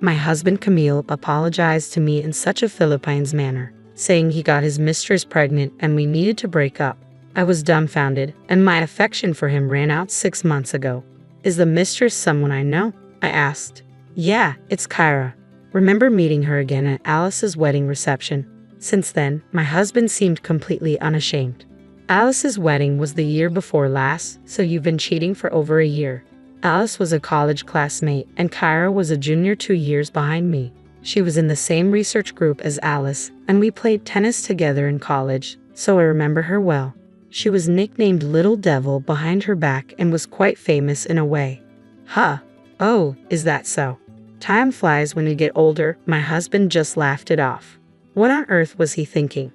My husband Camille apologized to me in such a Philippines manner, saying he got his mistress pregnant and we needed to break up. I was dumbfounded, and my affection for him ran out 6 months ago. Is the mistress someone I know? I asked. Yeah, it's Kyra. Remember meeting her again at Alice's wedding reception. Since then, my husband seemed completely unashamed. Alice's wedding was the year before last, so you've been cheating for over a year. Alice was a college classmate, and Kyra was a junior 2 years behind me. She was in the same research group as Alice, and we played tennis together in college, so I remember her well. She was nicknamed Little Devil behind her back and was quite famous in a way. Huh. Oh, is that so? Time flies when you get older. My husband just laughed it off. What on earth was he thinking?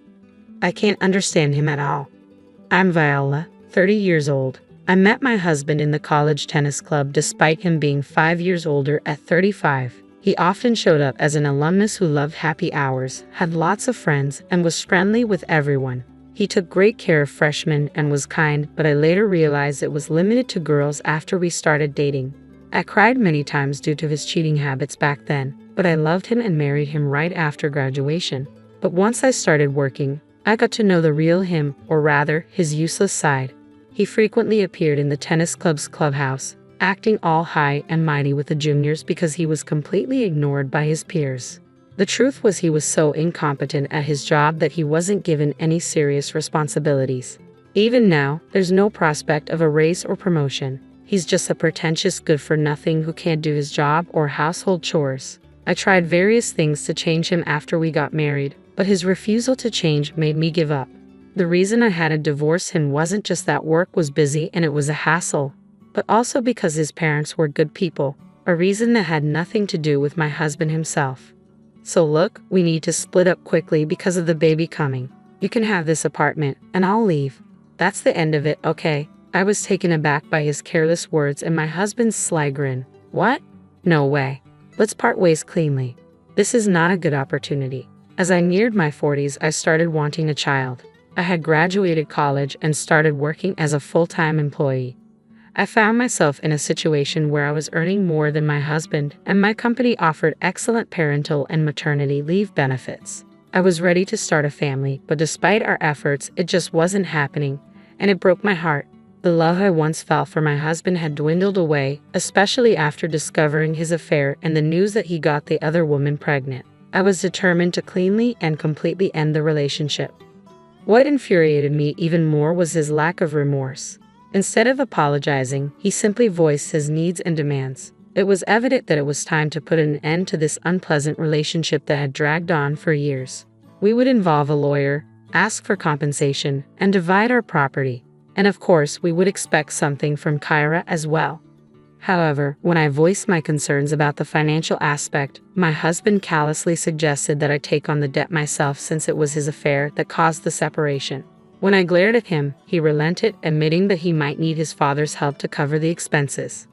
I can't understand him at all. I'm Viola, 30 years old. I met my husband in the college tennis club despite him being 5 years older at 35. He often showed up as an alumnus who loved happy hours, had lots of friends, and was friendly with everyone. He took great care of freshmen and was kind, but I later realized it was limited to girls after we started dating. I cried many times due to his cheating habits back then, but I loved him and married him right after graduation. But once I started working, I got to know the real him, or rather, his useless side. He frequently appeared in the tennis club's clubhouse, acting all high and mighty with the juniors because he was completely ignored by his peers. The truth was he was so incompetent at his job that he wasn't given any serious responsibilities. Even now, there's no prospect of a raise or promotion. He's just a pretentious good-for-nothing who can't do his job or household chores. I tried various things to change him after we got married, but his refusal to change made me give up. The reason I had to divorce him wasn't just that work was busy and it was a hassle, but also because his parents were good people, a reason that had nothing to do with my husband himself. So look, we need to split up quickly because of the baby coming. You can have this apartment, and I'll leave. That's the end of it, okay? I was taken aback by his careless words and my husband's sly grin. What? No way. Let's part ways cleanly. This is not a good opportunity. As I neared my 40s, I started wanting a child. I had graduated college and started working as a full-time employee. I found myself in a situation where I was earning more than my husband, and my company offered excellent parental and maternity leave benefits. I was ready to start a family, but despite our efforts, it just wasn't happening, and it broke my heart. The love I once felt for my husband had dwindled away, especially after discovering his affair and the news that he got the other woman pregnant. I was determined to cleanly and completely end the relationship. What infuriated me even more was his lack of remorse. Instead of apologizing, he simply voiced his needs and demands. It was evident that it was time to put an end to this unpleasant relationship that had dragged on for years. We would involve a lawyer, ask for compensation, and divide our property. And of course, we would expect something from Kyra as well. However, when I voiced my concerns about the financial aspect, my husband callously suggested that I take on the debt myself since it was his affair that caused the separation. When I glared at him, he relented, admitting that he might need his father's help to cover the expenses.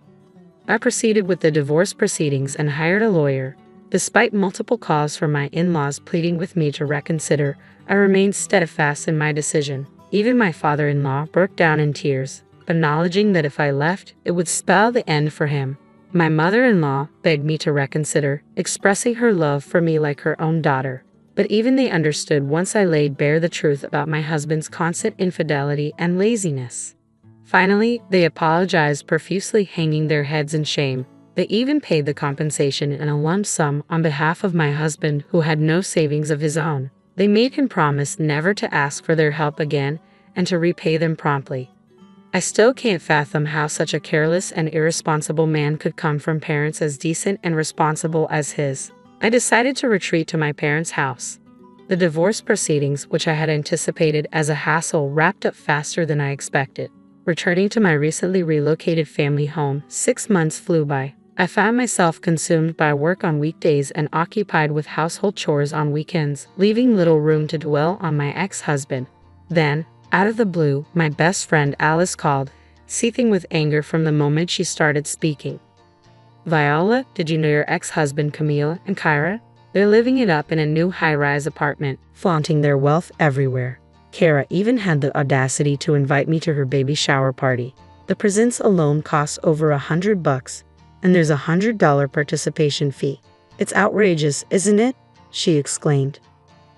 I proceeded with the divorce proceedings and hired a lawyer. Despite multiple calls from my in-laws pleading with me to reconsider, I remained steadfast in my decision. Even my father-in-law broke down in tears, acknowledging that if I left, it would spell the end for him. My mother-in-law begged me to reconsider, expressing her love for me like her own daughter. But even they understood once I laid bare the truth about my husband's constant infidelity and laziness. Finally, they apologized profusely, hanging their heads in shame. They even paid the compensation in a lump sum on behalf of my husband, who had no savings of his own. They made him promise never to ask for their help again and to repay them promptly. I still can't fathom how such a careless and irresponsible man could come from parents as decent and responsible as his. I decided to retreat to my parents' house. The divorce proceedings, which I had anticipated as a hassle, wrapped up faster than I expected. Returning to my recently relocated family home, 6 months flew by. I found myself consumed by work on weekdays and occupied with household chores on weekends, leaving little room to dwell on my ex-husband. Then, out of the blue, my best friend Alice called, seething with anger from the moment she started speaking. Viola, did you know your ex-husband Camille and Kyra? They're living it up in a new high-rise apartment, flaunting their wealth everywhere. Kyra even had the audacity to invite me to her baby shower party. The presents alone cost over $100, and there's a $100 participation fee. It's outrageous, isn't it? She exclaimed.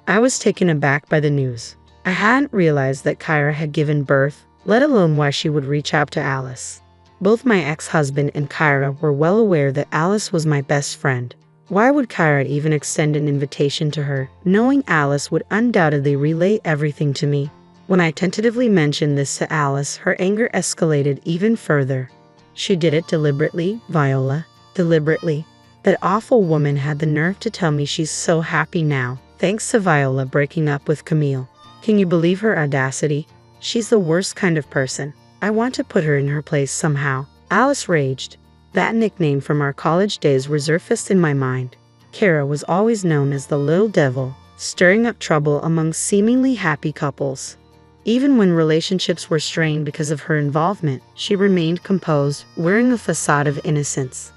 I was taken aback by the news. I hadn't realized that Kyra had given birth, let alone why she would reach out to Alice. Both my ex-husband and Kyra were well aware that Alice was my best friend. Why would Kyra even extend an invitation to her, knowing Alice would undoubtedly relay everything to me? When I tentatively mentioned this to Alice, her anger escalated even further. She did it deliberately, Viola. Deliberately. That awful woman had the nerve to tell me she's so happy now, thanks to Viola breaking up with Camille. Can you believe her audacity? She's the worst kind of person. I want to put her in her place somehow. Alice raged. That nickname from our college days resurfaced in my mind. Kara was always known as the little devil, stirring up trouble among seemingly happy couples. Even when relationships were strained because of her involvement, she remained composed, wearing a facade of innocence.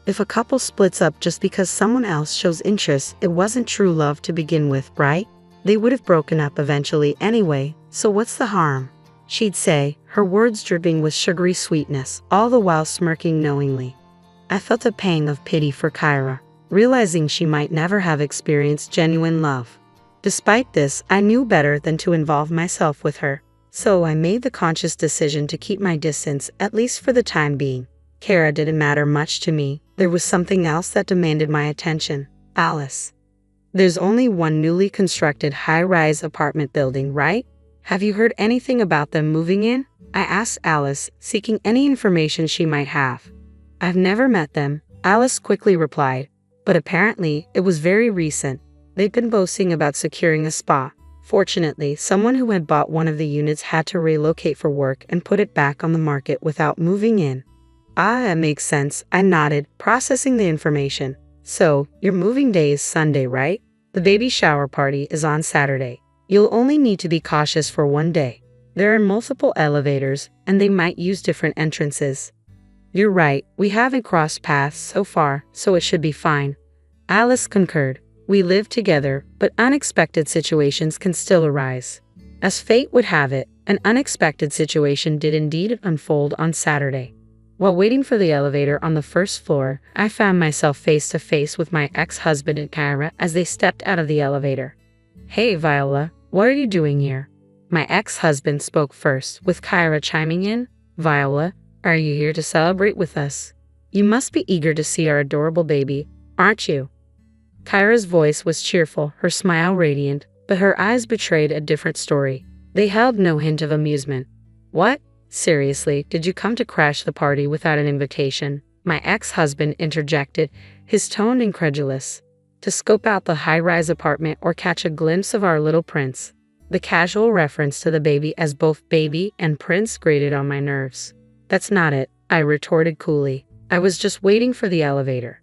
If a couple splits up just because someone else shows interest, it wasn't true love to begin with, right? They would have broken up eventually anyway, so what's the harm? She'd say, her words dripping with sugary sweetness, all the while smirking knowingly. I felt a pang of pity for Kyra, realizing she might never have experienced genuine love. Despite this, I knew better than to involve myself with her, so I made the conscious decision to keep my distance, at least for the time being. Kara didn't matter much to me. There was something else that demanded my attention. Alice. There's only one newly constructed high-rise apartment building, right? Have you heard anything about them moving in? I asked Alice, seeking any information she might have. I've never met them, Alice quickly replied, but apparently it was very recent. They'd been boasting about securing a spot. Fortunately, someone who had bought one of the units had to relocate for work and put it back on the market without moving in. Ah, that makes sense, I nodded, processing the information. So, your moving day is Sunday, right? The baby shower party is on Saturday. You'll only need to be cautious for one day. There are multiple elevators, and they might use different entrances. You're right, we haven't crossed paths so far, so it should be fine. Alice concurred. We live together, but unexpected situations can still arise. As fate would have it, an unexpected situation did indeed unfold on Saturday. While waiting for the elevator on the first floor, I found myself face to face with my ex-husband and Kyra as they stepped out of the elevator. Hey, Viola, what are you doing here? My ex-husband spoke first, with Kyra chiming in. Viola, are you here to celebrate with us? You must be eager to see our adorable baby, aren't you? Kyra's voice was cheerful, her smile radiant, but her eyes betrayed a different story. They held no hint of amusement. What? Seriously, did you come to crash the party without an invitation? My ex-husband interjected, his tone incredulous. To scope out the high-rise apartment or catch a glimpse of our little prince. The casual reference to the baby as both baby and prince grated on my nerves. That's not it, I retorted coolly. I was just waiting for the elevator.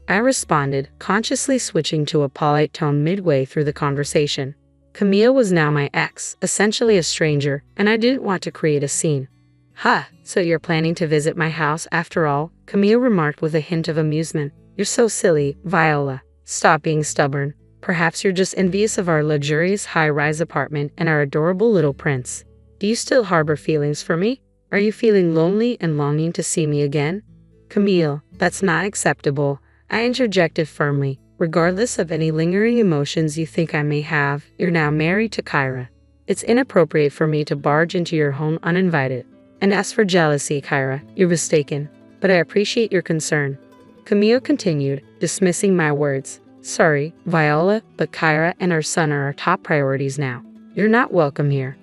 I responded, consciously switching to a polite tone midway through the conversation. Camille was now my ex, essentially a stranger, and I didn't want to create a scene. Ha, so you're planning to visit my house after all? Camille remarked with a hint of amusement. You're so silly, Viola. Stop being stubborn. Perhaps you're just envious of our luxurious high-rise apartment and our adorable little prince. Do you still harbor feelings for me? Are you feeling lonely and longing to see me again? Camille, that's not acceptable, I interjected firmly. Regardless of any lingering emotions you think I may have, you're now married to Kyra. It's inappropriate for me to barge into your home uninvited. And as for jealousy, Kyra, you're mistaken, but I appreciate your concern. Camille continued, dismissing my words. Sorry, Viola, but Kyra and our son are our top priorities now. You're not welcome here.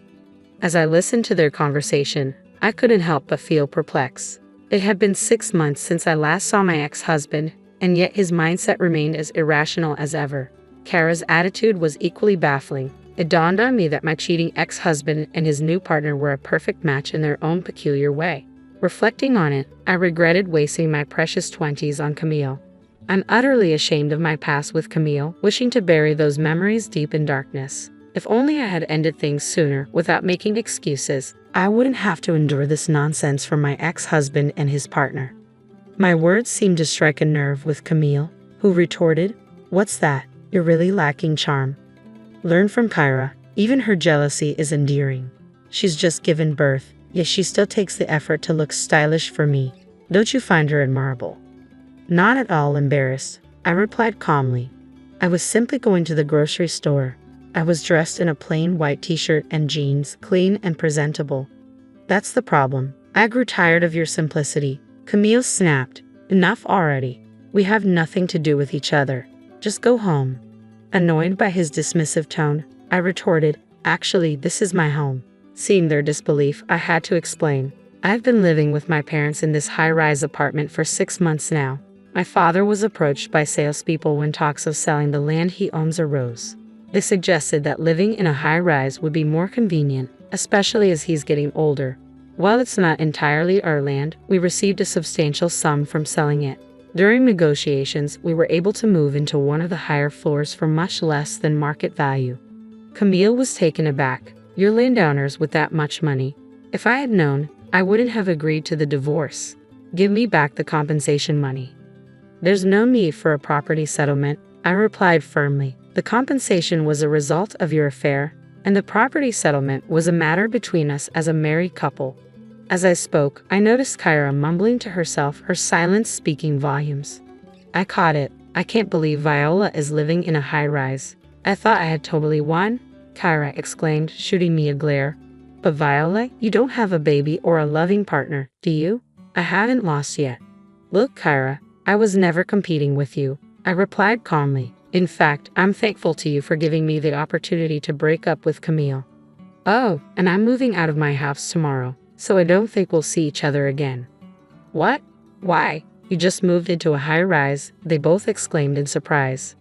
As I listened to their conversation, I couldn't help but feel perplexed. It had been 6 months since I last saw my ex-husband, and yet his mindset remained as irrational as ever. Kara's attitude was equally baffling. It dawned on me that my cheating ex-husband and his new partner were a perfect match in their own peculiar way. Reflecting on it, I regretted wasting my precious 20s on Camille. I'm utterly ashamed of my past with Camille, wishing to bury those memories deep in darkness. If only I had ended things sooner without making excuses, I wouldn't have to endure this nonsense from my ex-husband and his partner. My words seemed to strike a nerve with Camille, who retorted, What's that? You're really lacking charm. Learn from Kyra. Even her jealousy is endearing. She's just given birth, yet she still takes the effort to look stylish for me. Don't you find her admirable? Not at all embarrassed, I replied calmly. I was simply going to the grocery store. I was dressed in a plain white t-shirt and jeans, clean and presentable. That's the problem. I grew tired of your simplicity. Camille snapped. Enough already. We have nothing to do with each other. Just go home. Annoyed by his dismissive tone, I retorted, actually, this is my home. Seeing their disbelief, I had to explain. I've been living with my parents in this high-rise apartment for 6 months now. My father was approached by salespeople when talks of selling the land he owns arose. They suggested that living in a high-rise would be more convenient, especially as he's getting older. While it's not entirely our land, we received a substantial sum from selling it. During negotiations, we were able to move into one of the higher floors for much less than market value. Camille was taken aback. You're landowners with that much money. If I had known, I wouldn't have agreed to the divorce. Give me back the compensation money. There's no need for a property settlement, I replied firmly. The compensation was a result of your affair, and the property settlement was a matter between us as a married couple. As I spoke, I noticed Kyra mumbling to herself, her silence speaking volumes. I caught it. I can't believe Viola is living in a high-rise. I thought I had totally won, Kyra exclaimed, shooting me a glare. But Viola, you don't have a baby or a loving partner, do you? I haven't lost yet. Look, Kyra, I was never competing with you, I replied calmly. In fact, I'm thankful to you for giving me the opportunity to break up with Camille. Oh, and I'm moving out of my house tomorrow, so I don't think we'll see each other again. What? Why? You just moved into a high-rise, they both exclaimed in surprise.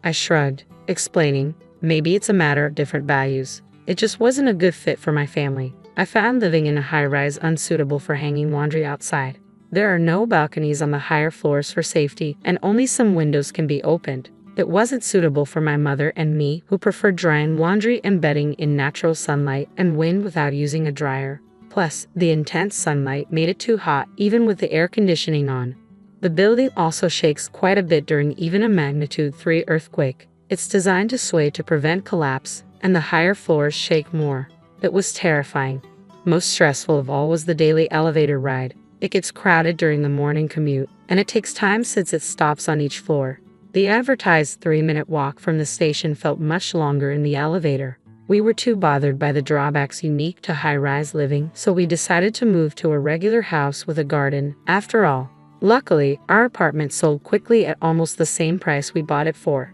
I shrugged, explaining, maybe it's a matter of different values. It just wasn't a good fit for my family. I found living in a high-rise unsuitable for hanging laundry outside. There are no balconies on the higher floors for safety, and only some windows can be opened. It wasn't suitable for my mother and me, who preferred drying laundry and bedding in natural sunlight and wind without using a dryer. Plus, the intense sunlight made it too hot even with the air conditioning on. The building also shakes quite a bit during even a magnitude 3 earthquake. It's designed to sway to prevent collapse, and the higher floors shake more. It was terrifying. Most stressful of all was the daily elevator ride. It gets crowded during the morning commute, and it takes time since it stops on each floor. The advertised 3-minute walk from the station felt much longer in the elevator. We were too bothered by the drawbacks unique to high-rise living, so we decided to move to a regular house with a garden. After all, luckily, our apartment sold quickly at almost the same price we bought it for.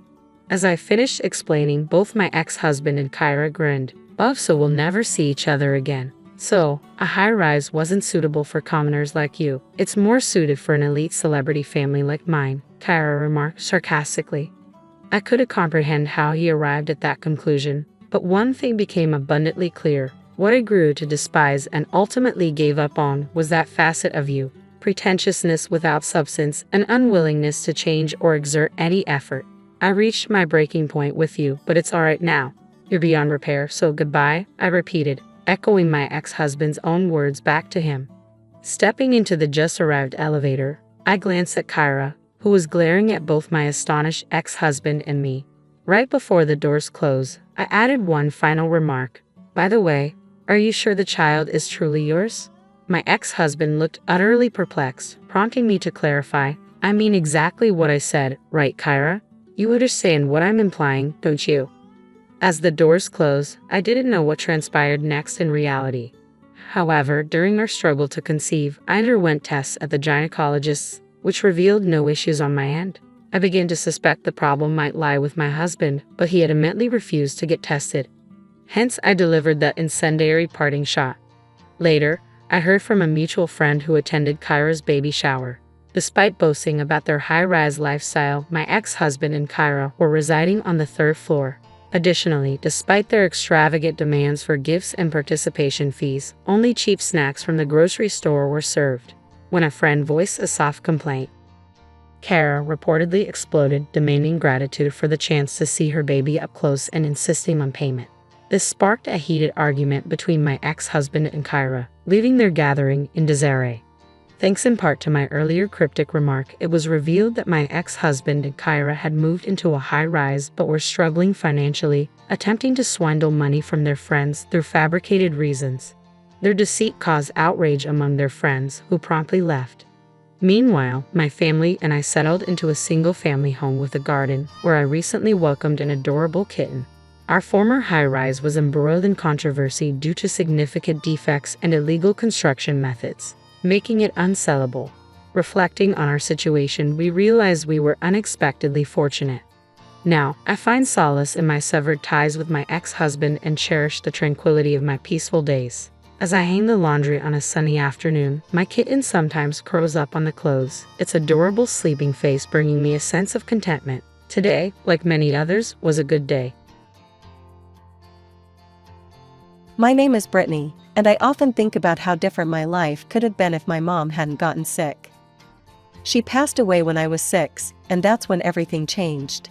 As I finished explaining, both my ex-husband and Kyra grinned. So we'll never see each other again. So, a high-rise wasn't suitable for commoners like you. It's more suited for an elite celebrity family like mine, Kyra remarked sarcastically. I couldn't comprehend how he arrived at that conclusion, but one thing became abundantly clear. What I grew to despise and ultimately gave up on was that facet of you, pretentiousness without substance, an unwillingness to change or exert any effort. I reached my breaking point with you, but it's alright now. You're beyond repair, so goodbye, I repeated, echoing my ex-husband's own words back to him. Stepping into the just-arrived elevator, I glanced at Kyra, who was glaring at both my astonished ex-husband and me. Right before the doors closed, I added one final remark. By the way, are you sure the child is truly yours? My ex-husband looked utterly perplexed, prompting me to clarify. I mean exactly what I said, right, Kyra? You understand what I'm implying, don't you? As the doors closed, I didn't know what transpired next in reality. However, during our struggle to conceive, I underwent tests at the gynecologist, which revealed no issues on my end. I began to suspect the problem might lie with my husband, but he adamantly refused to get tested. Hence, I delivered that incendiary parting shot. Later, I heard from a mutual friend who attended Kyra's baby shower. Despite boasting about their high-rise lifestyle, my ex-husband and Kyra were residing on the 3rd floor. Additionally, despite their extravagant demands for gifts and participation fees, only cheap snacks from the grocery store were served. When a friend voiced a soft complaint, Kyra reportedly exploded, demanding gratitude for the chance to see her baby up close and insisting on payment. This sparked a heated argument between my ex-husband and Kyra, leaving their gathering in disarray. Thanks in part to my earlier cryptic remark, it was revealed that my ex-husband and Kyra had moved into a high-rise but were struggling financially, attempting to swindle money from their friends through fabricated reasons. Their deceit caused outrage among their friends, who promptly left. Meanwhile, my family and I settled into a single-family home with a garden, where I recently welcomed an adorable kitten. Our former high-rise was embroiled in controversy due to significant defects and illegal construction methods, making it unsellable. Reflecting on our situation, we realized we were unexpectedly fortunate. Now, I find solace in my severed ties with my ex-husband and cherish the tranquility of my peaceful days. As I hang the laundry on a sunny afternoon, my kitten sometimes curls up on the clothes, its adorable sleeping face bringing me a sense of contentment. Today, like many others, was a good day. My name is Brittany, and I often think about how different my life could have been if my mom hadn't gotten sick. She passed away when I was 6, and that's when everything changed.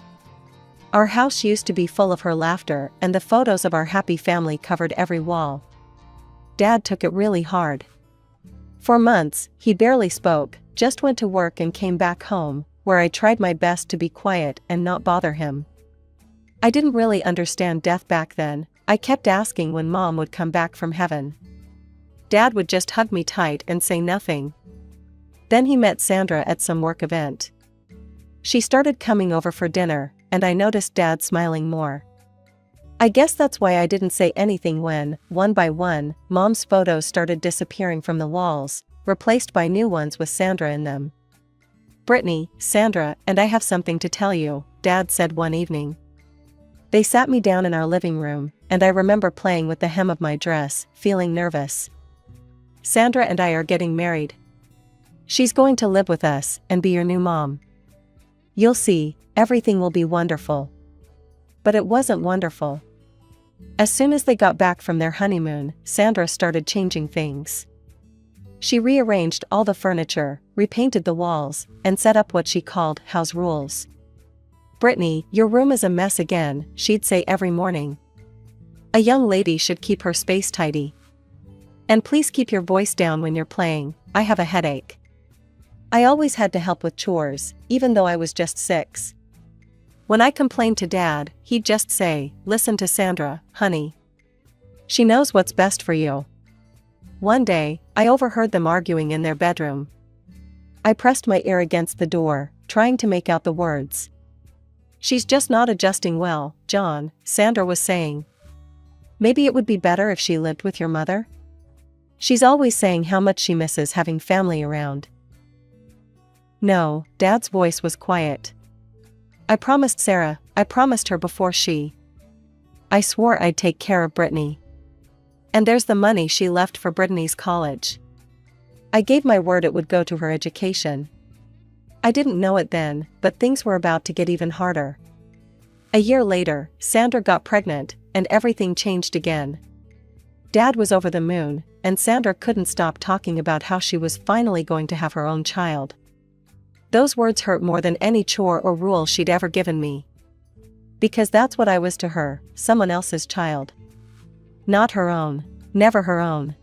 Our house used to be full of her laughter, and the photos of our happy family covered every wall. Dad took it really hard. For months, he barely spoke, just went to work and came back home, where I tried my best to be quiet and not bother him. I didn't really understand death back then. I kept asking when Mom would come back from heaven. Dad would just hug me tight and say nothing. Then he met Sandra at some work event. She started coming over for dinner, and I noticed Dad smiling more. I guess that's why I didn't say anything when, one by one, Mom's photos started disappearing from the walls, replaced by new ones with Sandra in them. "Brittany, Sandra, and I have something to tell you," Dad said one evening. They sat me down in our living room, and I remember playing with the hem of my dress, feeling nervous. "Sandra and I are getting married. She's going to live with us and be your new mom. You'll see, everything will be wonderful." But it wasn't wonderful. As soon as they got back from their honeymoon, Sandra started changing things. She rearranged all the furniture, repainted the walls, and set up what she called house rules. "Brittany, your room is a mess again," she'd say every morning. "A young lady should keep her space tidy. And please keep your voice down when you're playing, I have a headache." I always had to help with chores, even though I was just 6. When I complained to Dad, he'd just say, "Listen to Sandra, honey. She knows what's best for you." One day, I overheard them arguing in their bedroom. I pressed my ear against the door, trying to make out the words. "She's just not adjusting well, John," Sandra was saying. "Maybe it would be better if she lived with your mother? She's always saying how much she misses having family around." No, Dad's voice was quiet. "I promised Sarah, I promised her before I swore I'd take care of Brittany. And there's the money she left for Brittany's college. I gave my word it would go to her education." I didn't know it then, but things were about to get even harder. A year later, Sandra got pregnant, and everything changed again. Dad was over the moon, and Sandra couldn't stop talking about how she was finally going to have her own child. Those words hurt more than any chore or rule she'd ever given me. Because that's what I was to her, someone else's child. Not her own, never her own.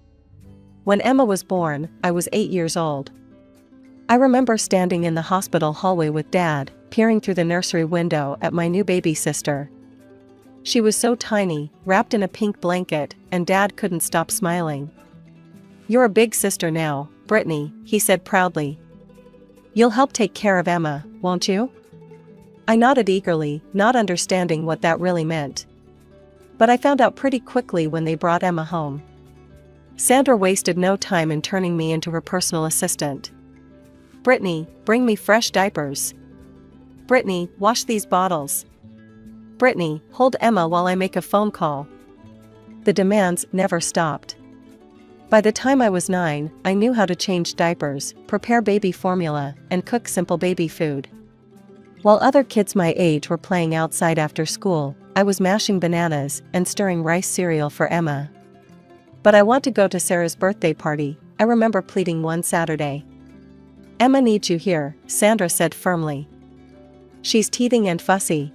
When Emma was born, I was 8 years old. I remember standing in the hospital hallway with Dad, peering through the nursery window at my new baby sister. She was so tiny, wrapped in a pink blanket, and Dad couldn't stop smiling. "You're a big sister now, Brittany," he said proudly. "You'll help take care of Emma, won't you?" I nodded eagerly, not understanding what that really meant. But I found out pretty quickly when they brought Emma home. Sandra wasted no time in turning me into her personal assistant. "Brittany, bring me fresh diapers. Brittany, wash these bottles. Brittany, hold Emma while I make a phone call." The demands never stopped. By the time I was 9, I knew how to change diapers, prepare baby formula, and cook simple baby food. While other kids my age were playing outside after school, I was mashing bananas and stirring rice cereal for Emma. "But I want to go to Sarah's birthday party," I remember pleading one Saturday. "Emma needs you here," Sandra said firmly. "She's teething and fussy.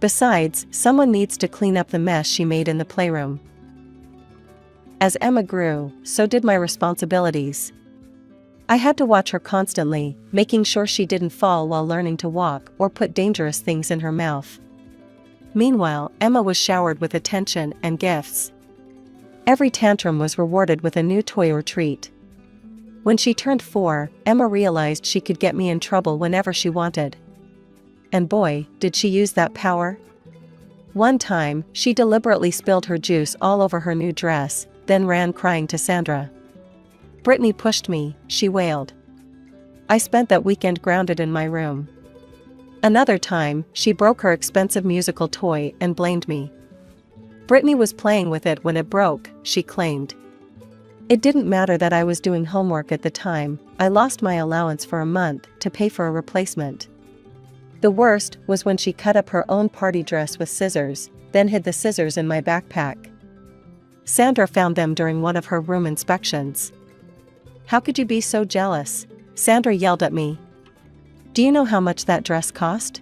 Besides, someone needs to clean up the mess she made in the playroom." As Emma grew, so did my responsibilities. I had to watch her constantly, making sure she didn't fall while learning to walk or put dangerous things in her mouth. Meanwhile, Emma was showered with attention and gifts. Every tantrum was rewarded with a new toy or treat. When she turned 4, Emma realized she could get me in trouble whenever she wanted. And boy, did she use that power. One time, she deliberately spilled her juice all over her new dress, then ran crying to Sandra. "Brittany pushed me," she wailed. I spent that weekend grounded in my room. Another time, she broke her expensive musical toy and blamed me. Brittany was playing with it when it broke, she claimed. It didn't matter that I was doing homework at the time. I lost my allowance for a month to pay for a replacement. The worst was when she cut up her own party dress with scissors, then hid the scissors in my backpack. Sandra found them during one of her room inspections. "How could you be so jealous?" Sandra yelled at me. "Do you know how much that dress cost?"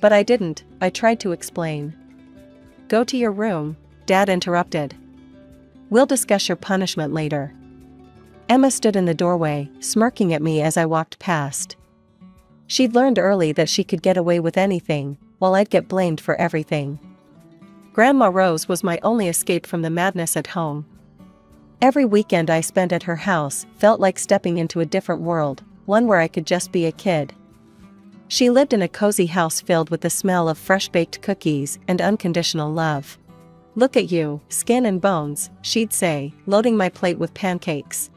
But I didn't, I tried to explain. "Go to your room," Dad interrupted. "We'll discuss your punishment later." Emma stood in the doorway, smirking at me as I walked past. She'd learned early that she could get away with anything, while I'd get blamed for everything. Grandma Rose was my only escape from the madness at home. Every weekend I spent at her house felt like stepping into a different world, one where I could just be a kid. She lived in a cozy house filled with the smell of fresh-baked cookies and unconditional love. "Look at you, skin and bones," she'd say, loading my plate with pancakes.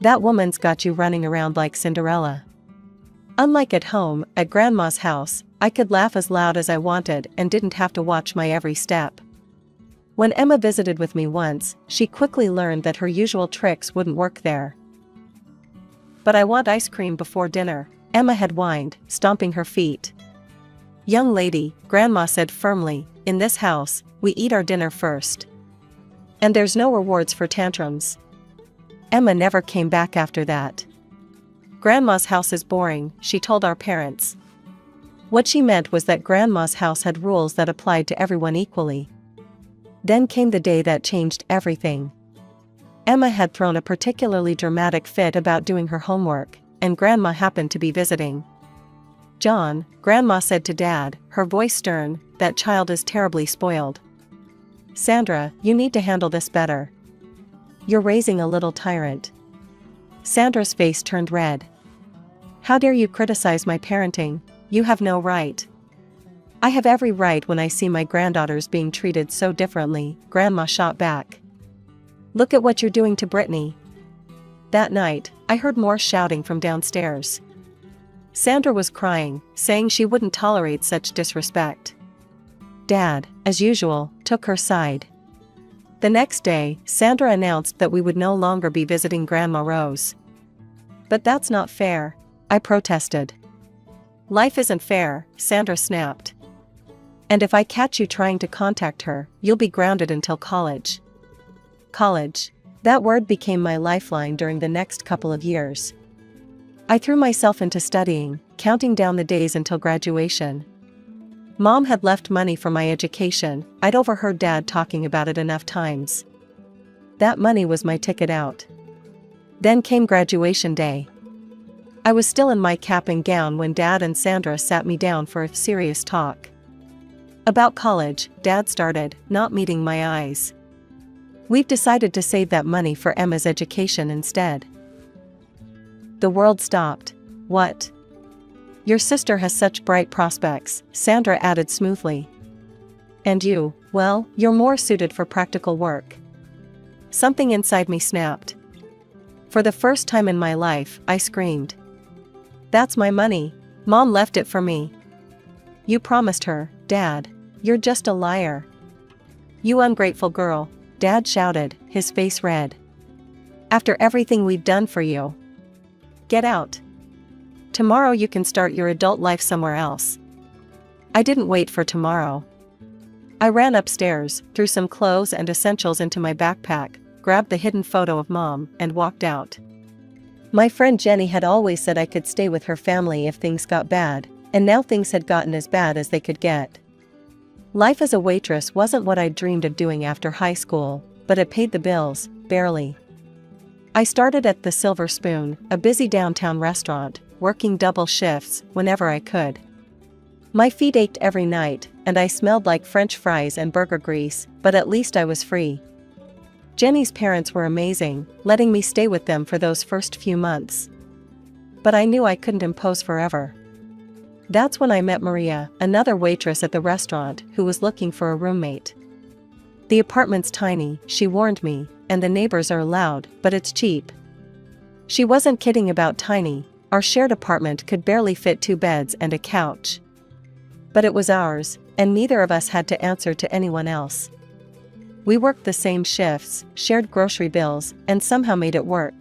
"That woman's got you running around like Cinderella." Unlike at home, at Grandma's house, I could laugh as loud as I wanted and didn't have to watch my every step. When Emma visited with me once, she quickly learned that her usual tricks wouldn't work there. "But I want ice cream before dinner," Emma had whined, stomping her feet. "Young lady," Grandma said firmly, "in this house, we eat our dinner first. And there's no rewards for tantrums." Emma never came back after that. "Grandma's house is boring," she told our parents. What she meant was that Grandma's house had rules that applied to everyone equally. Then came the day that changed everything. Emma had thrown a particularly dramatic fit about doing her homework, and Grandma happened to be visiting. "John," Grandma said to Dad, her voice stern, "that child is terribly spoiled. Sandra, you need to handle this better. You're raising a little tyrant." Sandra's face turned red. "How dare you criticize my parenting? You have no right." "I have every right when I see my granddaughters being treated so differently," Grandma shot back. "Look at what you're doing to Brittany." That night, I heard more shouting from downstairs. Sandra was crying, saying she wouldn't tolerate such disrespect. Dad, as usual, took her side. The next day, Sandra announced that we would no longer be visiting Grandma Rose. "But that's not fair," I protested. "Life isn't fair," Sandra snapped. "And if I catch you trying to contact her, you'll be grounded until college." College. That word became my lifeline during the next couple of years. I threw myself into studying, counting down the days until graduation. Mom had left money for my education. I'd overheard Dad talking about it enough times. That money was my ticket out. Then came graduation day. I was still in my cap and gown when Dad and Sandra sat me down for a serious talk. About college, Dad started, not meeting my eyes. "We've decided to save that money for Emma's education instead." The world stopped. "What?" "Your sister has such bright prospects," Sandra added smoothly. "And you, well, you're more suited for practical work." Something inside me snapped. For the first time in my life, I screamed. "That's my money. Mom left it for me." "You promised her, Dad. You're just a liar." "You ungrateful girl," Dad shouted, his face red. "After everything we've done for you. Get out. Tomorrow you can start your adult life somewhere else." I didn't wait for tomorrow. I ran upstairs, threw some clothes and essentials into my backpack, grabbed the hidden photo of Mom, and walked out. My friend Jenny had always said I could stay with her family if things got bad, and now things had gotten as bad as they could get. Life as a waitress wasn't what I'd dreamed of doing after high school, but it paid the bills, barely. I started at the Silver Spoon, a busy downtown restaurant, working double shifts whenever I could. My feet ached every night, and I smelled like French fries and burger grease, but at least I was free. Jenny's parents were amazing, letting me stay with them for those first few months. But I knew I couldn't impose forever. That's when I met Maria, another waitress at the restaurant, who was looking for a roommate. The apartment's tiny, she warned me, and the neighbors are loud, but it's cheap. She wasn't kidding about tiny. Our shared apartment could barely fit 2 beds and a couch. But it was ours, and neither of us had to answer to anyone else. We worked the same shifts, shared grocery bills, and somehow made it work.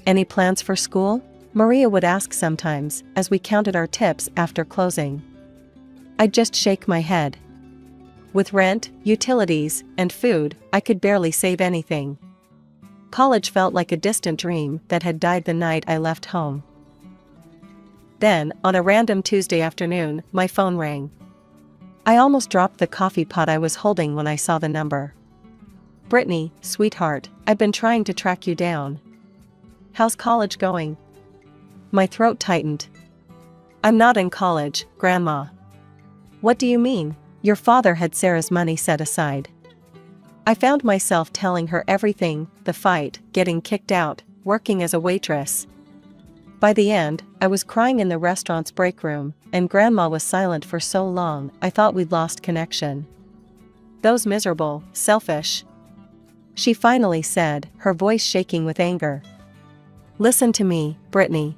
Any plans for school? Maria would ask sometimes, as we counted our tips after closing. I'd just shake my head. With rent, utilities, and food, I could barely save anything. College felt like a distant dream that had died the night I left home. Then, on a random Tuesday afternoon, my phone rang. I almost dropped the coffee pot I was holding when I saw the number. "Brittany, sweetheart, I've been trying to track you down. How's college going?" My throat tightened. "I'm not in college, Grandma." "What do you mean?" Your father had Sarah's money set aside. I found myself telling her everything, the fight, getting kicked out, working as a waitress. By the end, I was crying in the restaurant's break room, and Grandma was silent for so long I thought we'd lost connection. "Those miserable, selfish." She finally said, her voice shaking with anger. "Listen to me, Brittany.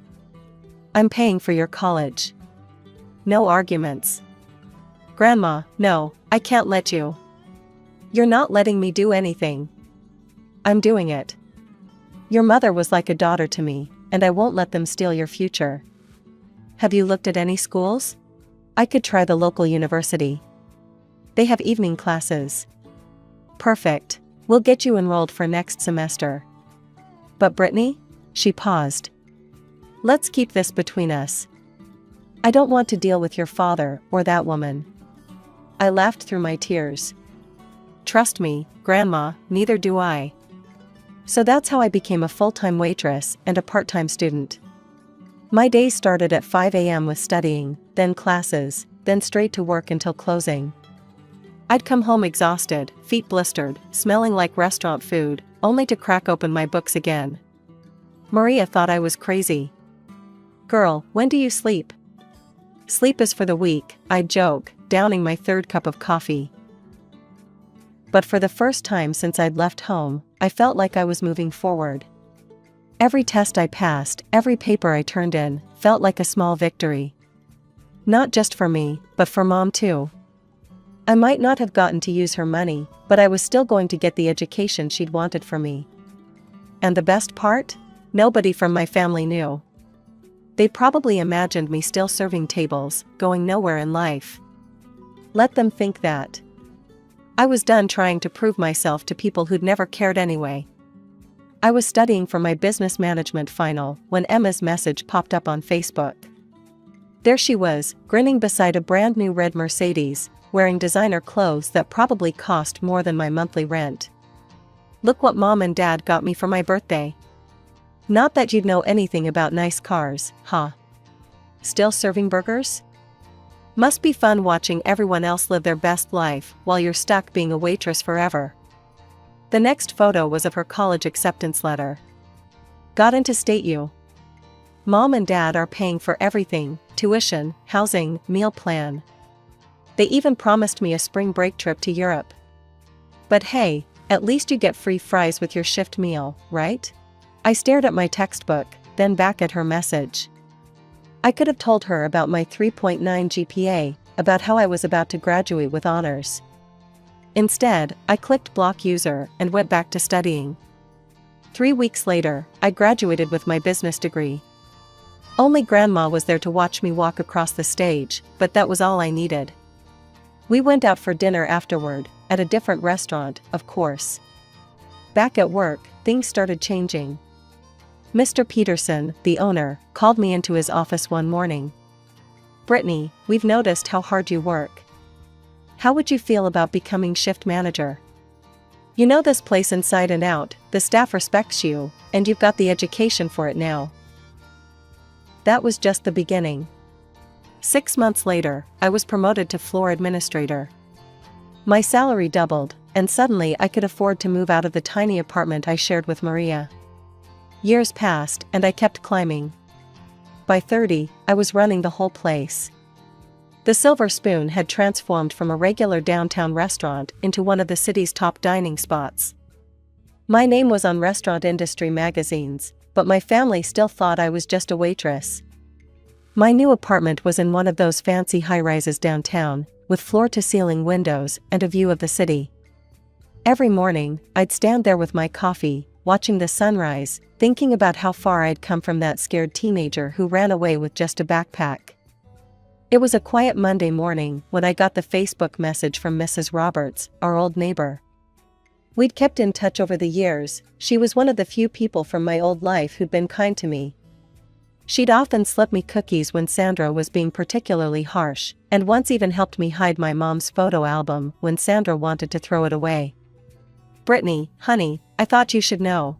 I'm paying for your college. No arguments." "Grandma, no, I can't let you." "You're not letting me do anything." "I'm doing it. Your mother was like a daughter to me, and I won't let them steal your future." "Have you looked at any schools?" "I could try the local university. They have evening classes." "Perfect. We'll get you enrolled for next semester." "But Brittany?" She paused. "Let's keep this between us. I don't want to deal with your father or that woman." I laughed through my tears. "Trust me, Grandma, neither do I." So that's how I became a full-time waitress and a part-time student. My days started at 5 a.m. with studying, then classes, then straight to work until closing. I'd come home exhausted, feet blistered, smelling like restaurant food, only to crack open my books again. Maria thought I was crazy. "Girl, when do you sleep?" "Sleep is for the weak," I'd joke, downing my 3rd cup of coffee. But for the first time since I'd left home, I felt like I was moving forward. Every test I passed, every paper I turned in, felt like a small victory. Not just for me, but for Mom too. I might not have gotten to use her money, but I was still going to get the education she'd wanted for me. And the best part? Nobody from my family knew. They probably imagined me still serving tables, going nowhere in life. Let them think that. I was done trying to prove myself to people who'd never cared anyway. I was studying for my business management final when Emma's message popped up on Facebook. There she was, grinning beside a brand new red Mercedes, wearing designer clothes that probably cost more than my monthly rent. "Look what Mom and Dad got me for my birthday." Not that you'd know anything about nice cars, huh? Still serving burgers? Must be fun watching everyone else live their best life while you're stuck being a waitress forever. The next photo was of her college acceptance letter. "Got into State U. Mom and Dad are paying for everything, tuition, housing, meal plan. They even promised me a spring break trip to Europe. But hey, at least you get free fries with your shift meal, right?" I stared at my textbook, then back at her message. I could have told her about my 3.9 GPA, about how I was about to graduate with honors. Instead, I clicked block user and went back to studying. 3 weeks later, I graduated with my business degree. Only Grandma was there to watch me walk across the stage, but that was all I needed. We went out for dinner afterward, at a different restaurant, of course. Back at work, things started changing. Mr. Peterson, the owner, called me into his office one morning. "Brittany, we've noticed how hard you work. How would you feel about becoming shift manager? You know this place inside and out, the staff respects you, and you've got the education for it now." That was just the beginning. 6 months later, I was promoted to floor administrator. My salary doubled, and suddenly I could afford to move out of the tiny apartment I shared with Maria. Years passed, and I kept climbing. By 30, I was running the whole place. The Silver Spoon had transformed from a regular downtown restaurant into one of the city's top dining spots. My name was on restaurant industry magazines, but my family still thought I was just a waitress. My new apartment was in one of those fancy high-rises downtown, with floor-to-ceiling windows and a view of the city. Every morning, I'd stand there with my coffee, watching the sunrise, thinking about how far I'd come from that scared teenager who ran away with just a backpack. It was a quiet Monday morning when I got the Facebook message from Mrs. Roberts, our old neighbor. We'd kept in touch over the years. She was one of the few people from my old life who'd been kind to me. She'd often slipped me cookies when Sandra was being particularly harsh, and once even helped me hide my mom's photo album when Sandra wanted to throw it away. "Brittany, honey, I thought you should know.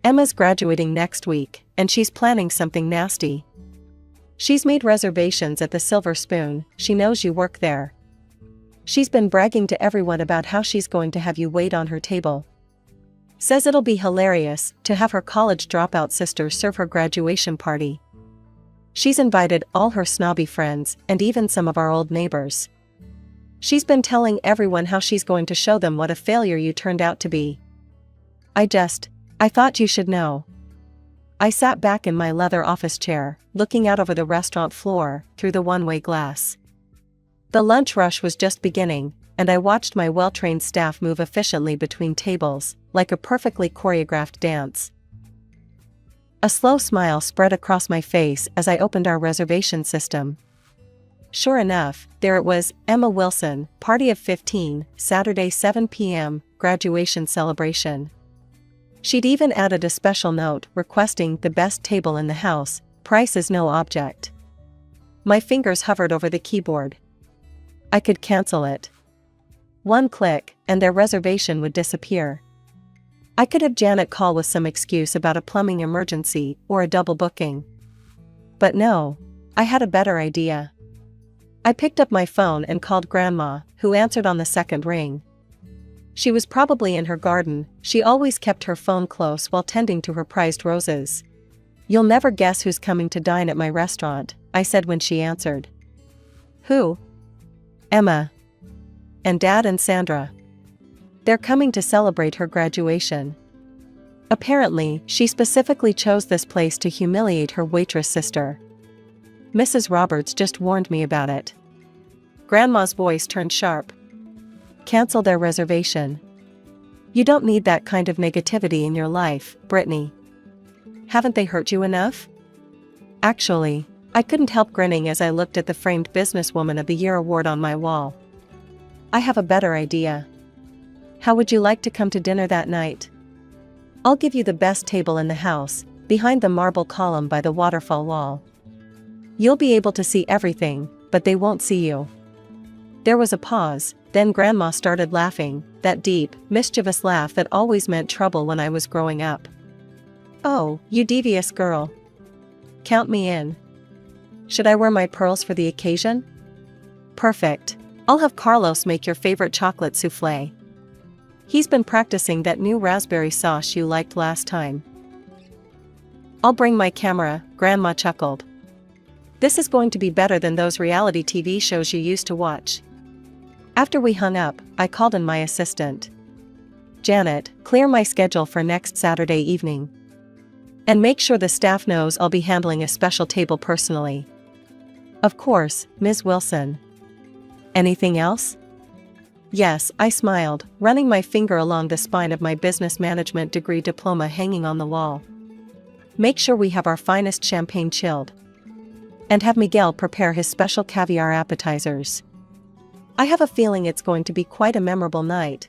Emma's graduating next week, and she's planning something nasty. She's made reservations at the Silver Spoon. She knows you work there. She's been bragging to everyone about how she's going to have you wait on her table. Says it'll be hilarious to have her college dropout sister serve her graduation party. She's invited all her snobby friends and even some of our old neighbors. She's been telling everyone how she's going to show them what a failure you turned out to be. I thought you should know." I sat back in my leather office chair, looking out over the restaurant floor, through the one-way glass. The lunch rush was just beginning, and I watched my well-trained staff move efficiently between tables, like a perfectly choreographed dance. A slow smile spread across my face as I opened our reservation system. Sure enough, there it was, Emma Wilson, party of 15, Saturday 7 p.m., graduation celebration. She'd even added a special note requesting the best table in the house, price is no object. My fingers hovered over the keyboard. I could cancel it. One click, and their reservation would disappear. I could have Janet call with some excuse about a plumbing emergency or a double booking. But no, I had a better idea. I picked up my phone and called Grandma, who answered on the second ring. She was probably in her garden. She always kept her phone close while tending to her prized roses. "You'll never guess who's coming to dine at my restaurant," I said when she answered. "Who?" "Emma. And Dad and Sandra. They're coming to celebrate her graduation. Apparently, she specifically chose this place to humiliate her waitress sister. Mrs. Roberts just warned me about it." Grandma's voice turned sharp. "Cancel their reservation. You don't need that kind of negativity in your life, Brittany. Haven't they hurt you enough?" Actually, I couldn't help grinning as I looked at the framed Businesswoman of the Year award on my wall. "I have a better idea. How would you like to come to dinner that night? I'll give you the best table in the house, behind the marble column by the waterfall wall. You'll be able to see everything, but they won't see you." There was a pause, then Grandma started laughing, that deep, mischievous laugh that always meant trouble when I was growing up. "Oh, you devious girl. Count me in. Should I wear my pearls for the occasion? Perfect. I'll have Carlos make your favorite chocolate souffle. He's been practicing that new raspberry sauce you liked last time." "I'll bring my camera," Grandma chuckled. "This is going to be better than those reality TV shows you used to watch." After we hung up, I called in my assistant. "Janet, clear my schedule for next Saturday evening. And make sure the staff knows I'll be handling a special table personally." "Of course, Ms. Wilson." "Anything else?" "Yes," I smiled, running my finger along the spine of my business management degree diploma hanging on the wall. "Make sure we have our finest champagne chilled. And have Miguel prepare his special caviar appetizers. I have a feeling it's going to be quite a memorable night."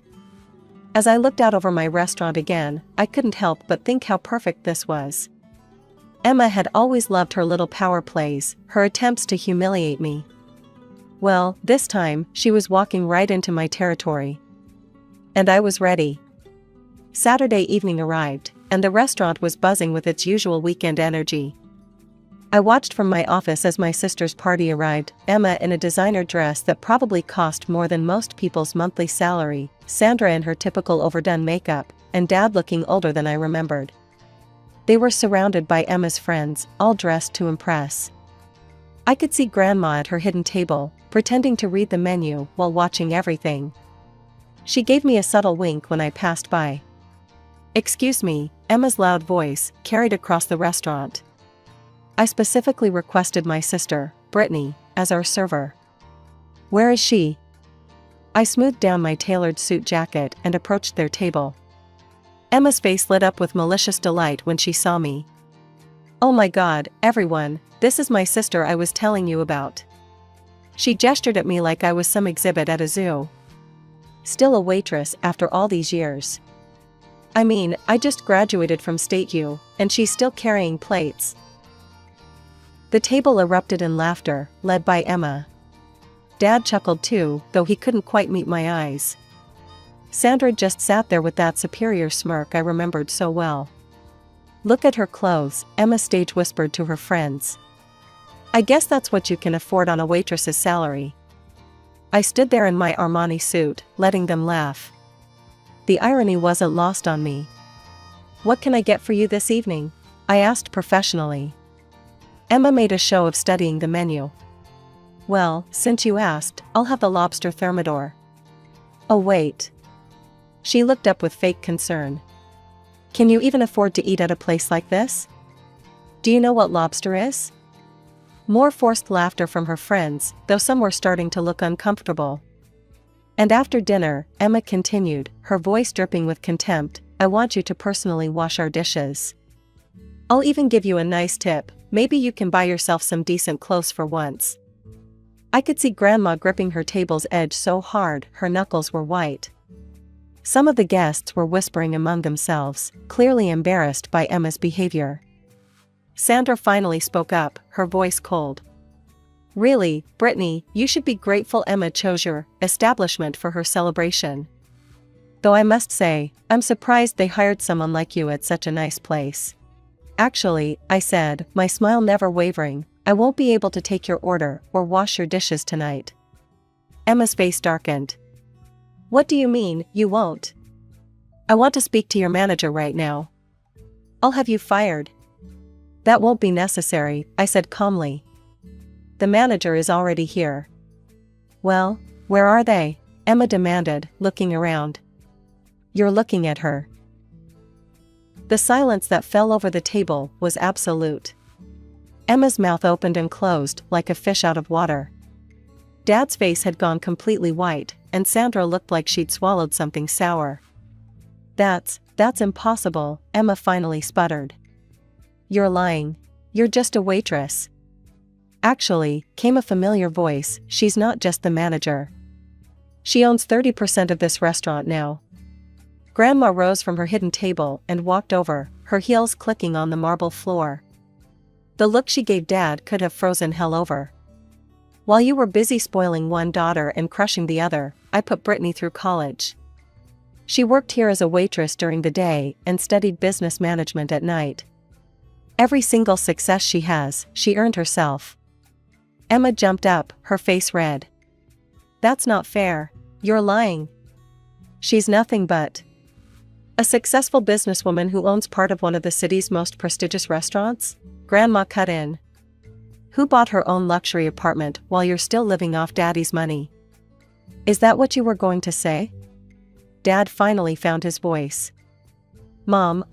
As I looked out over my restaurant again, I couldn't help but think how perfect this was. Emma had always loved her little power plays, her attempts to humiliate me. Well, this time, she was walking right into my territory. And I was ready. Saturday evening arrived, and the restaurant was buzzing with its usual weekend energy. I watched from my office as my sister's party arrived, Emma in a designer dress that probably cost more than most people's monthly salary, Sandra in her typical overdone makeup, and Dad looking older than I remembered. They were surrounded by Emma's friends, all dressed to impress. I could see Grandma at her hidden table, pretending to read the menu while watching everything. She gave me a subtle wink when I passed by. "Excuse me," Emma's loud voice carried across the restaurant. "I specifically requested my sister, Brittany, as our server." "Where is she?" I smoothed down my tailored suit jacket and approached their table. Emma's face lit up with malicious delight when she saw me. "Oh my God, everyone, this is my sister I was telling you about." She gestured at me like I was some exhibit at a zoo. Still a waitress after all these years. I mean, I just graduated from State U, and she's still carrying plates. The table erupted in laughter, led by Emma. Dad chuckled too, though he couldn't quite meet my eyes. Sandra just sat there with that superior smirk I remembered so well. "Look at her clothes," Emma stage whispered to her friends. "I guess that's what you can afford on a waitress's salary." I stood there in my Armani suit, letting them laugh. The irony wasn't lost on me. "What can I get for you this evening?" I asked professionally. Emma made a show of studying the menu. "Well, since you asked, I'll have the lobster thermidor." "Oh wait." She looked up with fake concern. "Can you even afford to eat at a place like this? Do you know what lobster is?" More forced laughter from her friends, though some were starting to look uncomfortable. And after dinner, Emma continued, her voice dripping with contempt, "I want you to personally wash our dishes. I'll even give you a nice tip, maybe you can buy yourself some decent clothes for once." I could see Grandma gripping her table's edge so hard her knuckles were white. Some of the guests were whispering among themselves, clearly embarrassed by Emma's behavior. Sandra finally spoke up, her voice cold. "Really, Brittany, you should be grateful Emma chose your establishment for her celebration. Though I must say, I'm surprised they hired someone like you at such a nice place." "Actually," I said, my smile never wavering, "I won't be able to take your order or wash your dishes tonight." Emma's face darkened. "What do you mean, you won't?" "I want to speak to your manager right now." "I'll have you fired." "That won't be necessary," I said calmly. "The manager is already here." "Well, where are they?" Emma demanded, looking around. "You're looking at her." The silence that fell over the table was absolute. Emma's mouth opened and closed like a fish out of water. Dad's face had gone completely white, and Sandra looked like she'd swallowed something sour. That's impossible," Emma finally sputtered. "You're lying. You're just a waitress." "Actually," came a familiar voice, "she's not just the manager. She owns 30% of this restaurant now." Grandma rose from her hidden table and walked over, her heels clicking on the marble floor. The look she gave Dad could have frozen hell over. "While you were busy spoiling one daughter and crushing the other, I put Brittany through college. She worked here as a waitress during the day and studied business management at night. Every single success she has, she earned herself." Emma jumped up, her face red. "That's not fair. You're lying." "She's nothing but a successful businesswoman who owns part of one of the city's most prestigious restaurants," Grandma cut in. "Who bought her own luxury apartment while you're still living off Daddy's money." "Is that what you were going to say?" Dad finally found his voice. "Mom,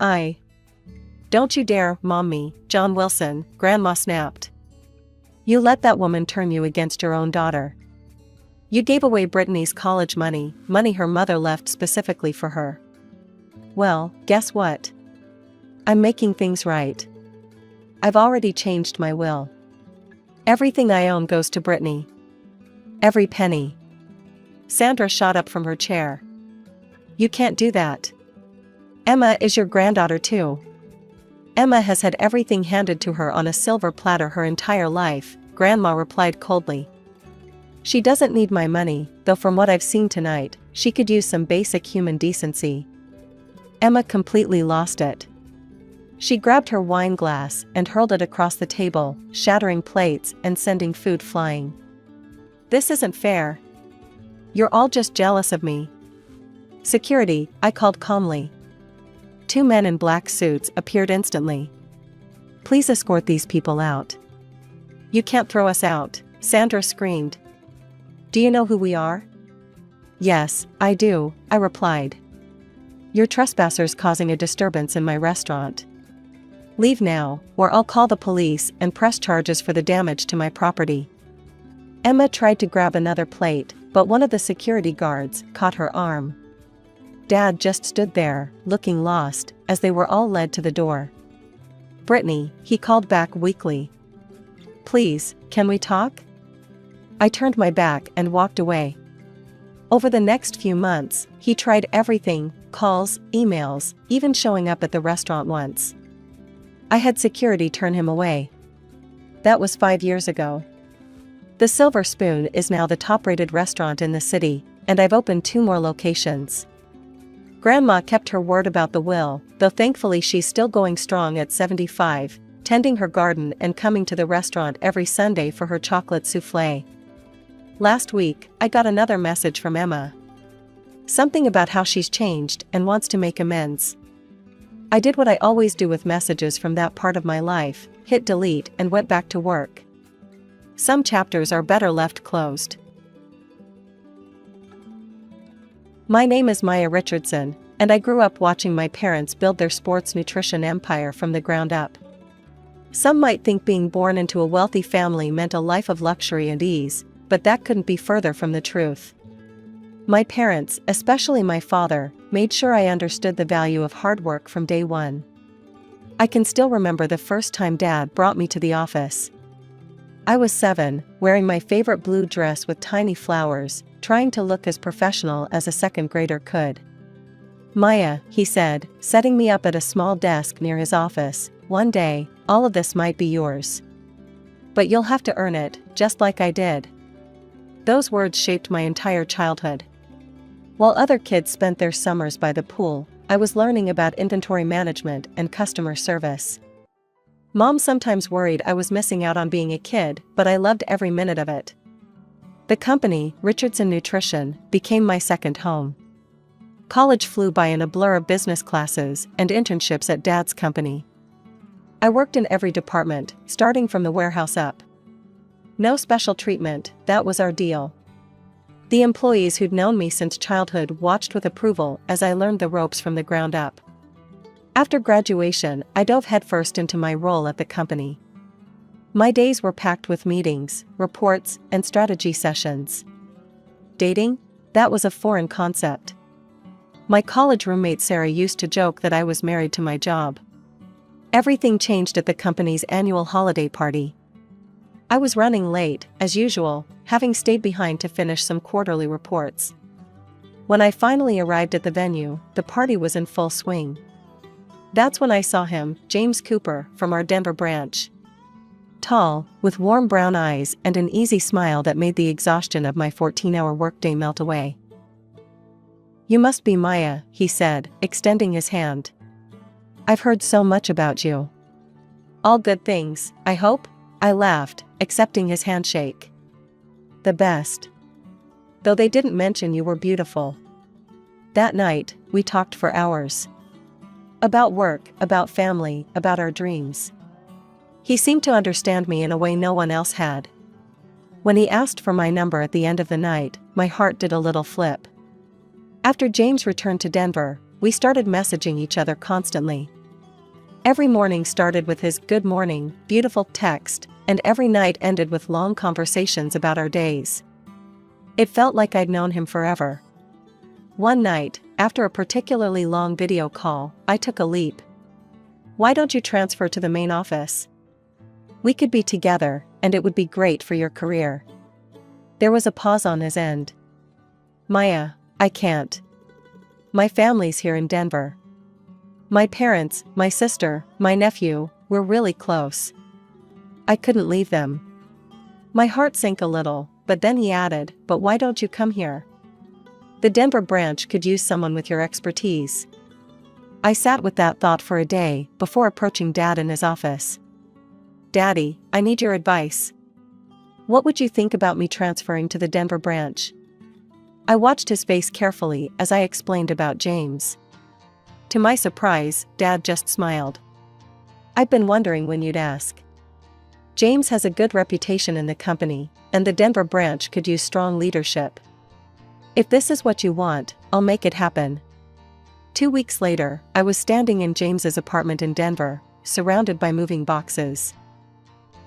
Don't you dare, Mom me, John Wilson," Grandma snapped. "You let that woman turn you against your own daughter. You gave away Brittany's college money her mother left specifically for her. Well, guess what? I'm making things right. I've already changed my will. Everything I own goes to Brittany. Every penny." Sandra shot up from her chair. "You can't do that. Emma is your granddaughter too." "Emma has had everything handed to her on a silver platter her entire life," Grandma replied coldly. "She doesn't need my money, though from what I've seen tonight, she could use some basic human decency." Emma completely lost it. She grabbed her wine glass and hurled it across the table, shattering plates and sending food flying. "This isn't fair. You're all just jealous of me." "Security," I called calmly. Two men in black suits appeared instantly. "Please escort these people out." "You can't throw us out," Sandra screamed. "Do you know who we are?" "Yes, I do," I replied. "You're trespassers causing a disturbance in my restaurant. Leave now, or I'll call the police and press charges for the damage to my property." Emma tried to grab another plate, but one of the security guards caught her arm. Dad just stood there, looking lost, as they were all led to the door. "Brittany," he called back weakly. "Please, can we talk?" I turned my back and walked away. Over the next few months, he tried everything: calls, emails, even showing up at the restaurant once. I had security turn him away. That was 5 years ago. The Silver Spoon is now the top-rated restaurant in the city, and I've opened 2 more locations. Grandma kept her word about the will, though thankfully she's still going strong at 75, tending her garden and coming to the restaurant every Sunday for her chocolate soufflé. Last week, I got another message from Emma. Something about how she's changed and wants to make amends. I did what I always do with messages from that part of my life, hit delete and went back to work. Some chapters are better left closed. My name is Maya Richardson, and I grew up watching my parents build their sports nutrition empire from the ground up. Some might think being born into a wealthy family meant a life of luxury and ease, but that couldn't be further from the truth. My parents, especially my father, made sure I understood the value of hard work from day one. I can still remember the first time Dad brought me to the office. I was 7, wearing my favorite blue dress with tiny flowers, trying to look as professional as a second grader could. "Maya," he said, setting me up at a small desk near his office, "one day, all of this might be yours. But you'll have to earn it, just like I did." Those words shaped my entire childhood. While other kids spent their summers by the pool, I was learning about inventory management and customer service. Mom sometimes worried I was missing out on being a kid, but I loved every minute of it. The company, Richardson Nutrition, became my second home. College flew by in a blur of business classes and internships at Dad's company. I worked in every department, starting from the warehouse up. No special treatment, that was our deal. The employees who'd known me since childhood watched with approval as I learned the ropes from the ground up. After graduation, I dove headfirst into my role at the company. My days were packed with meetings, reports, and strategy sessions. Dating? That was a foreign concept. My college roommate Sarah used to joke that I was married to my job. Everything changed at the company's annual holiday party. I was running late, as usual, having stayed behind to finish some quarterly reports. When I finally arrived at the venue, the party was in full swing. That's when I saw him, James Cooper, from our Denver branch. Tall, with warm brown eyes and an easy smile that made the exhaustion of my 14-hour workday melt away. "You must be Maya," he said, extending his hand. "I've heard so much about you." "All good things, I hope?" I laughed, accepting his handshake. "The best. Though they didn't mention you were beautiful." That night, we talked for hours. About work, about family, about our dreams. He seemed to understand me in a way no one else had. When he asked for my number at the end of the night, my heart did a little flip. After James returned to Denver, we started messaging each other constantly. Every morning started with his "good morning, beautiful" text, and every night ended with long conversations about our days. It felt like I'd known him forever. One night, after a particularly long video call, I took a leap. "Why don't you transfer to the main office? We could be together, and it would be great for your career." There was a pause on his end. "Maya, I can't. My family's here in Denver. My parents, my sister, my nephew, we're really close. I couldn't leave them." My heart sank a little, but then he added, "But why don't you come here? The Denver branch could use someone with your expertise." I sat with that thought for a day before approaching Dad in his office. "Daddy, I need your advice. What would you think about me transferring to the Denver branch?" I watched his face carefully as I explained about James. To my surprise, Dad just smiled. "I've been wondering when you'd ask. James has a good reputation in the company, and the Denver branch could use strong leadership. If this is what you want, I'll make it happen." 2 weeks later, I was standing in James's apartment in Denver, surrounded by moving boxes.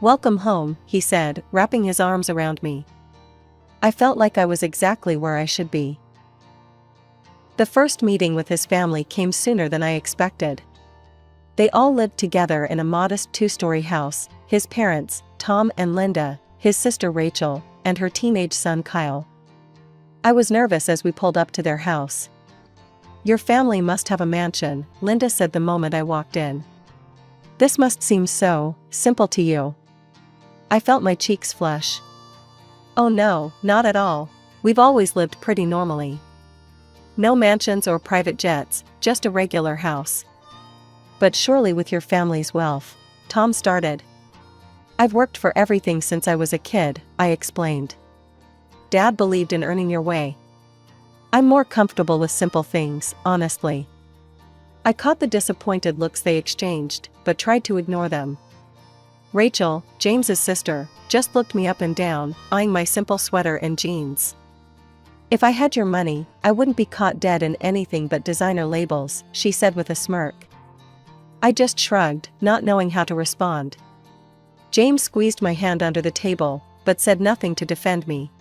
"Welcome home," he said, wrapping his arms around me. I felt like I was exactly where I should be. The first meeting with his family came sooner than I expected. They all lived together in a modest 2-story house, his parents, Tom and Linda, his sister Rachel, and her teenage son Kyle. I was nervous as we pulled up to their house. "Your family must have a mansion," Linda said the moment I walked in. "This must seem so simple to you." I felt my cheeks flush. "Oh no, not at all. We've always lived pretty normally. No mansions or private jets, just a regular house." "But surely with your family's wealth," Tom started. "I've worked for everything since I was a kid," I explained. "Dad believed in earning your way. I'm more comfortable with simple things, honestly." I caught the disappointed looks they exchanged, but tried to ignore them. Rachel, James's sister, just looked me up and down, eyeing my simple sweater and jeans. "If I had your money, I wouldn't be caught dead in anything but designer labels," she said with a smirk. I just shrugged, not knowing how to respond. James squeezed my hand under the table, but said nothing to defend me.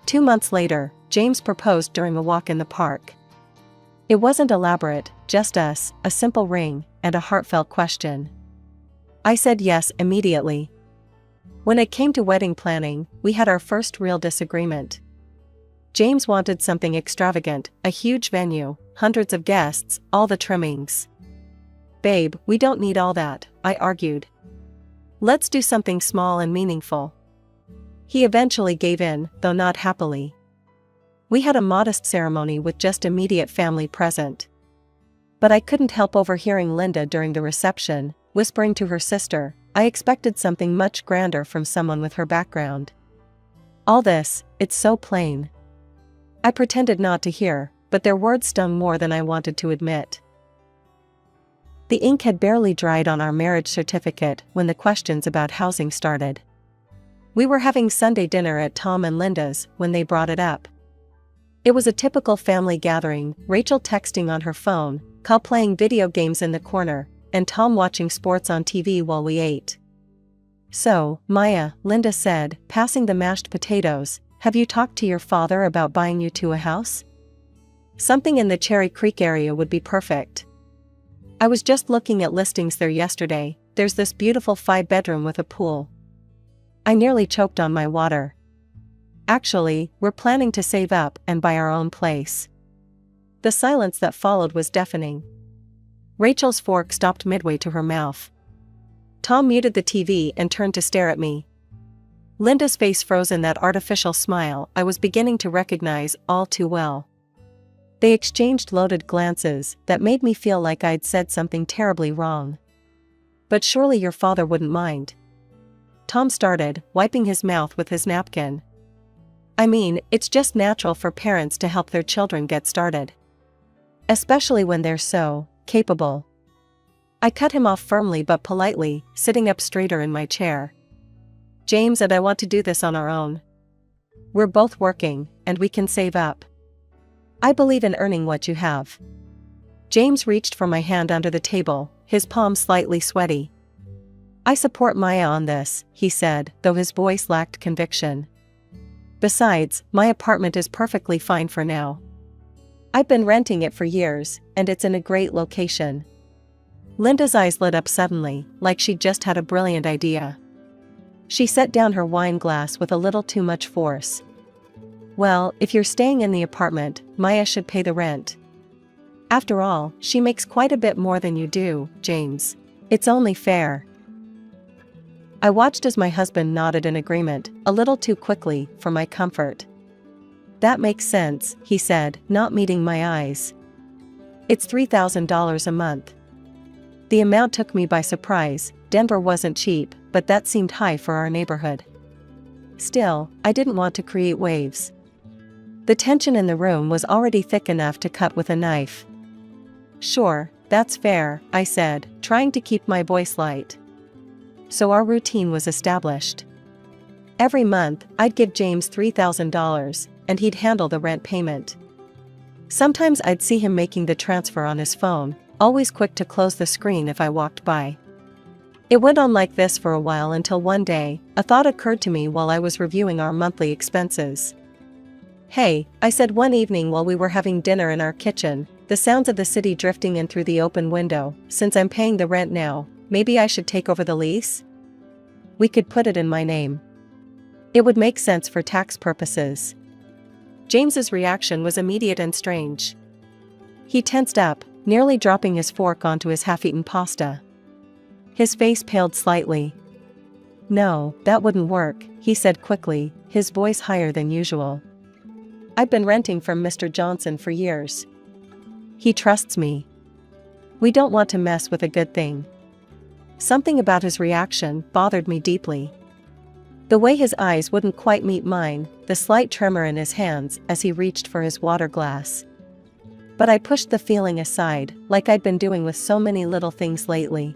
2 months later, James proposed during a walk in the park. It wasn't elaborate, just us, a simple ring, and a heartfelt question. I said yes immediately. When it came to wedding planning, we had our first real disagreement. James wanted something extravagant, a huge venue, hundreds of guests, all the trimmings. "Babe, we don't need all that," I argued. "Let's do something small and meaningful." He eventually gave in, though not happily. We had a modest ceremony with just immediate family present. But I couldn't help overhearing Linda during the reception, whispering to her sister, "I expected something much grander from someone with her background. All this, it's so plain." I pretended not to hear, but their words stung more than I wanted to admit. The ink had barely dried on our marriage certificate when the questions about housing started. We were having Sunday dinner at Tom and Linda's when they brought it up. It was a typical family gathering, Rachel texting on her phone, Kyle playing video games in the corner, and Tom watching sports on TV while we ate. "So, Maya," Linda said, passing the mashed potatoes, "have you talked to your father about buying you two a house? Something in the Cherry Creek area would be perfect. I was just looking at listings there yesterday. There's this beautiful 5-bedroom with a pool." I nearly choked on my water. "Actually, we're planning to save up and buy our own place." The silence that followed was deafening. Rachel's fork stopped midway to her mouth. Tom muted the TV and turned to stare at me. Linda's face froze in that artificial smile I was beginning to recognize all too well. They exchanged loaded glances that made me feel like I'd said something terribly wrong. "But surely your father wouldn't mind." Tom started, wiping his mouth with his napkin. "I mean, it's just natural for parents to help their children get started. Especially when they're so capable." I cut him off firmly but politely, sitting up straighter in my chair. "James and I want to do this on our own. We're both working, and we can save up. I believe in earning what you have." James reached for my hand under the table, his palm slightly sweaty. "I support Maya on this," he said, though his voice lacked conviction. "Besides, my apartment is perfectly fine for now. I've been renting it for years, and it's in a great location." Linda's eyes lit up suddenly, like she'd just had a brilliant idea. She set down her wine glass with a little too much force. "Well, if you're staying in the apartment, Maya should pay the rent. After all, she makes quite a bit more than you do, James. It's only fair." I watched as my husband nodded in agreement, a little too quickly for my comfort. "That makes sense," he said, not meeting my eyes. It's $3,000 a month. The amount took me by surprise. Denver wasn't cheap, but that seemed high for our neighborhood. Still, I didn't want to create waves. The tension in the room was already thick enough to cut with a knife. Sure, that's fair, I said, trying to keep my voice light. So our routine was established. Every month, I'd give James $3,000, and he'd handle the rent payment. Sometimes I'd see him making the transfer on his phone, always quick to close the screen if I walked by. It went on like this for a while until one day, a thought occurred to me while I was reviewing our monthly expenses. Hey, I said one evening while we were having dinner in our kitchen, the sounds of the city drifting in through the open window, since I'm paying the rent now, maybe I should take over the lease? We could put it in my name. It would make sense for tax purposes. James's reaction was immediate and strange. He tensed up, nearly dropping his fork onto his half-eaten pasta. His face paled slightly. No, that wouldn't work, he said quickly, his voice higher than usual. I've been renting from Mr. Johnson for years. He trusts me. We don't want to mess with a good thing. Something about his reaction bothered me deeply. The way his eyes wouldn't quite meet mine, the slight tremor in his hands as he reached for his water glass. But I pushed the feeling aside, like I'd been doing with so many little things lately.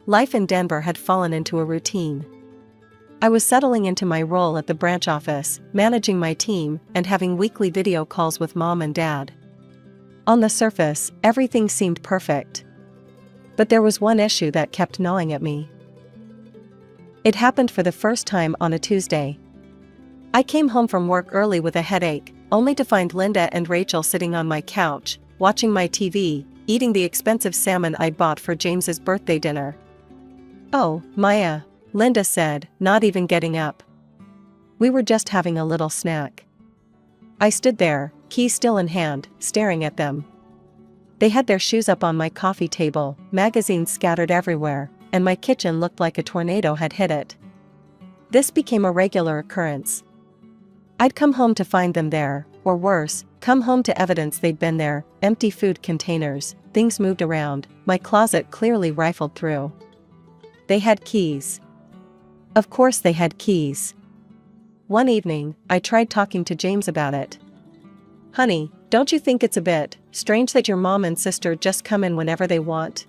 Life in Denver had fallen into a routine. I was settling into my role at the branch office, managing my team, and having weekly video calls with Mom and Dad. On the surface, everything seemed perfect. But there was one issue that kept gnawing at me. It happened for the first time on a Tuesday. I came home from work early with a headache, only to find Linda and Rachel sitting on my couch, watching my TV, eating the expensive salmon I'd bought for James's birthday dinner. "Oh, Maya," Linda said, not even getting up. "We were just having a little snack." I stood there, key still in hand, staring at them. They had their shoes up on my coffee table, magazines scattered everywhere, and my kitchen looked like a tornado had hit it. This became a regular occurrence. I'd come home to find them there, or worse, come home to evidence they'd been there, empty food containers, things moved around, my closet clearly rifled through. They had keys. Of course they had keys. One evening, I tried talking to James about it. "Honey, don't you think it's a bit strange that your mom and sister just come in whenever they want?"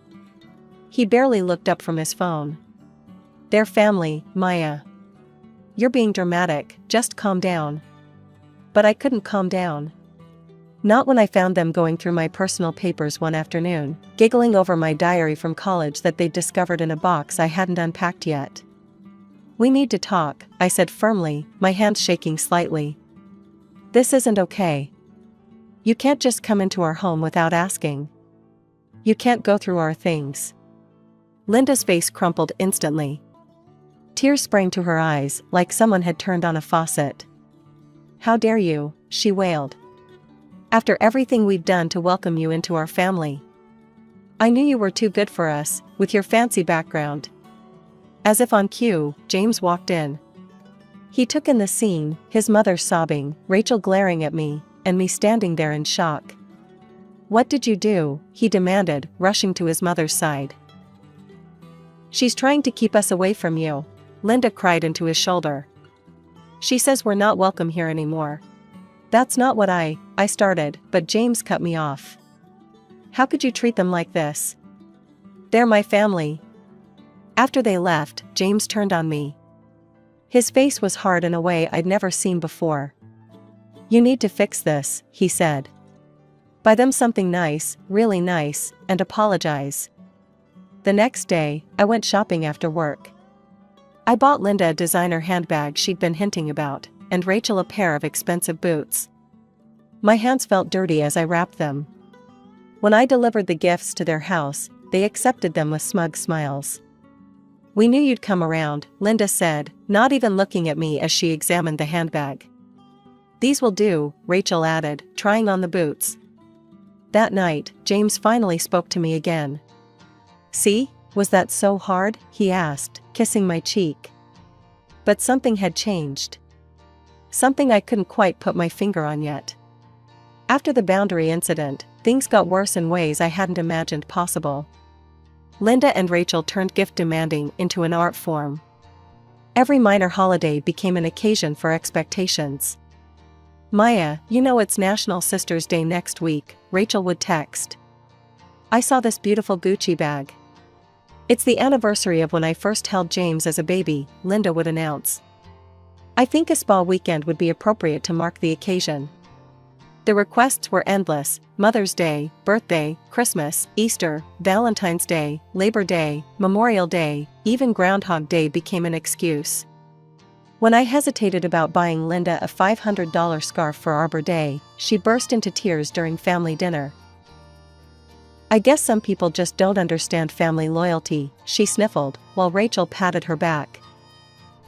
He barely looked up from his phone. "They're family, Maya. You're being dramatic, just calm down." But I couldn't calm down. Not when I found them going through my personal papers one afternoon, giggling over my diary from college that they'd discovered in a box I hadn't unpacked yet. "We need to talk," I said firmly, my hands shaking slightly. "This isn't okay. You can't just come into our home without asking. You can't go through our things." Linda's face crumpled instantly. Tears sprang to her eyes like someone had turned on a faucet. "How dare you," she wailed. "After everything we've done to welcome you into our family. I knew you were too good for us, with your fancy background." As if on cue, James walked in. He took in the scene, his mother sobbing, Rachel glaring at me, and me standing there in shock. "What did you do?" he demanded, rushing to his mother's side. "She's trying to keep us away from you," Linda cried into his shoulder. "She says we're not welcome here anymore." "That's not what I started," but James cut me off. "How could you treat them like this? They're my family." After they left, James turned on me. His face was hard in a way I'd never seen before. "You need to fix this," he said. "Buy them something nice, really nice, and apologize." The next day, I went shopping after work. I bought Linda a designer handbag she'd been hinting about, and Rachel a pair of expensive boots. My hands felt dirty as I wrapped them. When I delivered the gifts to their house, they accepted them with smug smiles. "We knew you'd come around," Linda said, not even looking at me as she examined the handbag. "These will do," Rachel added, trying on the boots. That night, James finally spoke to me again. "See, was that so hard?" he asked, kissing my cheek. But something had changed. Something I couldn't quite put my finger on yet. After the boundary incident, things got worse in ways I hadn't imagined possible. Linda and Rachel turned gift demanding into an art form. Every minor holiday became an occasion for expectations. "Maya, you know it's National Sisters' Day next week," Rachel would text. "I saw this beautiful Gucci bag. It's the anniversary of when I first held James as a baby," Linda would announce. "I think a spa weekend would be appropriate to mark the occasion." The requests were endless: Mother's Day, birthday, Christmas, Easter, Valentine's Day, Labor Day, Memorial Day, even Groundhog Day became an excuse. When I hesitated about buying Linda a $500 scarf for Arbor Day, she burst into tears during family dinner. "I guess some people just don't understand family loyalty," she sniffled, while Rachel patted her back.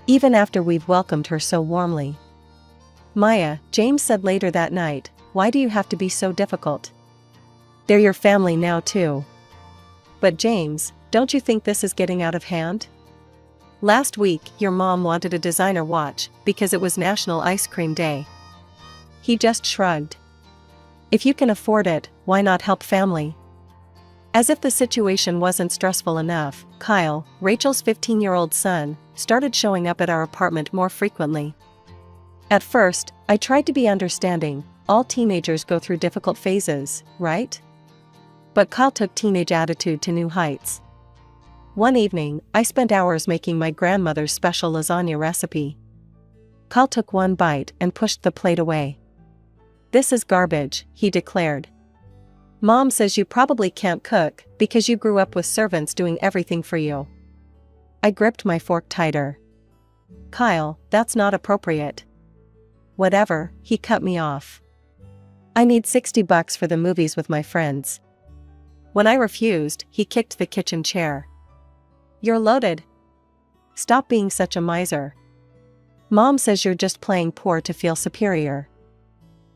"Even after we've welcomed her so warmly." "Maya," James said later that night, "why do you have to be so difficult? They're your family now too." "But James, don't you think this is getting out of hand? Last week, your mom wanted a designer watch because it was National Ice Cream Day." He just shrugged. "If you can afford it, why not help family?" As if the situation wasn't stressful enough, Kyle, Rachel's 15-year-old son, started showing up at our apartment more frequently. At first, I tried to be understanding. All teenagers go through difficult phases, right? But Kyle took teenage attitude to new heights. One evening, I spent hours making my grandmother's special lasagna recipe. Kyle took one bite and pushed the plate away. "This is garbage," he declared. "Mom says you probably can't cook because you grew up with servants doing everything for you." I gripped my fork tighter. "Kyle, that's not appropriate." "Whatever," he cut me off. "I need $60 for the movies with my friends." When I refused, he kicked the kitchen chair. "You're loaded. Stop being such a miser. Mom says you're just playing poor to feel superior."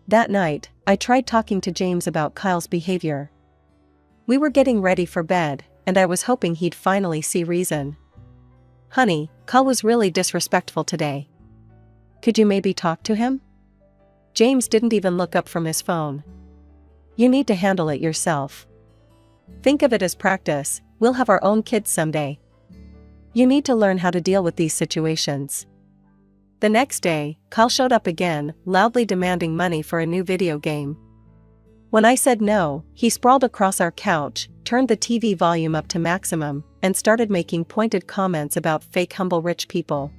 That night, I tried talking to James about Kyle's behavior. We were getting ready for bed, and I was hoping he'd finally see reason. "Honey, Kyle was really disrespectful today. Could you maybe talk to him?" James didn't even look up from his phone. "You need to handle it yourself. Think of it as practice. We'll have our own kids someday. You need to learn how to deal with these situations." The next day, Kyle showed up again, loudly demanding money for a new video game. When I said no, he sprawled across our couch, turned the TV volume up to maximum, and started making pointed comments about fake humble rich people.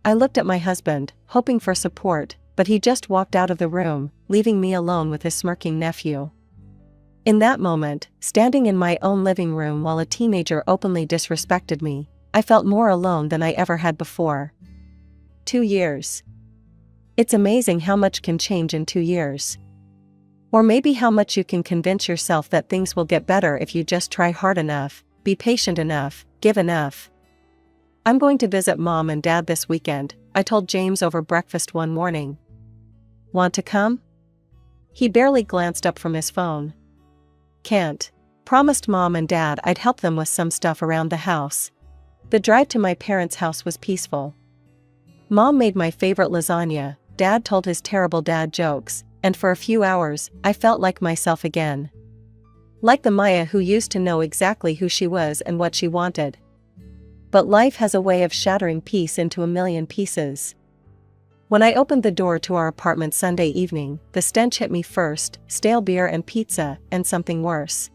I looked at my husband, hoping for support, but he just walked out of the room, leaving me alone with his smirking nephew. In that moment, standing in my own living room while a teenager openly disrespected me, I felt more alone than I ever had before. 2 years. It's amazing how much can change in 2 years. Or maybe how much you can convince yourself that things will get better if you just try hard enough, be patient enough, give enough. "I'm going to visit Mom and Dad this weekend," I told James over breakfast one morning. "Want to come?" He barely glanced up from his phone. "Can't. Promised Mom and Dad I'd help them with some stuff around the house." The drive to my parents' house was peaceful. Mom made my favorite lasagna, Dad told his terrible dad jokes, and for a few hours, I felt like myself again. Like the Maya who used to know exactly who she was and what she wanted. But life has a way of shattering peace into a million pieces. When I opened the door to our apartment Sunday evening, the stench hit me first: stale beer and pizza, and something worse.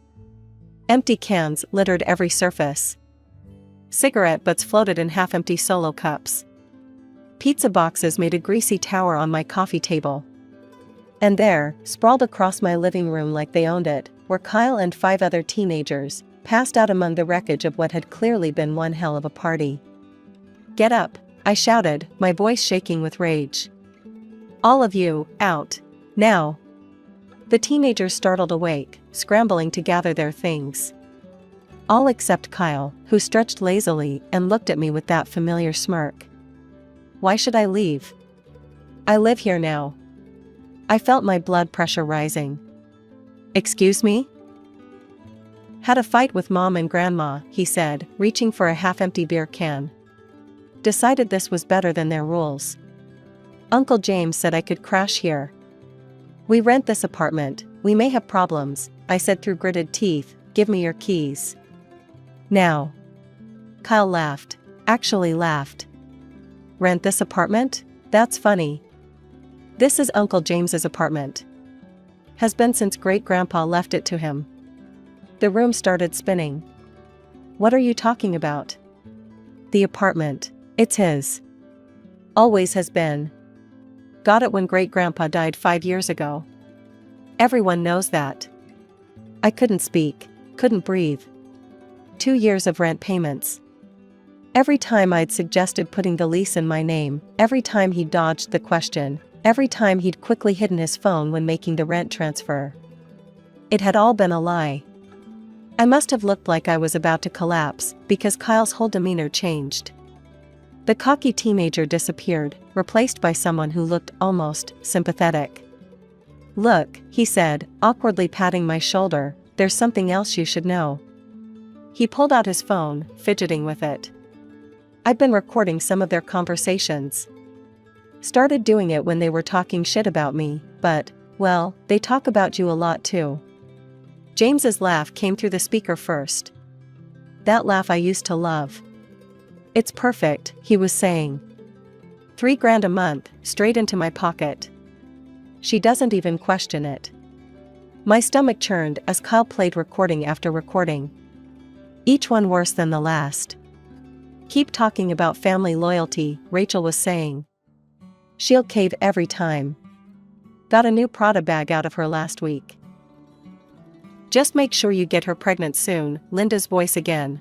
Empty cans littered every surface. Cigarette butts floated in half-empty Solo cups. Pizza boxes made a greasy tower on my coffee table. And there, sprawled across my living room like they owned it, were Kyle and 5 other teenagers, passed out among the wreckage of what had clearly been one hell of a party. "Get up," I shouted, my voice shaking with rage. "All of you, out. Now." The teenagers startled awake, scrambling to gather their things. All except Kyle, who stretched lazily and looked at me with that familiar smirk. Why should I leave? I live here now. I felt my blood pressure rising. "Excuse me?" "Had a fight with Mom and Grandma," he said, reaching for a half-empty beer can. "Decided this was better than their rules. Uncle James said I could crash here. We rent this apartment, We may have problems, I said through gritted teeth. Give me your keys. Now. Kyle laughed. Actually laughed. Rent this apartment? That's funny. This is Uncle James's apartment. Has been since great-grandpa left it to him. The room started spinning. What are you talking about? The apartment. It's his. Always has been. Got it when great-grandpa died 5 years ago. Everyone knows that. I couldn't speak, couldn't breathe. 2 years of rent payments. Every time I'd suggested putting the lease in my name, every time he'd dodged the question, every time he'd quickly hidden his phone when making the rent transfer. It had all been a lie. I must have looked like I was about to collapse, because Kyle's whole demeanor changed. The cocky teenager disappeared, replaced by someone who looked almost sympathetic. Look, he said, awkwardly patting my shoulder, there's something else you should know. He pulled out his phone, fidgeting with it. I'd been recording some of their conversations. Started doing it when they were talking shit about me, but, well, they talk about you a lot too. James's laugh came through the speaker first. That laugh I used to love. It's perfect, he was saying. $3,000 a month, straight into my pocket. She doesn't even question it. My stomach churned as Kyle played recording after recording. Each one worse than the last. Keep talking about family loyalty, Rachel was saying. She'll cave every time. Got a new Prada bag out of her last week. Just make sure you get her pregnant soon, Linda's voice again.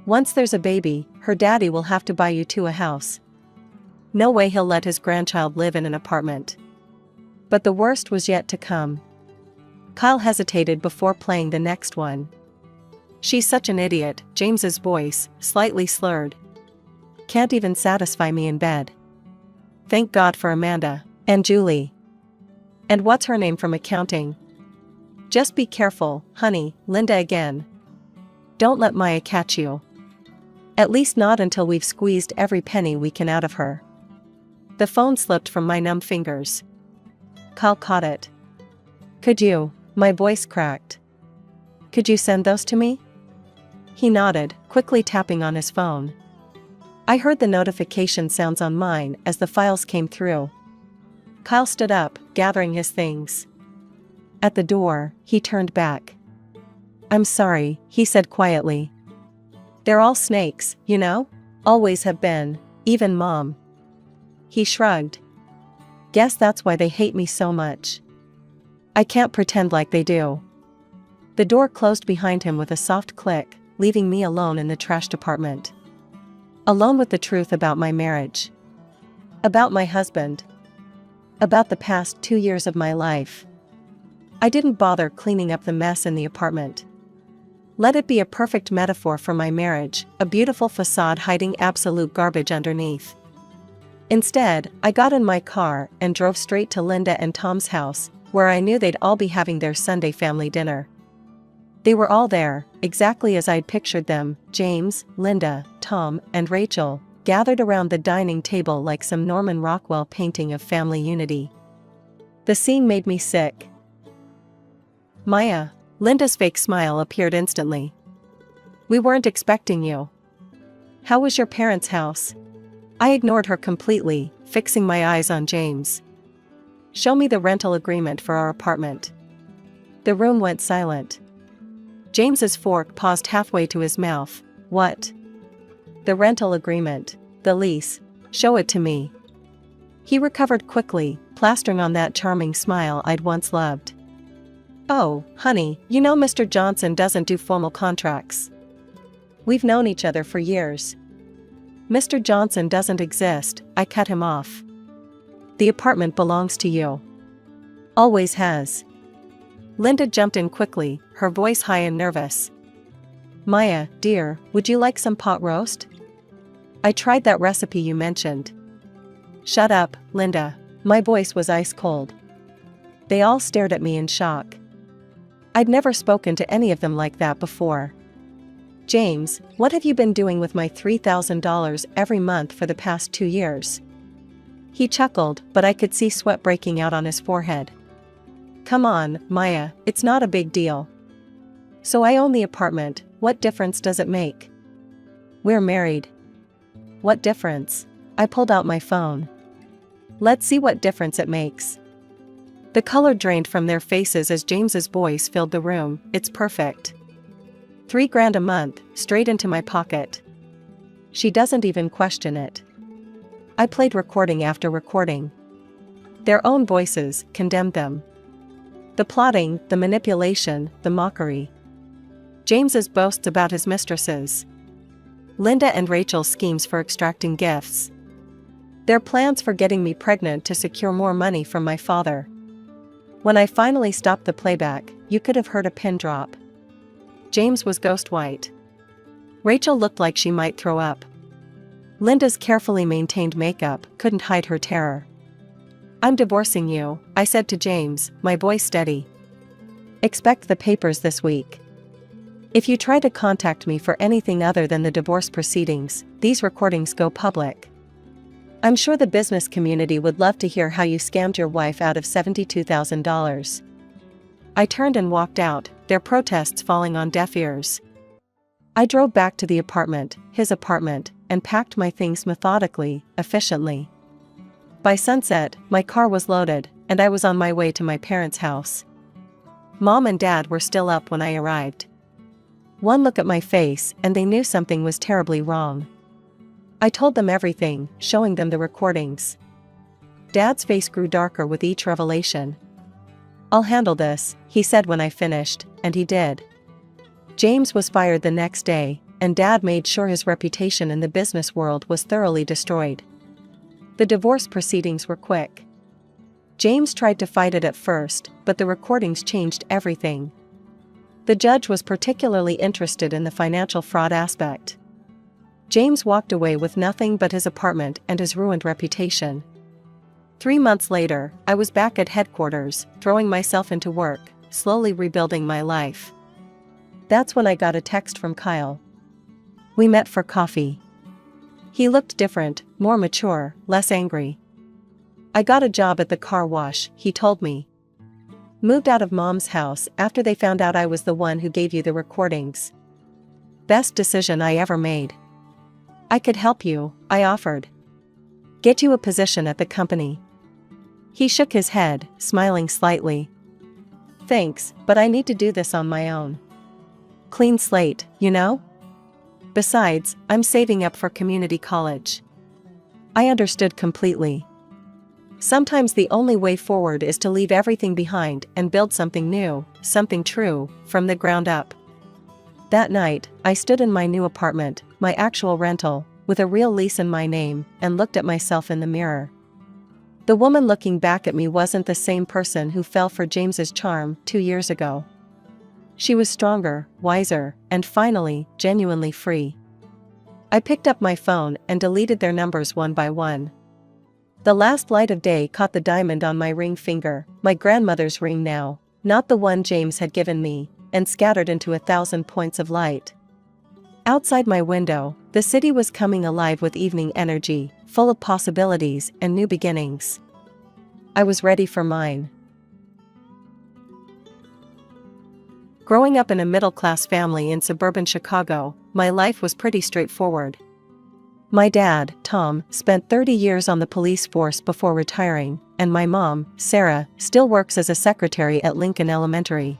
Once there's a baby, her daddy will have to buy you two a house. No way he'll let his grandchild live in an apartment. But the worst was yet to come. Kyle hesitated before playing the next one. She's such an idiot, James's voice, slightly slurred. Can't even satisfy me in bed. Thank God for Amanda. And Julie. And what's her name from accounting? Just be careful, honey, Linda again. Don't let Maya catch you. At least not until we've squeezed every penny we can out of her. The phone slipped from my numb fingers. Kyle caught it. Could you? My voice cracked. Could you send those to me? He nodded, quickly tapping on his phone. I heard the notification sounds on mine as the files came through. Kyle stood up, gathering his things. At the door, he turned back. I'm sorry, he said quietly. They're all snakes, you know? Always have been, even Mom. He shrugged. Guess that's why they hate me so much. I can't pretend like they do. The door closed behind him with a soft click, leaving me alone in the trashed apartment. Alone with the truth about my marriage. About my husband. About the past 2 years of my life. I didn't bother cleaning up the mess in the apartment. Let it be a perfect metaphor for my marriage, a beautiful facade hiding absolute garbage underneath. Instead, I got in my car and drove straight to Linda and Tom's house, where I knew they'd all be having their Sunday family dinner. They were all there, exactly as I'd pictured them, James, Linda, Tom, and Rachel, gathered around the dining table like some Norman Rockwell painting of family unity. The scene made me sick. Maya. Linda's fake smile appeared instantly. We weren't expecting you. How was your parents' house? I ignored her completely, fixing my eyes on James. Show me the rental agreement for our apartment. The room went silent. James's fork paused halfway to his mouth. What? The rental agreement. The lease. Show it to me. He recovered quickly, plastering on that charming smile I'd once loved. Oh, honey, you know Mr. Johnson doesn't do formal contracts. We've known each other for years. Mr. Johnson doesn't exist, I cut him off. The apartment belongs to you. Always has. Linda jumped in quickly, her voice high and nervous. Maya, dear, would you like some pot roast? I tried that recipe you mentioned. Shut up, Linda. My voice was ice cold. They all stared at me in shock. I'd never spoken to any of them like that before. James, what have you been doing with my $3,000 every month for the past 2 years? He chuckled, but I could see sweat breaking out on his forehead. Come on, Maya, it's not a big deal. So I own the apartment, what difference does it make? We're married. What difference? I pulled out my phone. Let's see what difference it makes. The color drained from their faces as James's voice filled the room. It's perfect. $3,000 a month, straight into my pocket. She doesn't even question it. I played recording after recording. Their own voices condemned them. The plotting, the manipulation, the mockery. James's boasts about his mistresses. Linda and Rachel's schemes for extracting gifts. Their plans for getting me pregnant to secure more money from my father. When I finally stopped the playback, you could have heard a pin drop. James was ghost white. Rachel looked like she might throw up. Linda's carefully maintained makeup couldn't hide her terror. I'm divorcing you, I said to James, my voice steady. Expect the papers this week. If you try to contact me for anything other than the divorce proceedings, these recordings go public. I'm sure the business community would love to hear how you scammed your wife out of $72,000. I turned and walked out, their protests falling on deaf ears. I drove back to the apartment, his apartment, and packed my things methodically, efficiently. By sunset, my car was loaded, and I was on my way to my parents' house. Mom and Dad were still up when I arrived. One look at my face, and they knew something was terribly wrong. I told them everything, showing them the recordings. Dad's face grew darker with each revelation. I'll handle this, he said when I finished, and he did. James was fired the next day, and Dad made sure his reputation in the business world was thoroughly destroyed. The divorce proceedings were quick. James tried to fight it at first, but the recordings changed everything. The judge was particularly interested in the financial fraud aspect. James walked away with nothing but his apartment and his ruined reputation. 3 months later, I was back at headquarters, throwing myself into work, slowly rebuilding my life. That's when I got a text from Kyle. We met for coffee. He looked different, more mature, less angry. I got a job at the car wash, he told me. Moved out of Mom's house after they found out I was the one who gave you the recordings. Best decision I ever made. I could help you, I offered. Get you a position at the company. He shook his head, smiling slightly. Thanks, but I need to do this on my own. Clean slate, you know? Besides, I'm saving up for community college. I understood completely. Sometimes the only way forward is to leave everything behind and build something new, something true, from the ground up. That night, I stood in my new apartment, my actual rental, with a real lease in my name, and looked at myself in the mirror. The woman looking back at me wasn't the same person who fell for James's charm 2 years ago. She was stronger, wiser, and finally, genuinely free. I picked up my phone and deleted their numbers one by one. The last light of day caught the diamond on my ring finger, my grandmother's ring now, not the one James had given me, and scattered into 1,000 points of light. Outside my window, the city was coming alive with evening energy, full of possibilities and new beginnings. I was ready for mine. Growing up in a middle-class family in suburban Chicago, my life was pretty straightforward. My dad, Tom, spent 30 years on the police force before retiring, and my mom, Sarah, still works as a secretary at Lincoln Elementary.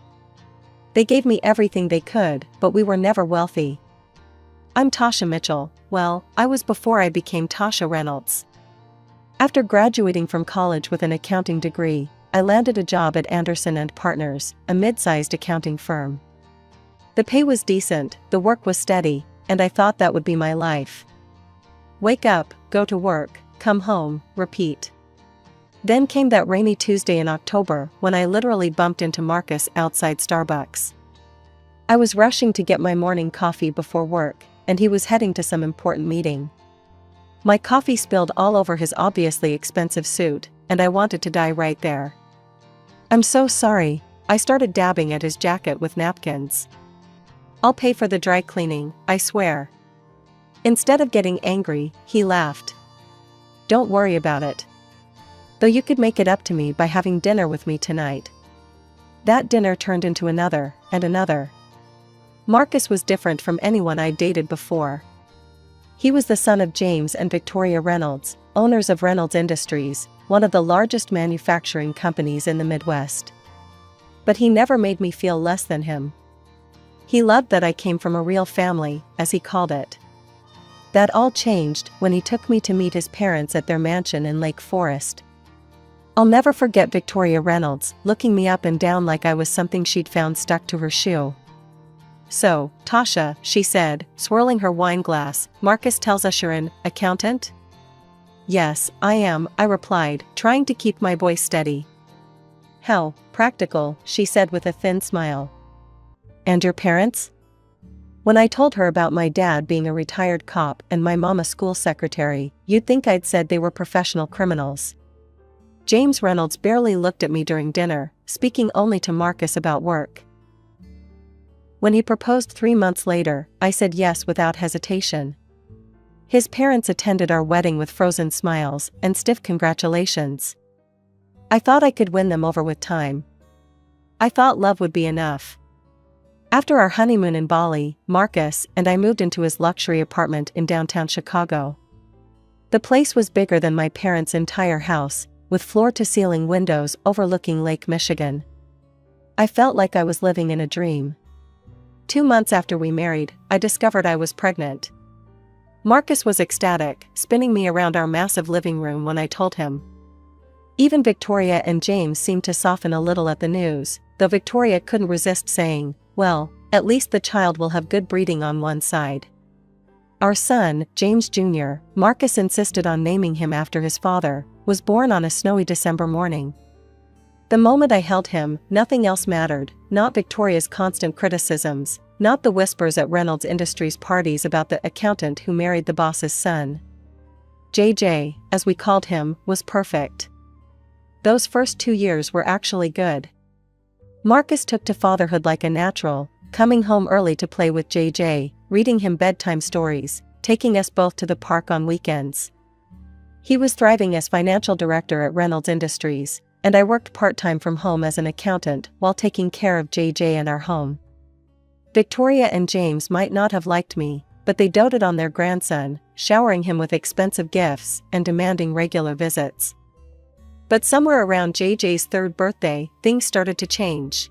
They gave me everything they could, but we were never wealthy. I'm Tasha Mitchell. Well, I was before I became Tasha Reynolds. After graduating from college with an accounting degree, I landed a job at Anderson & Partners, a mid-sized accounting firm. The pay was decent, the work was steady, and I thought that would be my life. Wake up, go to work, come home, repeat. Then came that rainy Tuesday in October when I literally bumped into Marcus outside Starbucks. I was rushing to get my morning coffee before work, and he was heading to some important meeting. My coffee spilled all over his obviously expensive suit, and I wanted to die right there. I'm so sorry, I started dabbing at his jacket with napkins. I'll pay for the dry cleaning, I swear. Instead of getting angry, he laughed. Don't worry about it. Though you could make it up to me by having dinner with me tonight. That dinner turned into another, and another. Marcus was different from anyone I'd dated before. He was the son of James and Victoria Reynolds, owners of Reynolds Industries, one of the largest manufacturing companies in the Midwest. But he never made me feel less than him. He loved that I came from a real family, as he called it. That all changed when he took me to meet his parents at their mansion in Lake Forest. I'll never forget Victoria Reynolds looking me up and down like I was something she'd found stuck to her shoe. "So, Tasha," she said, swirling her wine glass, "Marcus tells us you're an accountant?" "Yes, I am," I replied, trying to keep my voice steady. "How practical," she said with a thin smile. "And your parents?" When I told her about my dad being a retired cop and my mom a school secretary, you'd think I'd said they were professional criminals. James Reynolds barely looked at me during dinner, speaking only to Marcus about work. When he proposed 3 months later, I said yes without hesitation. His parents attended our wedding with frozen smiles and stiff congratulations. I thought I could win them over with time. I thought love would be enough. After our honeymoon in Bali, Marcus and I moved into his luxury apartment in downtown Chicago. The place was bigger than my parents' entire house, with floor-to-ceiling windows overlooking Lake Michigan. I felt like I was living in a dream. 2 months after we married, I discovered I was pregnant. Marcus was ecstatic, spinning me around our massive living room when I told him. Even Victoria and James seemed to soften a little at the news, though Victoria couldn't resist saying, "Well, at least the child will have good breeding on one side." Our son, James Jr., Marcus insisted on naming him after his father, was born on a snowy December morning. The moment I held him, nothing else mattered, not Victoria's constant criticisms, not the whispers at Reynolds Industries parties about the accountant who married the boss's son. JJ, as we called him, was perfect. Those first 2 years were actually good. Marcus took to fatherhood like a natural, coming home early to play with JJ, reading him bedtime stories, taking us both to the park on weekends. He was thriving as financial director at Reynolds Industries, and I worked part-time from home as an accountant while taking care of JJ and our home. Victoria and James might not have liked me, but they doted on their grandson, showering him with expensive gifts and demanding regular visits. But somewhere around JJ's 3rd birthday, things started to change.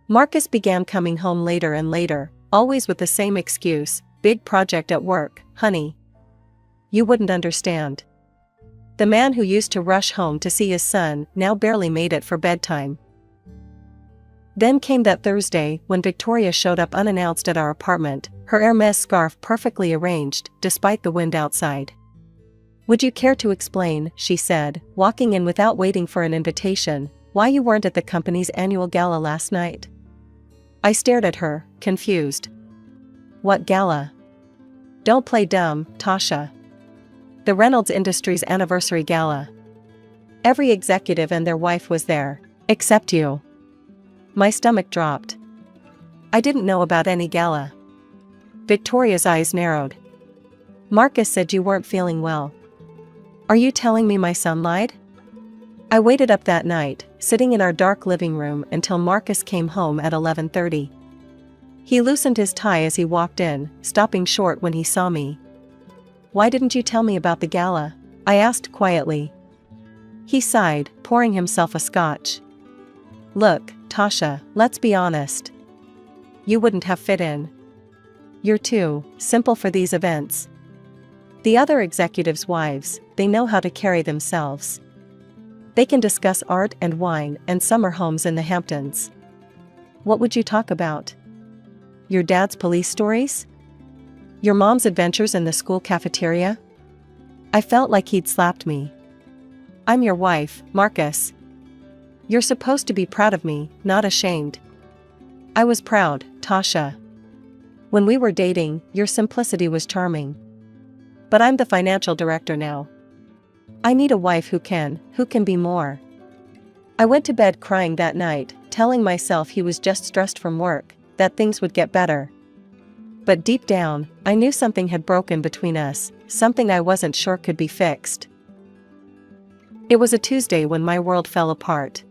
Marcus began coming home later and later, always with the same excuse, "Big project at work, honey." You wouldn't understand. The man who used to rush home to see his son now barely made it for bedtime. Then came that Thursday when Victoria showed up unannounced at our apartment, her Hermes scarf perfectly arranged, despite the wind outside. "Would you care to explain," she said, walking in without waiting for an invitation, "why you weren't at the company's annual gala last night?" I stared at her, confused. "What gala?" "Don't play dumb, Tasha. The Reynolds Industries anniversary gala. Every executive and their wife was there, except you." My stomach dropped. I didn't know about any gala. Victoria's eyes narrowed. "Marcus said you weren't feeling well." "Are you telling me my son lied?" I waited up that night, sitting in our dark living room until Marcus came home at 11:30. He loosened his tie as he walked in, stopping short when he saw me. "Why didn't you tell me about the gala?" I asked quietly. He sighed, pouring himself a scotch. "Look, Tasha, let's be honest. You wouldn't have fit in. You're too simple for these events. The other executives' wives, they know how to carry themselves. They can discuss art and wine and summer homes in the Hamptons. What would you talk about? Your dad's police stories? Your mom's adventures in the school cafeteria?" I felt like he'd slapped me. "I'm your wife, Marcus. You're supposed to be proud of me, not ashamed." I was proud, Tasha. When we were dating, your simplicity was charming. But I'm the financial director now. I need a wife who can be more. I went to bed crying that night, telling myself he was just stressed from work, that things would get better. But deep down, I knew something had broken between us, something I wasn't sure could be fixed. It was a Tuesday when my world fell apart.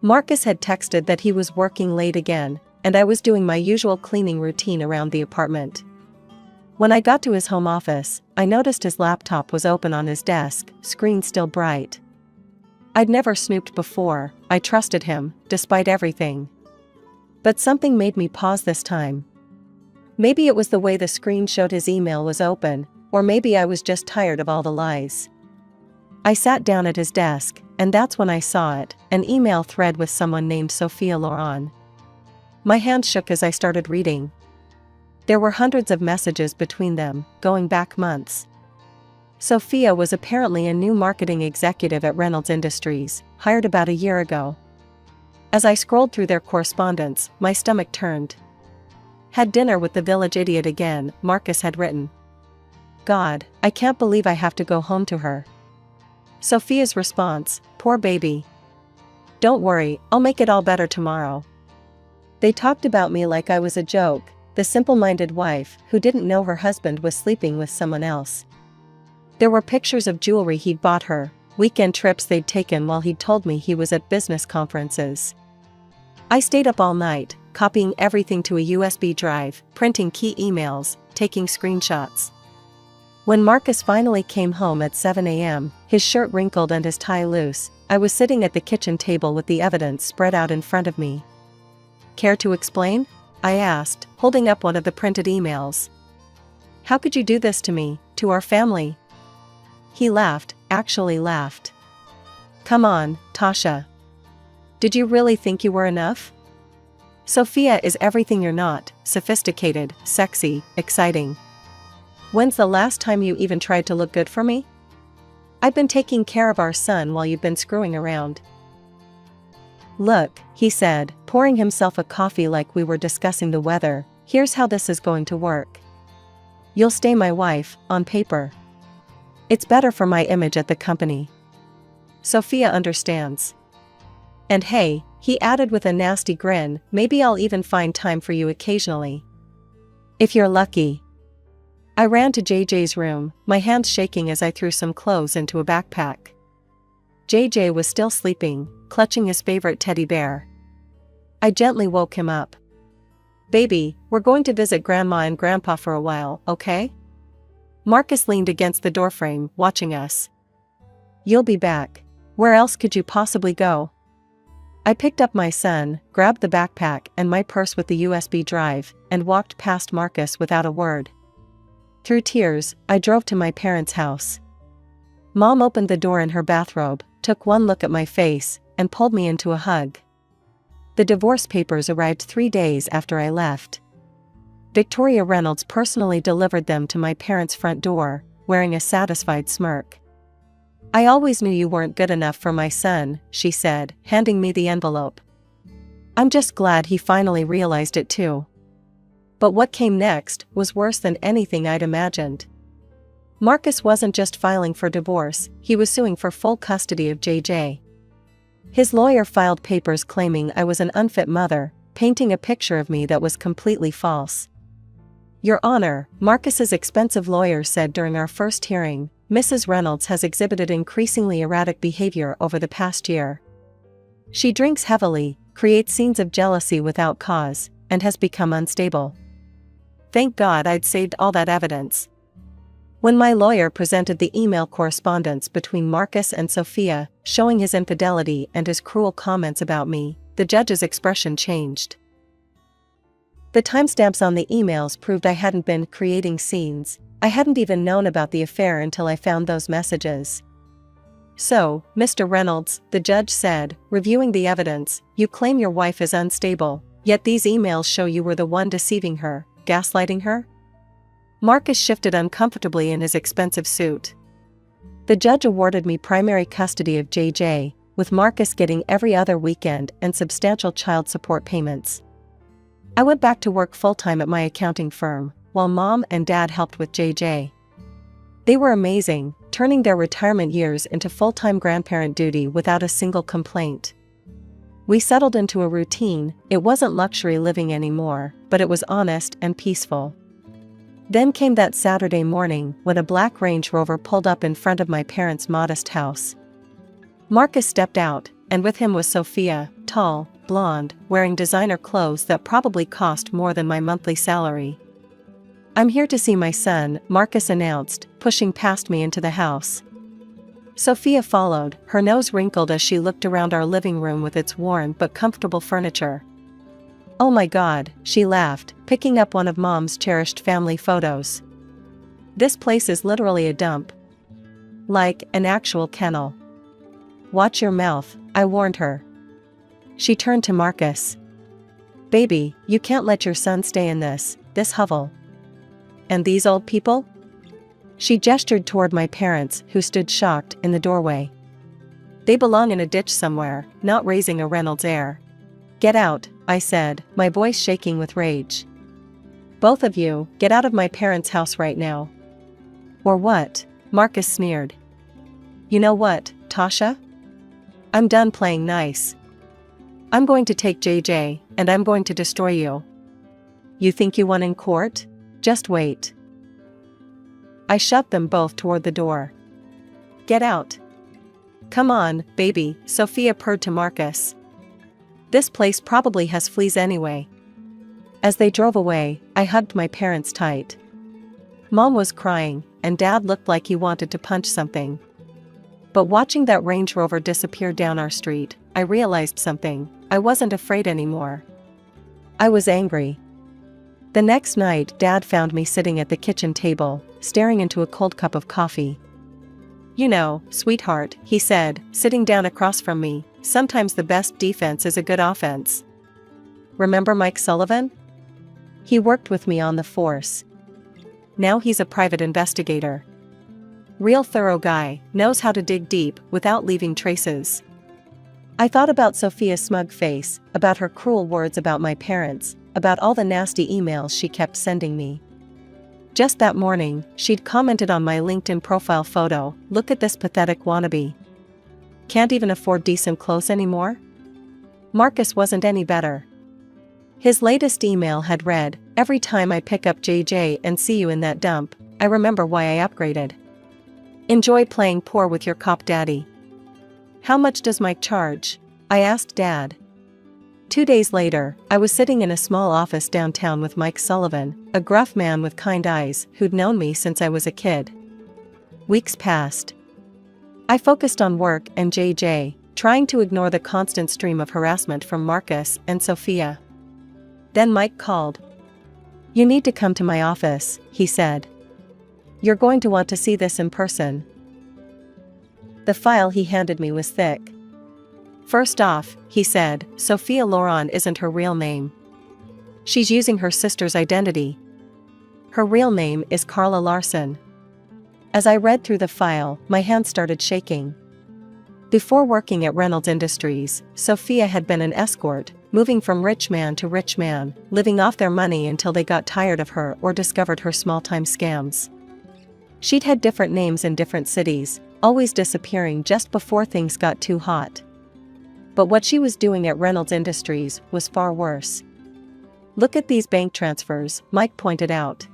Marcus had texted that he was working late again, and I was doing my usual cleaning routine around the apartment. When I got to his home office, I noticed his laptop was open on his desk, screen still bright. I'd never snooped before, I trusted him, despite everything. But something made me pause this time. Maybe it was the way the screen showed his email was open, or maybe I was just tired of all the lies. I sat down at his desk, and that's when I saw it, an email thread with someone named Sophia Loran. My hand shook as I started reading. There were hundreds of messages between them, going back months. Sophia was apparently a new marketing executive at Reynolds Industries, hired about a year ago. As I scrolled through their correspondence, my stomach turned. Had dinner with the village idiot again, Marcus had written. God, I can't believe I have to go home to her. Sophia's response, poor baby. Don't worry, I'll make it all better tomorrow. They talked about me like I was a joke, the simple-minded wife who didn't know her husband was sleeping with someone else. There were pictures of jewelry he'd bought her, weekend trips they'd taken while he'd told me he was at business conferences. I stayed up all night, copying everything to a USB drive, printing key emails, taking screenshots. When Marcus finally came home at 7 a.m., his shirt wrinkled and his tie loose, I was sitting at the kitchen table with the evidence spread out in front of me. Care to explain? I asked, holding up one of the printed emails. How could you do this to me, to our family? He laughed, actually laughed. Come on, Tasha. Did you really think you were enough? Sophia is everything you're not, sophisticated, sexy, exciting. When's the last time you even tried to look good for me? I've been taking care of our son while you've been screwing around. Look, he said, pouring himself a coffee like we were discussing the weather, here's how this is going to work. You'll stay my wife, on paper. It's better for my image at the company. Sophia understands. And hey, he added with a nasty grin, maybe I'll even find time for you occasionally. If you're lucky. I ran to JJ's room, my hands shaking as I threw some clothes into a backpack. JJ was still sleeping, clutching his favorite teddy bear. I gently woke him up. Baby, we're going to visit Grandma and Grandpa for a while, okay? Marcus leaned against the doorframe, watching us. You'll be back. Where else could you possibly go? I picked up my son, grabbed the backpack and my purse with the USB drive, and walked past Marcus without a word. Through tears, I drove to my parents' house. Mom opened the door in her bathrobe, took one look at my face, and pulled me into a hug. The divorce papers arrived 3 days after I left. Victoria Reynolds personally delivered them to my parents' front door, wearing a satisfied smirk. I always knew you weren't good enough for my son, she said, handing me the envelope. I'm just glad he finally realized it too. But what came next was worse than anything I'd imagined. Marcus wasn't just filing for divorce, he was suing for full custody of JJ. His lawyer filed papers claiming I was an unfit mother, painting a picture of me that was completely false. Your Honor, Marcus's expensive lawyer said during our first hearing, Mrs. Reynolds has exhibited increasingly erratic behavior over the past year. She drinks heavily, creates scenes of jealousy without cause, and has become unstable. Thank God I'd saved all that evidence. When my lawyer presented the email correspondence between Marcus and Sophia, showing his infidelity and his cruel comments about me, the judge's expression changed. The timestamps on the emails proved I hadn't been creating scenes. I hadn't even known about the affair until I found those messages. So, Mr. Reynolds, the judge said, reviewing the evidence, you claim your wife is unstable, yet these emails show you were the one deceiving her, gaslighting her? Marcus shifted uncomfortably in his expensive suit. The judge awarded me primary custody of JJ, with Marcus getting every other weekend and substantial child support payments. I went back to work full-time at my accounting firm, while Mom and Dad helped with JJ. They were amazing, turning their retirement years into full-time grandparent duty without a single complaint. We settled into a routine. It wasn't luxury living anymore, but it was honest and peaceful. Then came that Saturday morning when a black Range Rover pulled up in front of my parents' modest house. Marcus stepped out, and with him was Sophia, tall, blonde, wearing designer clothes that probably cost more than my monthly salary. "I'm here to see my son," Marcus announced, pushing past me into the house. Sophia followed, her nose wrinkled as she looked around our living room with its worn but comfortable furniture. "Oh my God," she laughed, picking up one of Mom's cherished family photos. "This place is literally a dump. Like an actual kennel." "Watch your mouth," I warned her. She turned to Marcus. "Baby, you can't let your son stay in this hovel. And these old people?" She gestured toward my parents, who stood shocked in the doorway. "They belong in a ditch somewhere, not raising a Reynolds heir." "Get out," I said, my voice shaking with rage. "Both of you, get out of my parents' house right now." "Or what?" Marcus sneered. "You know what, Tasha? I'm done playing nice. I'm going to take JJ, and I'm going to destroy you." "You think you won in court? Just wait." I shoved them both toward the door. "Get out." "Come on, baby," Sophia purred to Marcus. "This place probably has fleas anyway." As they drove away, I hugged my parents tight. Mom was crying, and Dad looked like he wanted to punch something. But watching that Range Rover disappear down our street, I realized something. I wasn't afraid anymore. I was angry. The next night, Dad found me sitting at the kitchen table, staring into a cold cup of coffee. "You know, sweetheart," he said, sitting down across from me, "sometimes the best defense is a good offense. Remember Mike Sullivan? He worked with me on the force. Now he's a private investigator. Real thorough guy, knows how to dig deep without leaving traces." I thought about Sophia's smug face, about her cruel words about my parents, about all the nasty emails she kept sending me. Just that morning, she'd commented on my LinkedIn profile photo, "Look at this pathetic wannabe. Can't even afford decent clothes anymore?" Marcus wasn't any better. His latest email had read, "Every time I pick up JJ and see you in that dump, I remember why I upgraded. Enjoy playing poor with your cop daddy." "How much does Mike charge?" I asked Dad. 2 days later, I was sitting in a small office downtown with Mike Sullivan, a gruff man with kind eyes who'd known me since I was a kid. Weeks passed. I focused on work and JJ, trying to ignore the constant stream of harassment from Marcus and Sophia. Then Mike called. "You need to come to my office," he said. "You're going to want to see this in person." The file he handed me was thick. "First off," he said, "Sophia Loren isn't her real name. She's using her sister's identity. Her real name is Carla Larson." As I read through the file, my hands started shaking. Before working at Reynolds Industries, Sophia had been an escort, moving from rich man to rich man, living off their money until they got tired of her or discovered her small-time scams. She'd had different names in different cities, always disappearing just before things got too hot. But what she was doing at Reynolds Industries was far worse. "Look at these bank transfers," Mike pointed out.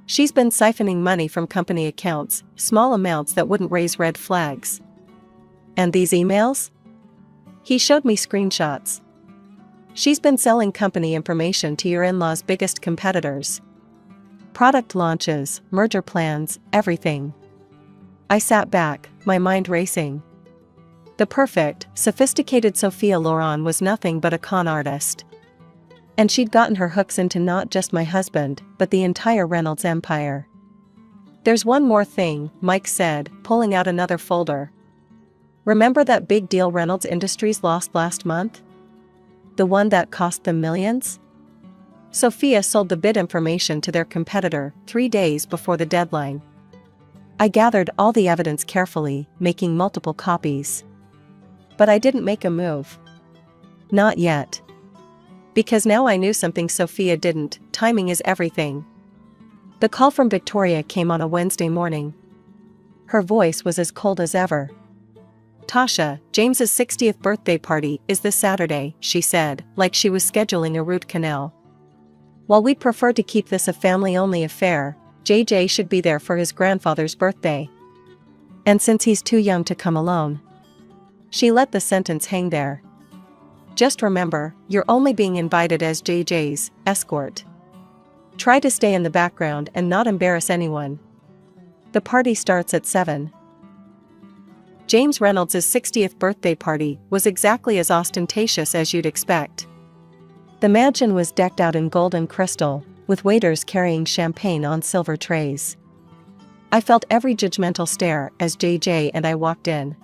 "She's been siphoning money from company accounts, small amounts that wouldn't raise red flags. And these emails?" He showed me screenshots. "She's been selling company information to your in-laws' biggest competitors. Product launches, merger plans, everything." I sat back, my mind racing. The perfect, sophisticated Sophia Loren was nothing but a con artist. And she'd gotten her hooks into not just my husband, but the entire Reynolds empire. "There's one more thing," Mike said, pulling out another folder. "Remember that big deal Reynolds Industries lost last month? The one that cost them millions? Sophia sold the bid information to their competitor 3 days before the deadline." I gathered all the evidence carefully, making multiple copies. But I didn't make a move. Not yet. Because now I knew something Sophia didn't. Timing is everything. The call from Victoria came on a Wednesday morning. Her voice was as cold as ever. "Tasha, James's 60th birthday party is this Saturday," she said, like she was scheduling a root canal. "While we'd prefer to keep this a family-only affair, JJ should be there for his grandfather's birthday. And since he's too young to come alone." She let the sentence hang there. Just remember, you're only being invited as JJ's escort. Try to stay in the background and not embarrass anyone. The party starts at 7. James Reynolds' 60th birthday party was exactly as ostentatious as you'd expect. The mansion was decked out in gold and crystal, with waiters carrying champagne on silver trays. I felt every judgmental stare as JJ and I walked in.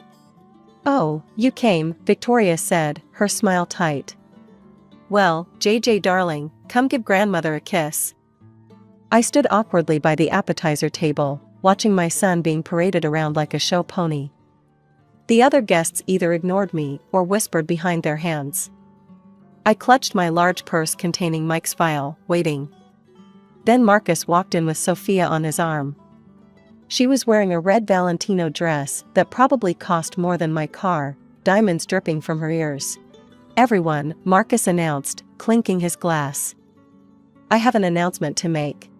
"Oh, you came," Victoria said, her smile tight. "Well, JJ darling, come give grandmother a kiss." I stood awkwardly by the appetizer table, watching my son being paraded around like a show pony. The other guests either ignored me or whispered behind their hands. I clutched my large purse containing Mike's file, waiting. Then Marcus walked in with Sophia on his arm. She was wearing a red Valentino dress that probably cost more than my car, diamonds dripping from her ears. "Everyone," Marcus announced, clinking his glass. "I have an announcement to make."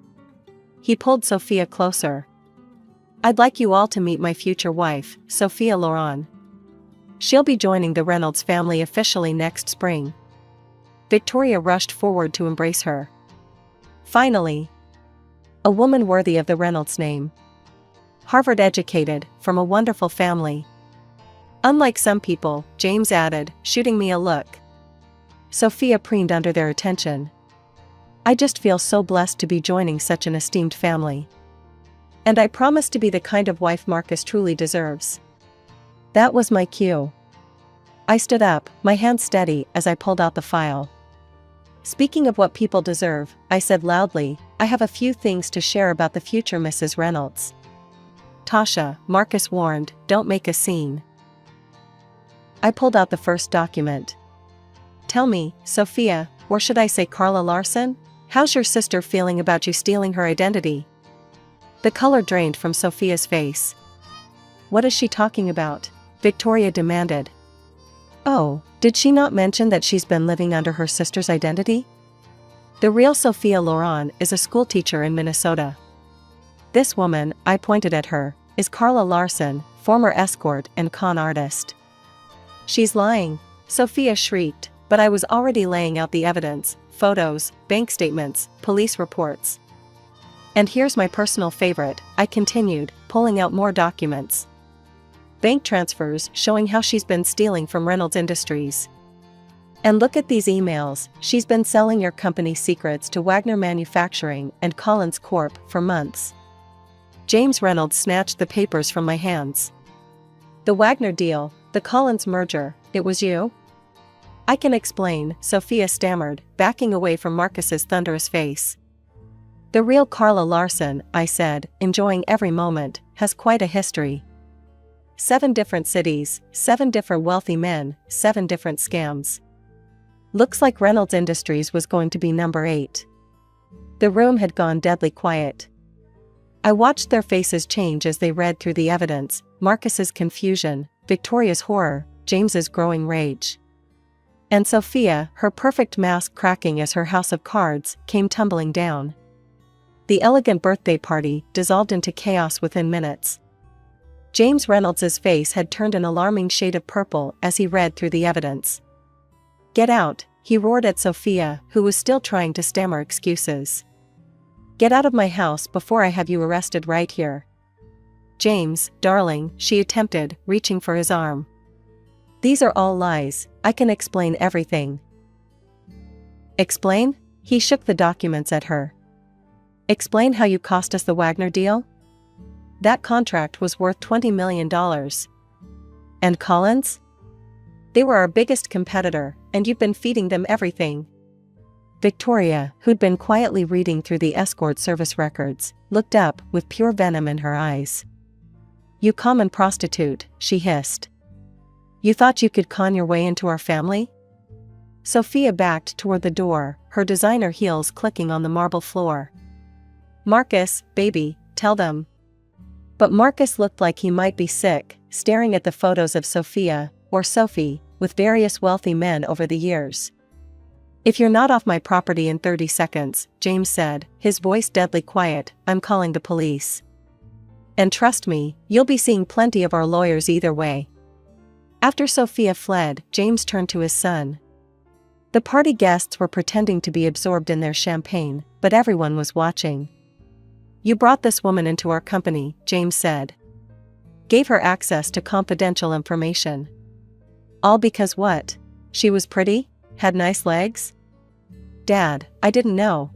He pulled Sophia closer. "I'd like you all to meet my future wife, Sophia Loren. She'll be joining the Reynolds family officially next spring." Victoria rushed forward to embrace her. Finally, a woman worthy of the Reynolds name. Harvard educated, from a wonderful family. "Unlike some people," James added, shooting me a look. Sophia preened under their attention. "I just feel so blessed to be joining such an esteemed family. And I promise to be the kind of wife Marcus truly deserves." That was my cue. I stood up, my hand steady as I pulled out the file. "Speaking of what people deserve," I said loudly, "I have a few things to share about the future Mrs. Reynolds." "Tasha," Marcus warned, "don't make a scene." I pulled out the first document. "Tell me, Sophia, or should I say Carla Larson? How's your sister feeling about you stealing her identity?" The color drained from Sophia's face. "What is she talking about?" Victoria demanded. "Oh, did she not mention that she's been living under her sister's identity? The real Sophia Loren is a schoolteacher in Minnesota. This woman," I pointed at her, "is Carla Larson, former escort and con artist." "She's lying," Sophia shrieked, but I was already laying out the evidence, photos, bank statements, police reports. "And here's my personal favorite," I continued, pulling out more documents. "Bank transfers showing how she's been stealing from Reynolds Industries. And look at these emails, she's been selling your company's secrets to Wagner Manufacturing and Collins Corp. For months." James Reynolds snatched the papers from my hands. "The Wagner deal, the Collins merger, it was you?" "I can explain," Sophia stammered, backing away from Marcus's thunderous face. "The real Carla Larson," I said, enjoying every moment, "has quite a history. 7 different cities, 7 different wealthy men, 7 different scams. Looks like Reynolds Industries was going to be number 8. The room had gone deadly quiet. I watched their faces change as they read through the evidence, Marcus's confusion, Victoria's horror, James's growing rage. And Sophia, her perfect mask cracking as her house of cards came tumbling down. The elegant birthday party dissolved into chaos within minutes. James Reynolds's face had turned an alarming shade of purple as he read through the evidence. "Get out," he roared at Sophia, who was still trying to stammer excuses. "Get out of my house before I have you arrested right here." "James, darling," she attempted, reaching for his arm. "These are all lies, I can explain everything." "Explain?" He shook the documents at her. "Explain how you cost us the Wagner deal? That contract was worth $20 million. And Collins? They were our biggest competitor, and you've been feeding them everything." Victoria, who'd been quietly reading through the escort service records, looked up with pure venom in her eyes. "You common prostitute," she hissed. "You thought you could con your way into our family?" Sophia backed toward the door, her designer heels clicking on the marble floor. "Marcus, baby, tell them." But Marcus looked like he might be sick, staring at the photos of Sophia, or Sophie, with various wealthy men over the years. "If you're not off my property in 30 seconds, James said, his voice deadly quiet, "I'm calling the police. And trust me, you'll be seeing plenty of our lawyers either way." After Sophia fled, James turned to his son. The party guests were pretending to be absorbed in their champagne, but everyone was watching. "You brought this woman into our company," James said. "Gave her access to confidential information. All because what? She was pretty? Had nice legs?" "Dad, I didn't know."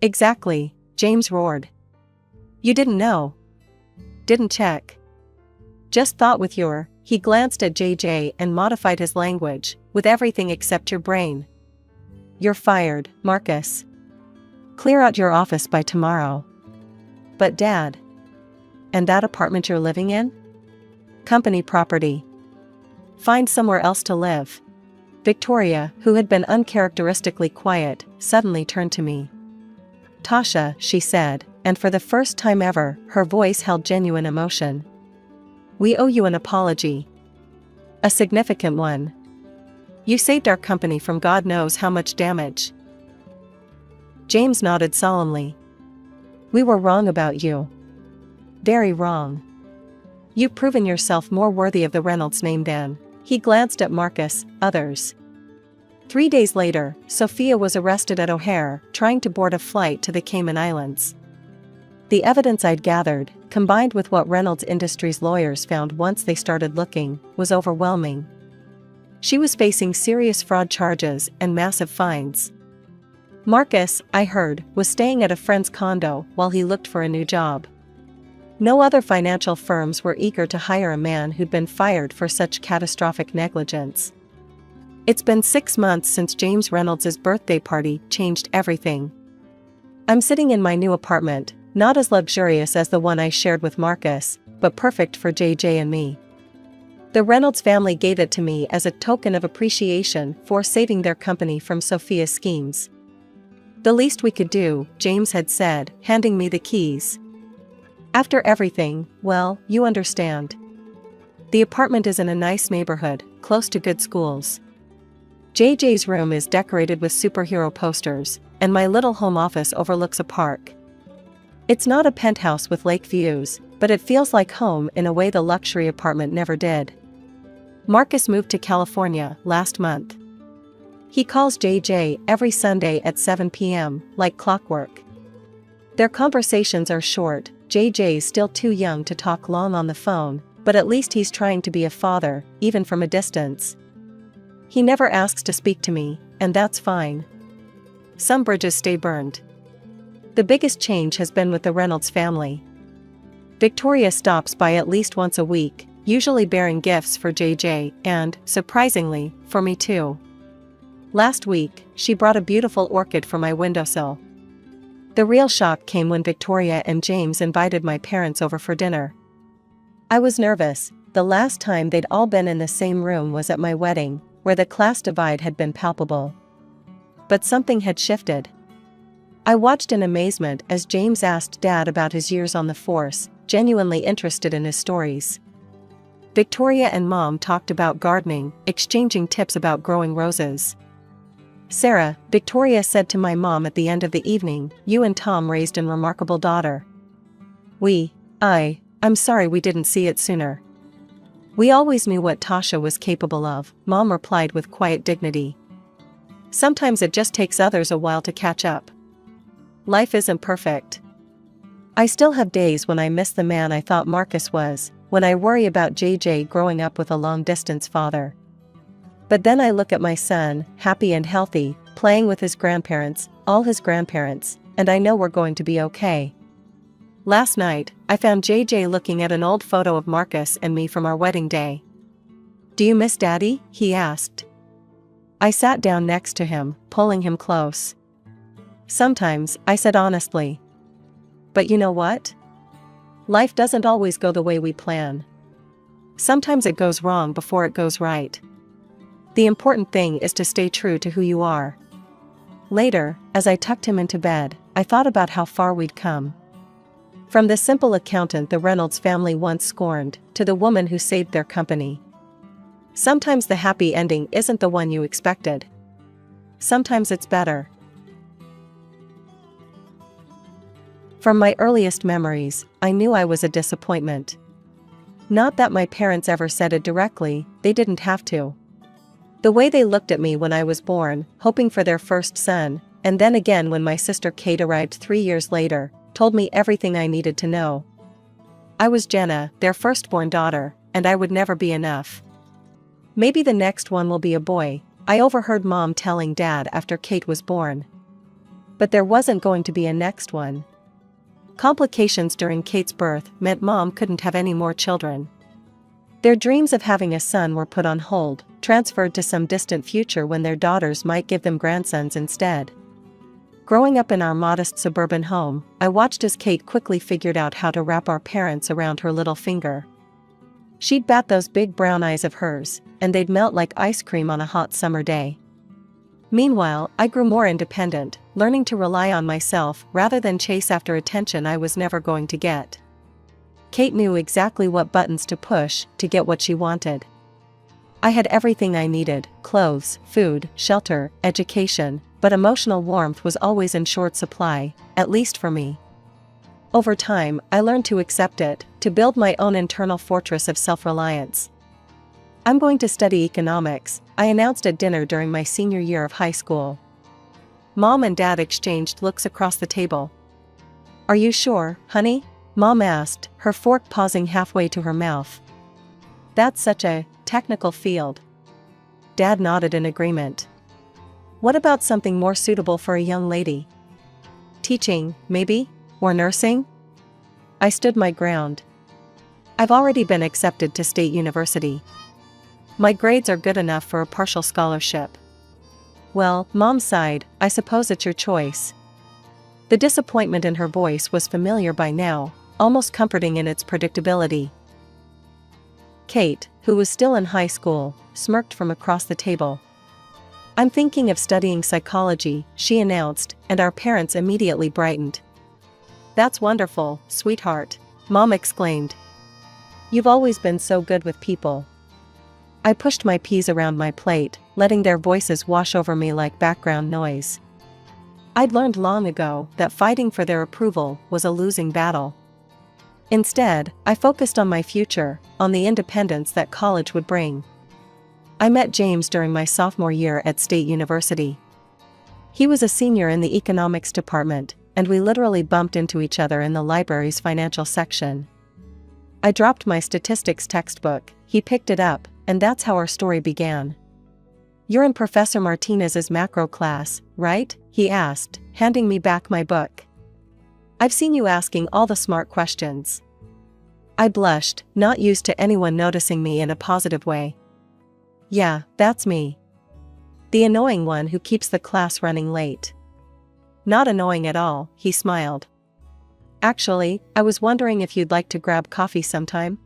"Exactly," James roared. "You didn't know? Didn't check? Just thought with your..." He glanced at JJ and modified his language, "with everything except your brain. You're fired, Marcus. Clear out your office by tomorrow." "But Dad..." "And that apartment you're living in? Company property. Find somewhere else to live." Victoria, who had been uncharacteristically quiet, suddenly turned to me. "Tasha," she said, and for the first time ever, her voice held genuine emotion. "We owe you an apology. A significant one. You saved our company from God knows how much damage." James nodded solemnly. "We were wrong about you. Very wrong. You've proven yourself more worthy of the Reynolds name than..." He glanced at Marcus, others. 3 days later, Sophia was arrested at O'Hare, trying to board a flight to the Cayman Islands. The evidence I'd gathered, combined with what Reynolds Industries lawyers found once they started looking, was overwhelming. She was facing serious fraud charges and massive fines. Marcus, I heard, was staying at a friend's condo while he looked for a new job. No other financial firms were eager to hire a man who'd been fired for such catastrophic negligence. It's been 6 months since James Reynolds' birthday party changed everything. I'm sitting in my new apartment, not as luxurious as the one I shared with Marcus, but perfect for JJ and me. The Reynolds family gave it to me as a token of appreciation for saving their company from Sophia's schemes. "The least we could do," James had said, handing me the keys. "After everything, well, you understand. The apartment is in a nice neighborhood, close to good schools. JJ's room is decorated with superhero posters, and my little home office overlooks a park. It's not a penthouse with lake views, but it feels like home in a way the luxury apartment never did." Marcus moved to California last month. He calls JJ every Sunday at 7 p.m., like clockwork. Their conversations are short. JJ's still too young to talk long on the phone, but at least he's trying to be a father, even from a distance. He never asks to speak to me, and that's fine. Some bridges stay burned. The biggest change has been with the Reynolds family. Victoria stops by at least once a week, usually bearing gifts for JJ and, surprisingly, for me too. Last week, she brought a beautiful orchid for my windowsill. The real shock came when Victoria and James invited my parents over for dinner. I was nervous. The last time they'd all been in the same room was at my wedding, where the class divide had been palpable. But something had shifted. I watched in amazement as James asked Dad about his years on the force, genuinely interested in his stories. Victoria and Mom talked about gardening, exchanging tips about growing roses. "Sarah," Victoria said to my mom at the end of the evening, "you and Tom raised an remarkable daughter. I'm sorry we didn't see it sooner." "We always knew what Tasha was capable of," Mom replied with quiet dignity. "Sometimes it just takes others a while to catch up. Life isn't perfect. I still have days when I miss the man I thought Marcus was, when I worry about JJ growing up with a long-distance father. But then I look at my son, happy and healthy, playing with his grandparents, all his grandparents, and I know we're going to be okay." Last night, I found JJ looking at an old photo of Marcus and me from our wedding day. "Do you miss Daddy?" he asked. I sat down next to him, pulling him close. "Sometimes," I said honestly. "But you know what? Life doesn't always go the way we plan. Sometimes it goes wrong before it goes right. The important thing is to stay true to who you are." Later, as I tucked him into bed, I thought about how far we'd come. From the simple accountant the Reynolds family once scorned, to the woman who saved their company. Sometimes the happy ending isn't the one you expected. Sometimes it's better. From my earliest memories, I knew I was a disappointment. Not that my parents ever said it directly, they didn't have to. The way they looked at me when I was born, hoping for their first son, and then again when my sister Kate arrived 3 years later, told me everything I needed to know. I was Jenna, their firstborn daughter, and I would never be enough. Maybe the next one will be a boy, I overheard Mom telling Dad after Kate was born. But there wasn't going to be a next one. Complications during Kate's birth meant Mom couldn't have any more children. Their dreams of having a son were put on hold, transferred to some distant future when their daughters might give them grandsons instead. Growing up in our modest suburban home, I watched as Kate quickly figured out how to wrap our parents around her little finger. She'd bat those big brown eyes of hers, and they'd melt like ice cream on a hot summer day. Meanwhile, I grew more independent, learning to rely on myself rather than chase after attention I was never going to get. Kate knew exactly what buttons to push to get what she wanted. I had everything I needed: clothes, food, shelter, education, but emotional warmth was always in short supply, at least for me. Over time, I learned to accept it, to build my own internal fortress of self-reliance. I'm going to study economics, I announced at dinner during my senior year of high school. Mom and Dad exchanged looks across the table. "Are you sure, honey?" Mom asked, her fork pausing halfway to her mouth. "That's such a technical field." Dad nodded in agreement. "What about something more suitable for a young lady? Teaching, maybe? Or nursing?" I stood my ground. "I've already been accepted to State University. My grades are good enough for a partial scholarship." "Well," Mom sighed, "I suppose it's your choice." The disappointment in her voice was familiar by now, almost comforting in its predictability. Kate, who was still in high school, smirked from across the table. "I'm thinking of studying psychology," she announced, and our parents immediately brightened. "That's wonderful, sweetheart," Mom exclaimed. "You've always been so good with people." I pushed my peas around my plate, letting their voices wash over me like background noise. I'd learned long ago that fighting for their approval was a losing battle. Instead, I focused on my future, on the independence that college would bring. I met James during my sophomore year at State University. He was a senior in the economics department, and we literally bumped into each other in the library's financial section. I dropped my statistics textbook, he picked it up, and that's how our story began. "You're in Professor Martinez's macro class, right?" he asked, handing me back my book. "I've seen you asking all the smart questions." I blushed, not used to anyone noticing me in a positive way. "Yeah, that's me. The annoying one who keeps the class running late." "Not annoying at all," he smiled. "Actually, I was wondering if you'd like to grab coffee sometime?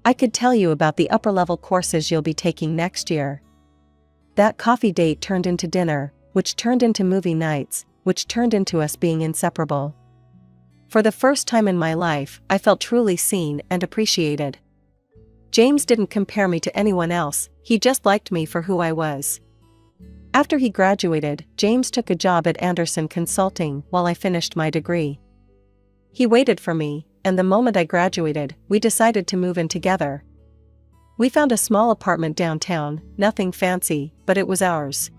I could tell you about the upper-level courses you'll be taking next year." That coffee date turned into dinner, which turned into movie nights, which turned into us being inseparable. For the first time in my life, I felt truly seen and appreciated. James didn't compare me to anyone else, he just liked me for who I was. After he graduated, James took a job at Anderson Consulting while I finished my degree. He waited for me, and the moment I graduated, we decided to move in together. We found a small apartment downtown, nothing fancy, but it was ours.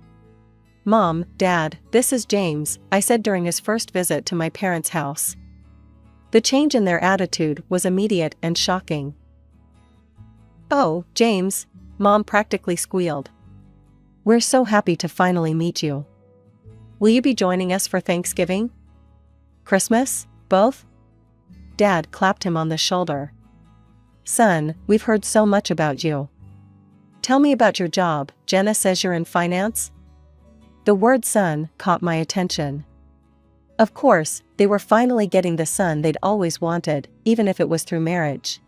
"Mom, Dad, this is James," I said during his first visit to my parents' house. The change in their attitude was immediate and shocking. "Oh, James," Mom practically squealed. "We're so happy to finally meet you. Will you be joining us for Thanksgiving? Christmas, both?" Dad clapped him on the shoulder. "Son, we've heard so much about you. Tell me about your job. Jenna says you're in finance?" The word son caught my attention. Of course, they were finally getting the son they'd always wanted, even if it was through marriage.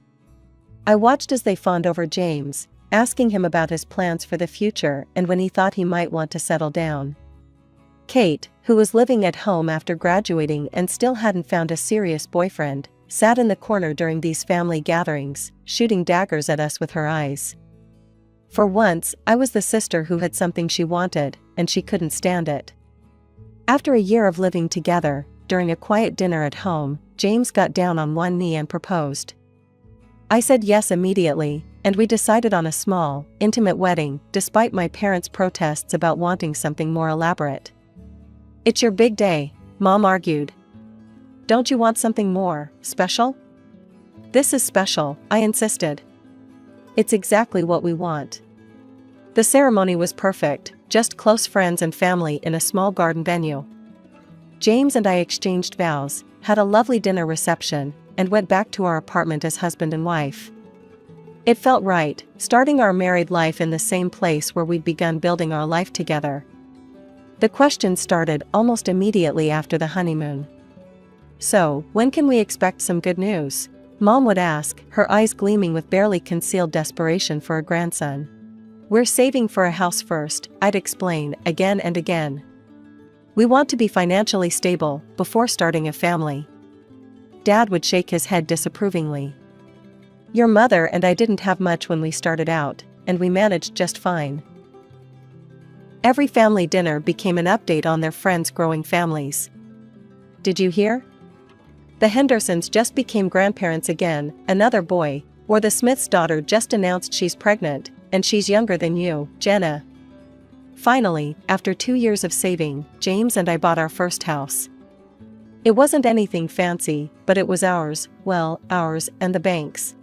I watched as they fawned over James, asking him about his plans for the future and when he thought he might want to settle down. Kate, who was living at home after graduating and still hadn't found a serious boyfriend, sat in the corner during these family gatherings, shooting daggers at us with her eyes. For once, I was the sister who had something she wanted, and she couldn't stand it. After a year of living together, during a quiet dinner at home, James got down on one knee and proposed. I said yes immediately, and we decided on a small, intimate wedding, despite my parents' protests about wanting something more elaborate. "It's your big day," Mom argued. "Don't you want something more special?" "This is special," I insisted. "It's exactly what we want." The ceremony was perfect, just close friends and family in a small garden venue. James and I exchanged vows, had a lovely dinner reception, and went back to our apartment as husband and wife. It felt right, starting our married life in the same place where we'd begun building our life together. The questions started almost immediately after the honeymoon. "So, when can we expect some good news?" Mom would ask, her eyes gleaming with barely concealed desperation for a grandson. "We're saving for a house first," I'd explain, again and again. "We want to be financially stable before starting a family." Dad would shake his head disapprovingly. "Your mother and I didn't have much when we started out, and we managed just fine." Every family dinner became an update on their friends' growing families. "Did you hear? The Hendersons just became grandparents again, another boy," or "the Smith's daughter just announced she's pregnant, and she's younger than you, Jenna." Finally, after 2 years of saving, James and I bought our first house. It wasn't anything fancy, but it was ours, well, ours and the bank's.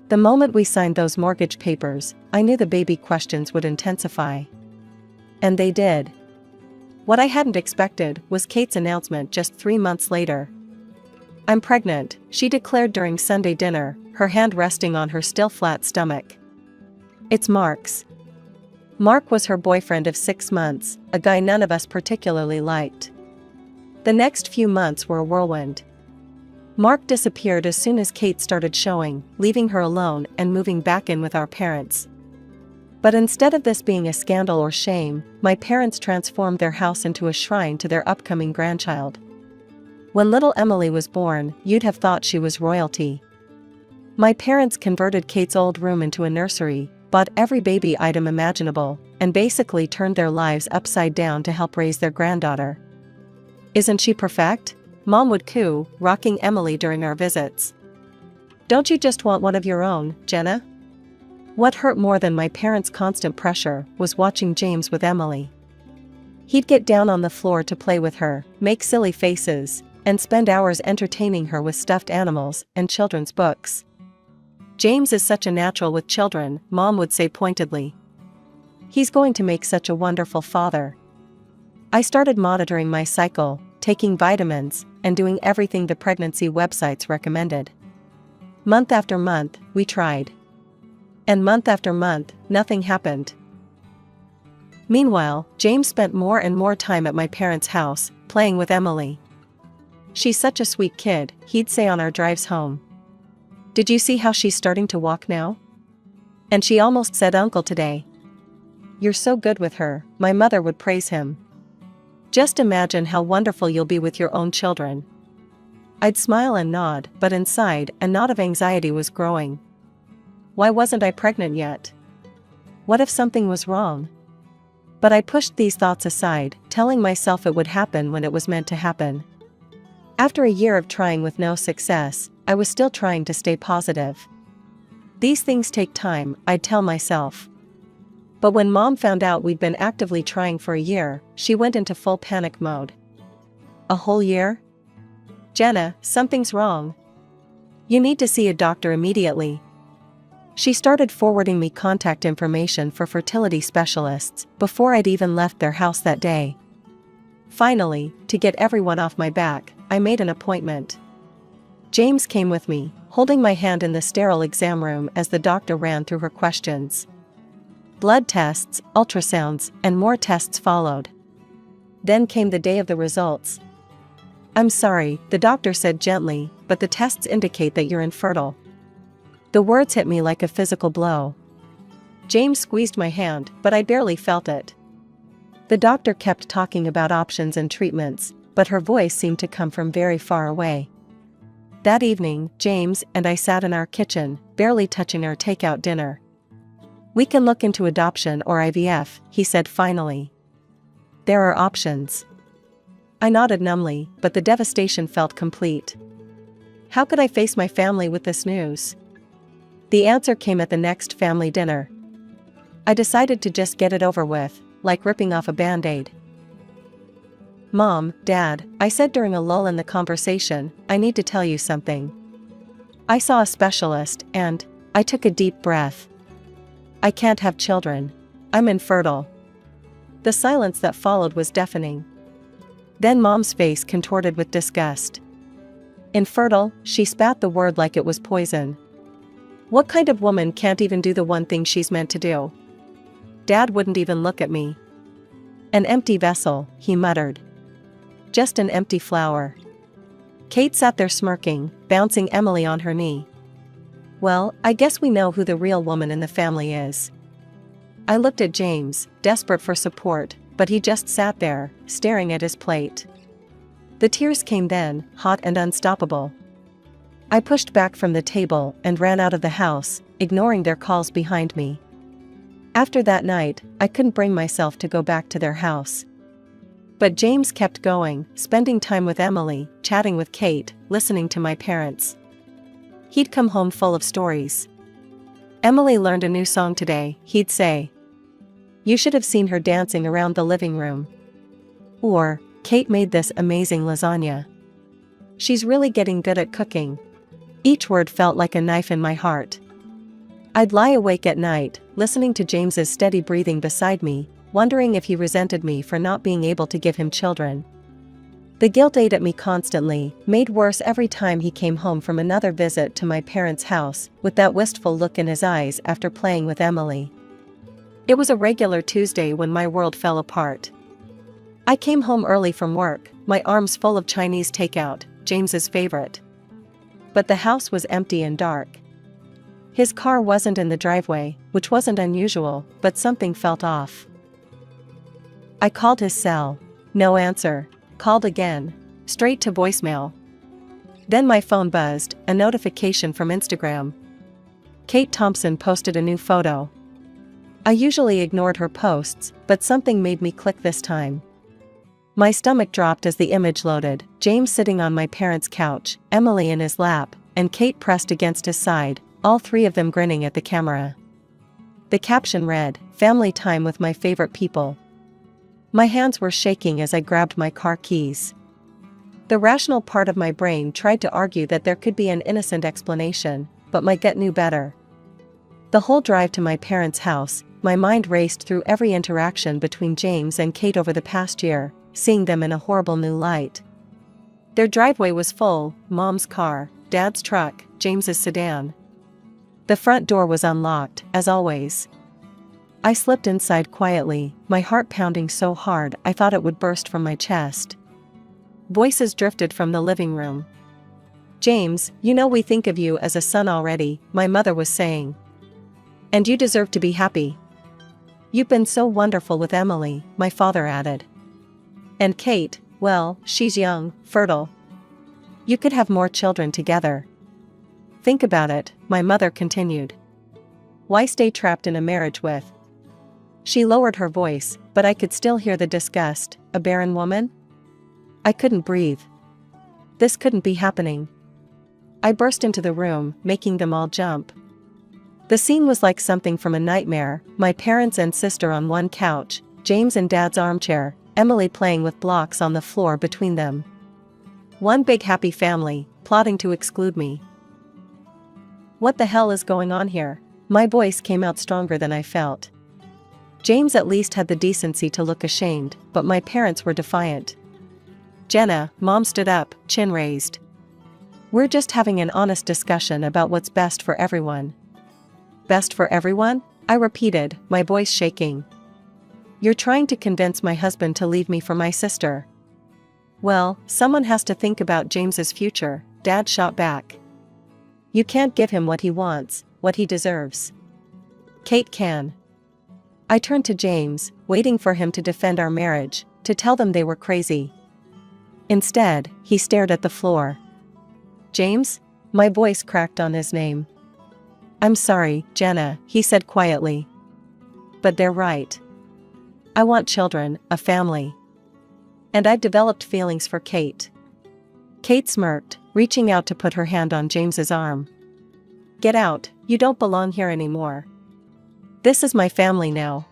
The moment we signed those mortgage papers, I knew the baby questions would intensify. And they did. What I hadn't expected was Kate's announcement just 3 months later. "I'm pregnant," she declared during Sunday dinner, her hand resting on her still flat stomach. "It's Mark's." Mark was her boyfriend of 6 months, a guy none of us particularly liked. The next few months were a whirlwind. Mark disappeared as soon as Kate started showing, leaving her alone and moving back in with our parents. But instead of this being a scandal or shame, my parents transformed their house into a shrine to their upcoming grandchild. When little Emily was born, you'd have thought she was royalty. My parents converted Kate's old room into a nursery, bought every baby item imaginable, and basically turned their lives upside down to help raise their granddaughter. "Isn't she perfect?" Mom would coo, rocking Emily during our visits. "Don't you just want one of your own, Jenna?" What hurt more than my parents' constant pressure was watching James with Emily. He'd get down on the floor to play with her, make silly faces, and spend hours entertaining her with stuffed animals and children's books. "James is such a natural with children," Mom would say pointedly. "He's going to make such a wonderful father." I started monitoring my cycle, taking vitamins, and doing everything the pregnancy websites recommended. Month after month, we tried. And month after month, nothing happened. Meanwhile, James spent more and more time at my parents' house, playing with Emily. "She's such a sweet kid," he'd say on our drives home. "Did you see how she's starting to walk now? And she almost said uncle today." "You're so good with her," my mother would praise him. "Just imagine how wonderful you'll be with your own children." I'd smile and nod, but inside, a knot of anxiety was growing. Why wasn't I pregnant yet? What if something was wrong? But I pushed these thoughts aside, telling myself it would happen when it was meant to happen. After a year of trying with no success, I was still trying to stay positive. These things take time, I'd tell myself. But when Mom found out we'd been actively trying for a year, she went into full panic mode. "A whole year? Jenna, something's wrong. You need to see a doctor immediately." She started forwarding me contact information for fertility specialists before I'd even left their house that day. Finally, to get everyone off my back, I made an appointment. James came with me, holding my hand in the sterile exam room as the doctor ran through her questions. Blood tests, ultrasounds, and more tests followed. Then came the day of the results. "I'm sorry," the doctor said gently, "but the tests indicate that you're infertile." The words hit me like a physical blow. James squeezed my hand, but I barely felt it. The doctor kept talking about options and treatments, but her voice seemed to come from very far away. That evening, James and I sat in our kitchen, barely touching our takeout dinner. "We can look into adoption or IVF," he said finally. "There are options." I nodded numbly, but the devastation felt complete. How could I face my family with this news? The answer came at the next family dinner. I decided to just get it over with, like ripping off a band-aid. "Mom, Dad," I said during a lull in the conversation, "I need to tell you something. I saw a specialist and I took a deep breath. I can't have children. I'm infertile." The silence that followed was deafening. Then Mom's face contorted with disgust. "Infertile?" She spat the word like it was poison. "What kind of woman can't even do the one thing she's meant to do?" Dad wouldn't even look at me. "An empty vessel," he muttered. "Just an empty flower." Kate sat there smirking, bouncing Emily on her knee. "Well, I guess we know who the real woman in the family is." I looked at James, desperate for support, but he just sat there, staring at his plate. The tears came then, hot and unstoppable. I pushed back from the table and ran out of the house, ignoring their calls behind me. After that night, I couldn't bring myself to go back to their house. But James kept going, spending time with Emily, chatting with Kate, listening to my parents. He'd come home full of stories. "Emily learned a new song today," he'd say. "You should have seen her dancing around the living room." Or, "Kate made this amazing lasagna. She's really getting good at cooking." Each word felt like a knife in my heart. I'd lie awake at night, listening to James's steady breathing beside me, wondering if he resented me for not being able to give him children. The guilt ate at me constantly, made worse every time he came home from another visit to my parents' house, with that wistful look in his eyes after playing with Emily. It was a regular Tuesday when my world fell apart. I came home early from work, my arms full of Chinese takeout, James's favorite. But the house was empty and dark. His car wasn't in the driveway, which wasn't unusual, but something felt off. I called his cell. No answer. Called again. Straight to voicemail. Then my phone buzzed, a notification from Instagram. Kate Thompson posted a new photo. I usually ignored her posts, but something made me click this time. My stomach dropped as the image loaded, James sitting on my parents' couch, Emily in his lap, and Kate pressed against his side, all three of them grinning at the camera. The caption read, "Family time with my favorite people." My hands were shaking as I grabbed my car keys. The rational part of my brain tried to argue that there could be an innocent explanation, but my gut knew better. The whole drive to my parents' house, my mind raced through every interaction between James and Kate over the past year, seeing them in a horrible new light. Their driveway was full, Mom's car, Dad's truck, James's sedan. The front door was unlocked, as always. I slipped inside quietly, my heart pounding so hard I thought it would burst from my chest. Voices drifted from the living room. "James, you know we think of you as a son already," my mother was saying. "And you deserve to be happy. You've been so wonderful with Emily," my father added. "And Kate, well, she's young, fertile. You could have more children together. Think about it," my mother continued. "Why stay trapped in a marriage with—" She lowered her voice, but I could still hear the disgust. "A barren woman?" I couldn't breathe. This couldn't be happening. I burst into the room, making them all jump. The scene was like something from a nightmare, my parents and sister on one couch, James in Dad's armchair, Emily playing with blocks on the floor between them. One big happy family, plotting to exclude me. "What the hell is going on here?" My voice came out stronger than I felt. James at least had the decency to look ashamed, but my parents were defiant. "Jenna," Mom stood up, chin raised. "We're just having an honest discussion about what's best for everyone." "Best for everyone?" I repeated, my voice shaking. "You're trying to convince my husband to leave me for my sister." "Well, someone has to think about James's future," Dad shot back. "You can't give him what he wants, what he deserves. Kate can." I turned to James, waiting for him to defend our marriage, to tell them they were crazy. Instead, he stared at the floor. "James?" My voice cracked on his name. "I'm sorry, Jenna," he said quietly. "But they're right. I want children, a family. And I've developed feelings for Kate." Kate smirked, reaching out to put her hand on James's arm. "Get out," You don't belong here anymore. This is my family now."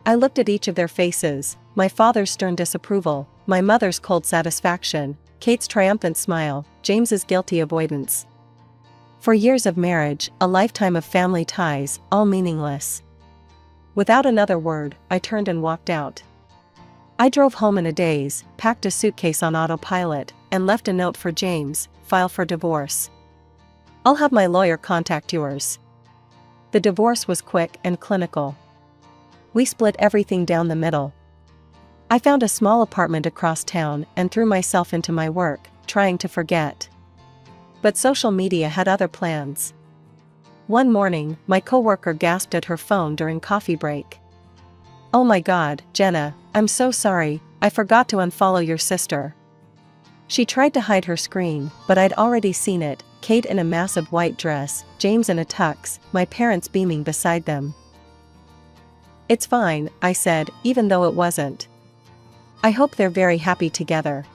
I looked at each of their faces, my father's stern disapproval, my mother's cold satisfaction, Kate's triumphant smile, James's guilty avoidance. For years of marriage, a lifetime of family ties, all meaningless. Without another word, I turned and walked out. I drove home in a daze, packed a suitcase on autopilot, and left a note for James: "File for divorce. I'll have my lawyer contact yours." The divorce was quick and clinical. We split everything down the middle. I found a small apartment across town and threw myself into my work, trying to forget. But social media had other plans. One morning, my coworker gasped at her phone during coffee break. "Oh my God, Jenna, I'm so sorry, I forgot to unfollow your sister." She tried to hide her screen, but I'd already seen it: Kate in a massive white dress, James in a tux, my parents beaming beside them. "It's fine," I said, even though it wasn't. "I hope they're very happy together."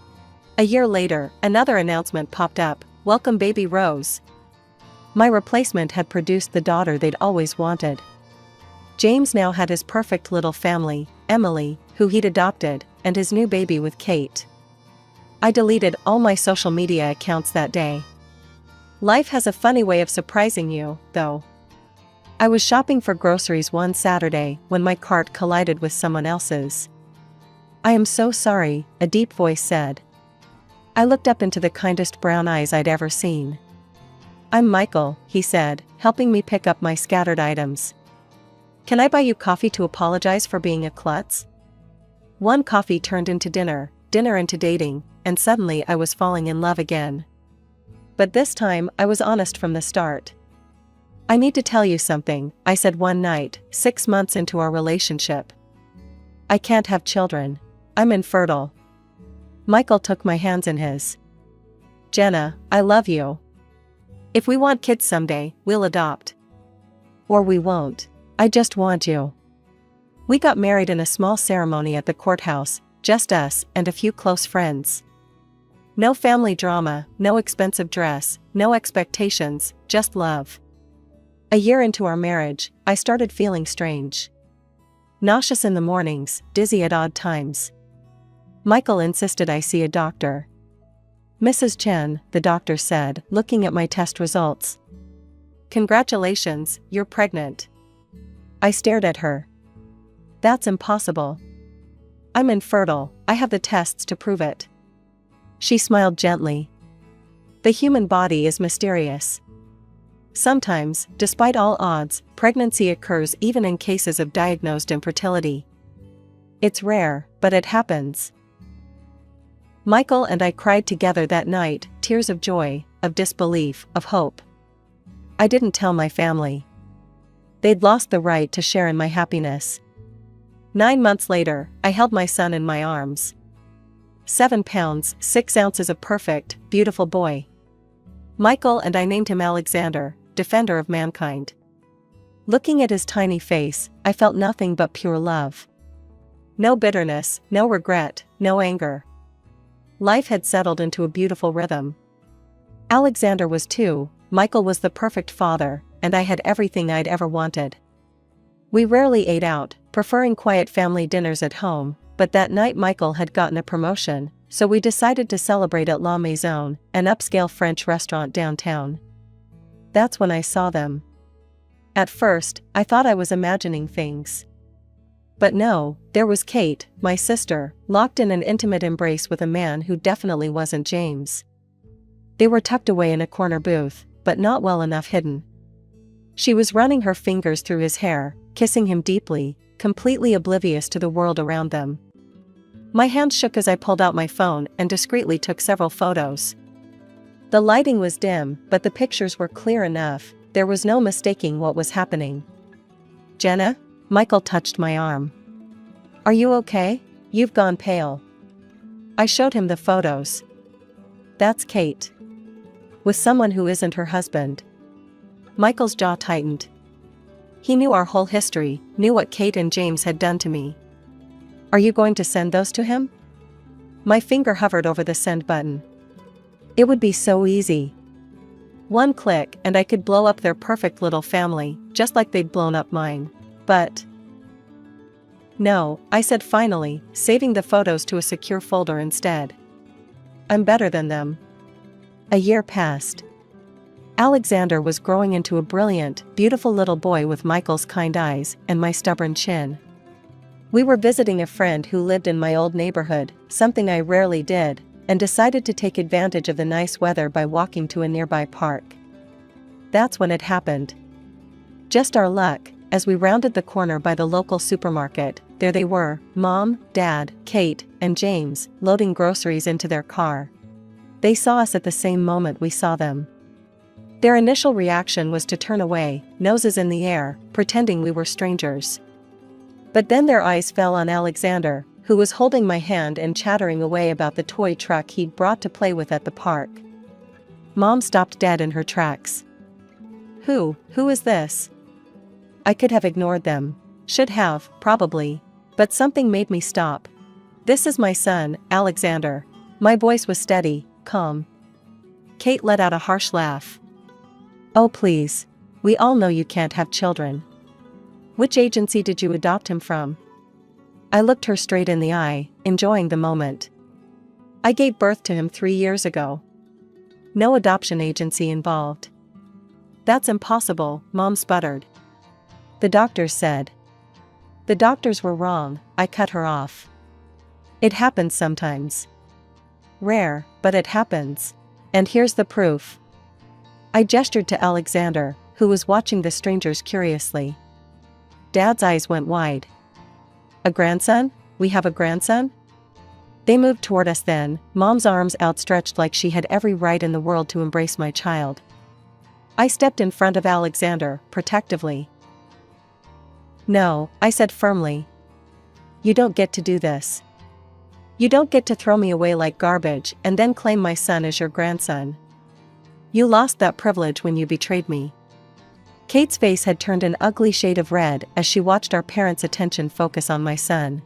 A year later, another announcement popped up: "Welcome baby Rose." My replacement had produced the daughter they'd always wanted. James now had his perfect little family, Emily, who he'd adopted, and his new baby with Kate. I deleted all my social media accounts that day. Life has a funny way of surprising you, though. I was shopping for groceries one Saturday when my cart collided with someone else's. "I am so sorry," a deep voice said. I looked up into the kindest brown eyes I'd ever seen. "I'm Michael," he said, helping me pick up my scattered items. "Can I buy you coffee to apologize for being a klutz?" One coffee turned into dinner, dinner into dating, and suddenly I was falling in love again. But this time I was honest from the start. "I need to tell you something," I said one night, 6 months into our relationship. "I can't have children. I'm infertile." Michael took my hands in his. "Jenna, I love you. If we want kids someday, we'll adopt. Or we won't. I just want you." We got married in a small ceremony at the courthouse, just us and a few close friends. No family drama, no expensive dress, no expectations, just love. A year into our marriage, I started feeling strange. Nauseous in the mornings, dizzy at odd times. Michael insisted I see a doctor. "Mrs. Chen," the doctor said, looking at my test results. "Congratulations, you're pregnant." I stared at her. "That's impossible. I'm infertile, I have the tests to prove it." She smiled gently. "The human body is mysterious. Sometimes, despite all odds, pregnancy occurs even in cases of diagnosed infertility. It's rare, but it happens." Michael and I cried together that night, tears of joy, of disbelief, of hope. I didn't tell my family. They'd lost the right to share in my happiness. 9 months later, I held my son in my arms. 7 pounds, 6 ounces of perfect, beautiful boy. Michael and I named him Alexander, defender of mankind. Looking at his tiny face, I felt nothing but pure love. No bitterness, no regret, no anger. Life had settled into a beautiful rhythm. Alexander was 2, Michael was the perfect father, and I had everything I'd ever wanted. We rarely ate out, preferring quiet family dinners at home, but that night Michael had gotten a promotion, so we decided to celebrate at La Maison, an upscale French restaurant downtown. That's when I saw them. At first, I thought I was imagining things. But no, there was Kate, my sister, locked in an intimate embrace with a man who definitely wasn't James. They were tucked away in a corner booth, but not well enough hidden. She was running her fingers through his hair, kissing him deeply, completely oblivious to the world around them. My hands shook as I pulled out my phone and discreetly took several photos. The lighting was dim, but the pictures were clear enough, there was no mistaking what was happening. "Jenna?" Michael touched my arm. "Are you okay? You've gone pale." I showed him the photos. "That's Kate. With someone who isn't her husband." Michael's jaw tightened. He knew our whole history, knew what Kate and James had done to me. "Are you going to send those to him?" My finger hovered over the send button. It would be so easy. One click and I could blow up their perfect little family, just like they'd blown up mine. But no, I said finally, saving the photos to a secure folder instead. I'm better than them. A year passed. Alexander was growing into a brilliant, beautiful little boy with Michael's kind eyes and my stubborn chin. We were visiting a friend who lived in my old neighborhood, something I rarely did, and decided to take advantage of the nice weather by walking to a nearby park. That's when it happened. Just our luck, as we rounded the corner by the local supermarket, there they were, Mom, Dad, Kate, and James, loading groceries into their car. They saw us at the same moment we saw them. Their initial reaction was to turn away, noses in the air, pretending we were strangers. But then their eyes fell on Alexander, who was holding my hand and chattering away about the toy truck he'd brought to play with at the park. Mom stopped dead in her tracks. Who is this? I could have ignored them. Should have, probably. But something made me stop. This is my son, Alexander. My voice was steady, calm. Kate let out a harsh laugh. Oh please. We all know you can't have children. Which agency did you adopt him from? I looked her straight in the eye, enjoying the moment. I gave birth to him 3 years ago. No adoption agency involved. That's impossible, Mom sputtered. The doctors said. The doctors were wrong, I cut her off. It happens sometimes. Rare, but it happens. And here's the proof. I gestured to Alexander, who was watching the strangers curiously. Dad's eyes went wide. A grandson? We have a grandson? They moved toward us then, Mom's arms outstretched like she had every right in the world to embrace my child. I stepped in front of Alexander, protectively. No, I said firmly. You don't get to do this. You don't get to throw me away like garbage and then claim my son as your grandson. You lost that privilege when you betrayed me. Kate's face had turned an ugly shade of red as she watched our parents' attention focus on my son.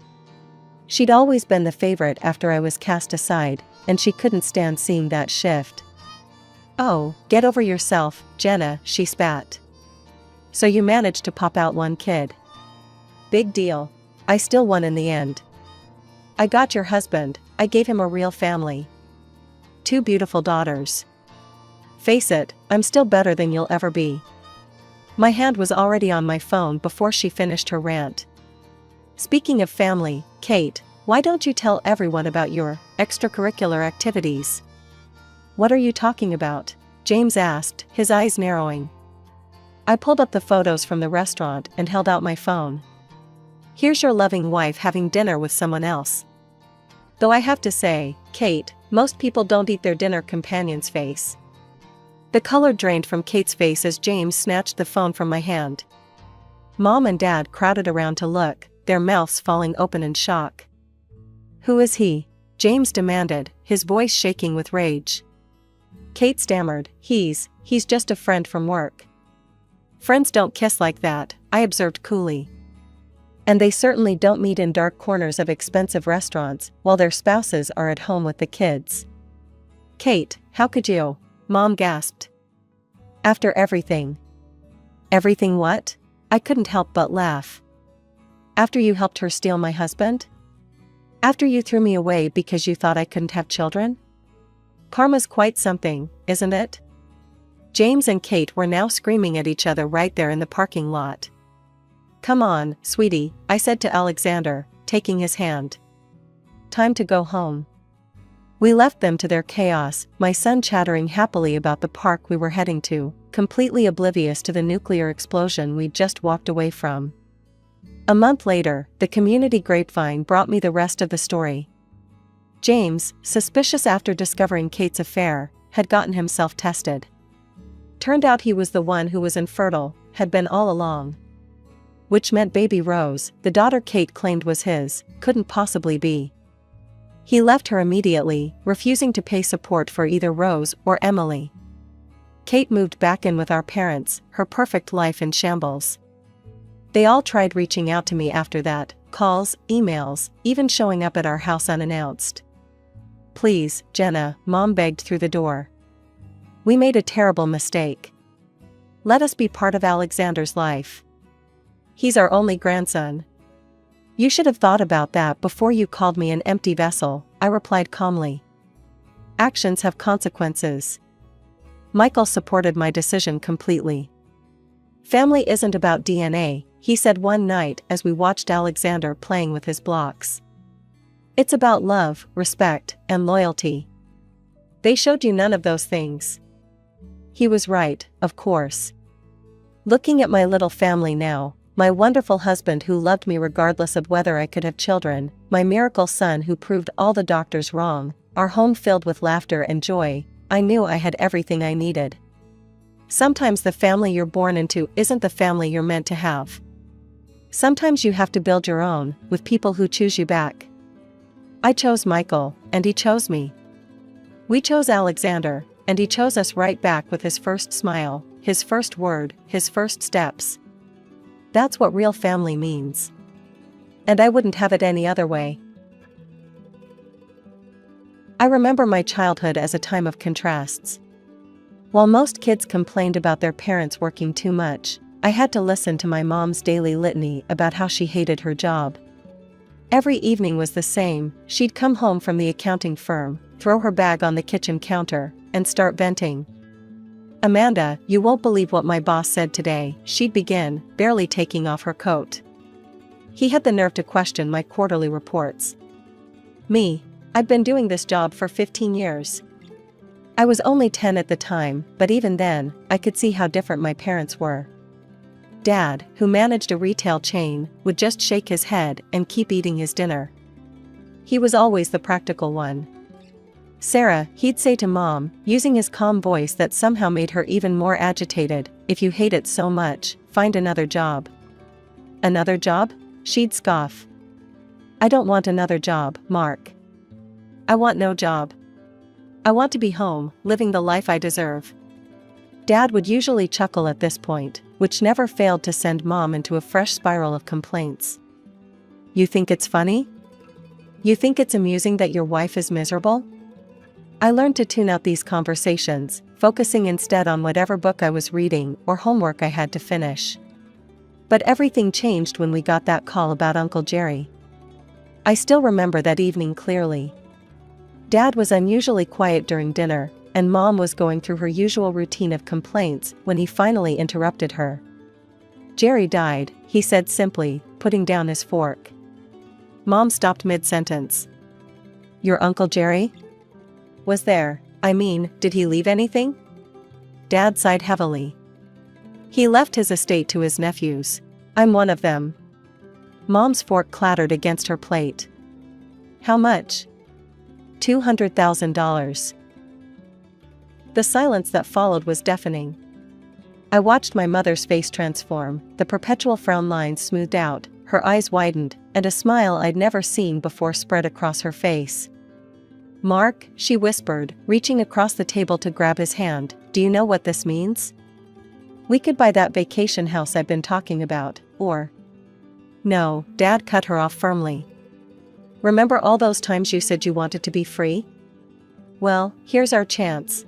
She'd always been the favorite after I was cast aside, and she couldn't stand seeing that shift. Oh, get over yourself, Jenna, she spat. So you managed to pop out one kid. Big deal. I still won in the end. I got your husband, I gave him a real family. 2 beautiful daughters. Face it, I'm still better than you'll ever be. My hand was already on my phone before she finished her rant. Speaking of family, Kate, why don't you tell everyone about your extracurricular activities? What are you talking about? James asked, his eyes narrowing. I pulled up the photos from the restaurant and held out my phone. Here's your loving wife having dinner with someone else. Though I have to say, Kate, most people don't eat their dinner companion's face. The color drained from Kate's face as James snatched the phone from my hand. Mom and Dad crowded around to look, their mouths falling open in shock. Who is he? James demanded, his voice shaking with rage. Kate stammered, he's just a friend from work. Friends don't kiss like that, I observed coolly. And they certainly don't meet in dark corners of expensive restaurants while their spouses are at home with the kids. Kate, how could you? Mom gasped. After everything. Everything what? I couldn't help but laugh. After you helped her steal my husband? After you threw me away because you thought I couldn't have children? Karma's quite something, isn't it? James and Kate were now screaming at each other right there in the parking lot. Come on, sweetie, I said to Alexander, taking his hand. Time to go home. We left them to their chaos, my son chattering happily about the park we were heading to, completely oblivious to the nuclear explosion we'd just walked away from. A month later, the community grapevine brought me the rest of the story. James, suspicious after discovering Kate's affair, had gotten himself tested. Turned out he was the one who was infertile, had been all along. Which meant baby Rose, the daughter Kate claimed was his, couldn't possibly be. He left her immediately, refusing to pay support for either Rose or Emily. Kate moved back in with our parents, her perfect life in shambles. They all tried reaching out to me after that, calls, emails, even showing up at our house unannounced. Please, Jenna, Mom begged through the door. We made a terrible mistake. Let us be part of Alexander's life. He's our only grandson. You should have thought about that before you called me an empty vessel, I replied calmly. Actions have consequences. Michael supported my decision completely. Family isn't about DNA, he said one night as we watched Alexander playing with his blocks. It's about love, respect, and loyalty. They showed you none of those things. He was right, of course. Looking at my little family now, my wonderful husband who loved me regardless of whether I could have children, my miracle son who proved all the doctors wrong, our home filled with laughter and joy, I knew I had everything I needed. Sometimes the family you're born into isn't the family you're meant to have. Sometimes you have to build your own, with people who choose you back. I chose Michael, and he chose me. We chose Alexander, and he chose us right back with his first smile, his first word, his first steps. That's what real family means. And I wouldn't have it any other way. I remember my childhood as a time of contrasts. While most kids complained about their parents working too much, I had to listen to my mom's daily litany about how she hated her job. Every evening was the same. She'd come home from the accounting firm, throw her bag on the kitchen counter, and start venting. Amanda, you won't believe what my boss said today, she'd begin, barely taking off her coat. He had the nerve to question my quarterly reports. Me, I'd been doing this job for 15 years. I was only 10 at the time, but even then, I could see how different my parents were. Dad, who managed a retail chain, would just shake his head and keep eating his dinner. He was always the practical one. Sarah, he'd say to Mom, using his calm voice that somehow made her even more agitated, if you hate it so much, find another job. Another job? She'd scoff. I don't want another job, Mark. I want no job. I want to be home, living the life I deserve. Dad would usually chuckle at this point, which never failed to send Mom into a fresh spiral of complaints. You think it's funny? You think it's amusing that your wife is miserable? I learned to tune out these conversations, focusing instead on whatever book I was reading or homework I had to finish. But everything changed when we got that call about Uncle Jerry. I still remember that evening clearly. Dad was unusually quiet during dinner, and Mom was going through her usual routine of complaints when he finally interrupted her. Jerry died, he said simply, putting down his fork. Mom stopped mid-sentence. Your Uncle Jerry? Was there, did he leave anything? Dad sighed heavily. He left his estate to his nephews. I'm one of them. Mom's fork clattered against her plate. How much? $200,000. The silence that followed was deafening. I watched my mother's face transform, the perpetual frown lines smoothed out, her eyes widened, and a smile I'd never seen before spread across her face. Mark, she whispered, reaching across the table to grab his hand, do you know what this means? We could buy that vacation house I've been talking about, or... No, Dad cut her off firmly. Remember all those times you said you wanted to be free? Well, here's our chance.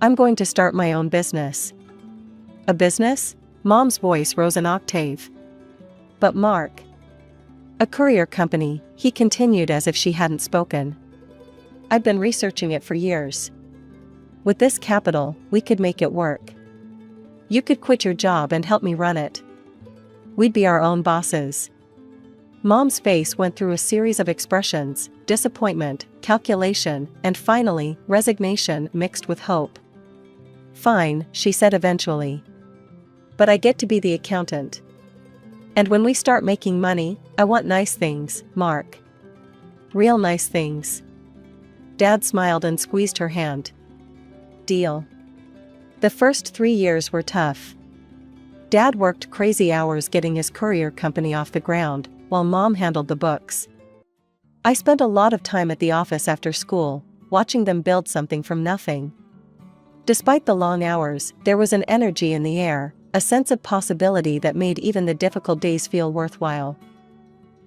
I'm going to start my own business. A business? Mom's voice rose an octave. But Mark... A courier company, he continued as if she hadn't spoken. I'd been researching it for years. With this capital, we could make it work. You could quit your job and help me run it. We'd be our own bosses. Mom's face went through a series of expressions, disappointment, calculation, and finally, resignation mixed with hope. Fine, she said eventually. But I get to be the accountant. And when we start making money, I want nice things, Mark. Real nice things. Dad smiled and squeezed her hand. Deal. The first 3 years were tough. Dad worked crazy hours getting his courier company off the ground, while Mom handled the books. I spent a lot of time at the office after school, watching them build something from nothing. Despite the long hours, there was an energy in the air, a sense of possibility that made even the difficult days feel worthwhile.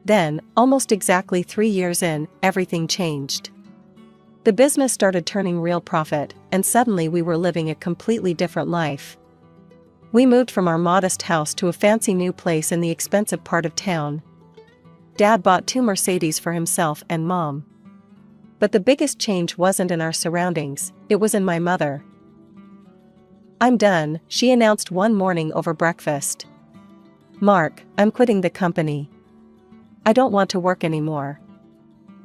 Then, almost exactly 3 years in, everything changed. The business started turning real profit, and suddenly we were living a completely different life. We moved from our modest house to a fancy new place in the expensive part of town. Dad bought 2 Mercedes for himself and Mom. But the biggest change wasn't in our surroundings, it was in my mother. "I'm done," she announced one morning over breakfast. "Mark, I'm quitting the company. I don't want to work anymore."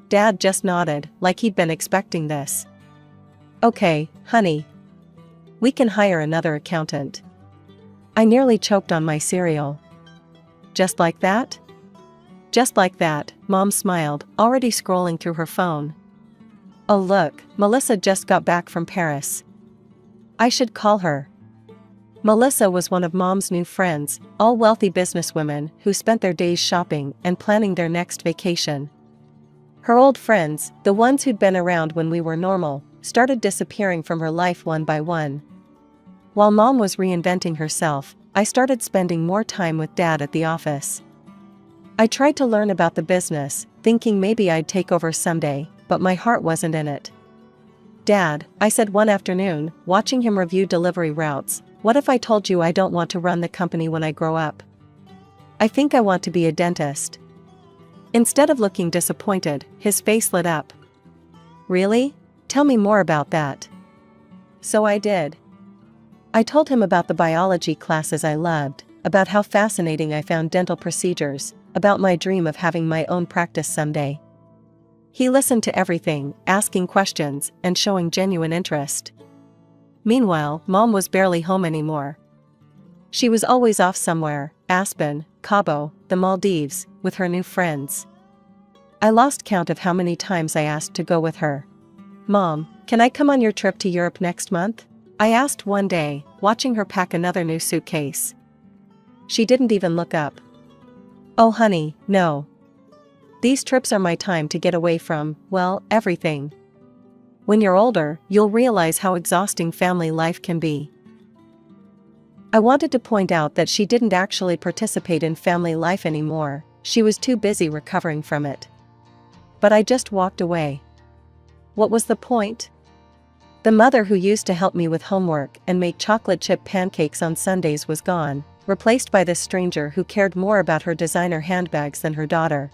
Dad just nodded, like he'd been expecting this. "Okay, honey. We can hire another accountant." I nearly choked on my cereal. "Just like that?" "Just like that," Mom smiled, already scrolling through her phone. "Oh look, Melissa just got back from Paris. I should call her." Melissa was one of Mom's new friends, all wealthy businesswomen who spent their days shopping and planning their next vacation. Her old friends, the ones who'd been around when we were normal, started disappearing from her life one by one. While Mom was reinventing herself, I started spending more time with Dad at the office. I tried to learn about the business, thinking maybe I'd take over someday, but my heart wasn't in it. "Dad," I said one afternoon, watching him review delivery routes, "what if I told you I don't want to run the company when I grow up? I think I want to be a dentist." Instead of looking disappointed, his face lit up. "Really? Tell me more about that." So I did. I told him about the biology classes I loved, about how fascinating I found dental procedures, about my dream of having my own practice someday. He listened to everything, asking questions, and showing genuine interest. Meanwhile, Mom was barely home anymore. She was always off somewhere, Aspen, Cabo, the Maldives, with her new friends. I lost count of how many times I asked to go with her. "Mom, can I come on your trip to Europe next month?" I asked one day, watching her pack another new suitcase. She didn't even look up. "Oh honey, no. These trips are my time to get away from, well, everything. When you're older, you'll realize how exhausting family life can be." I wanted to point out that she didn't actually participate in family life anymore, she was too busy recovering from it. But I just walked away. What was the point? The mother who used to help me with homework and make chocolate chip pancakes on Sundays was gone, replaced by this stranger who cared more about her designer handbags than her daughter.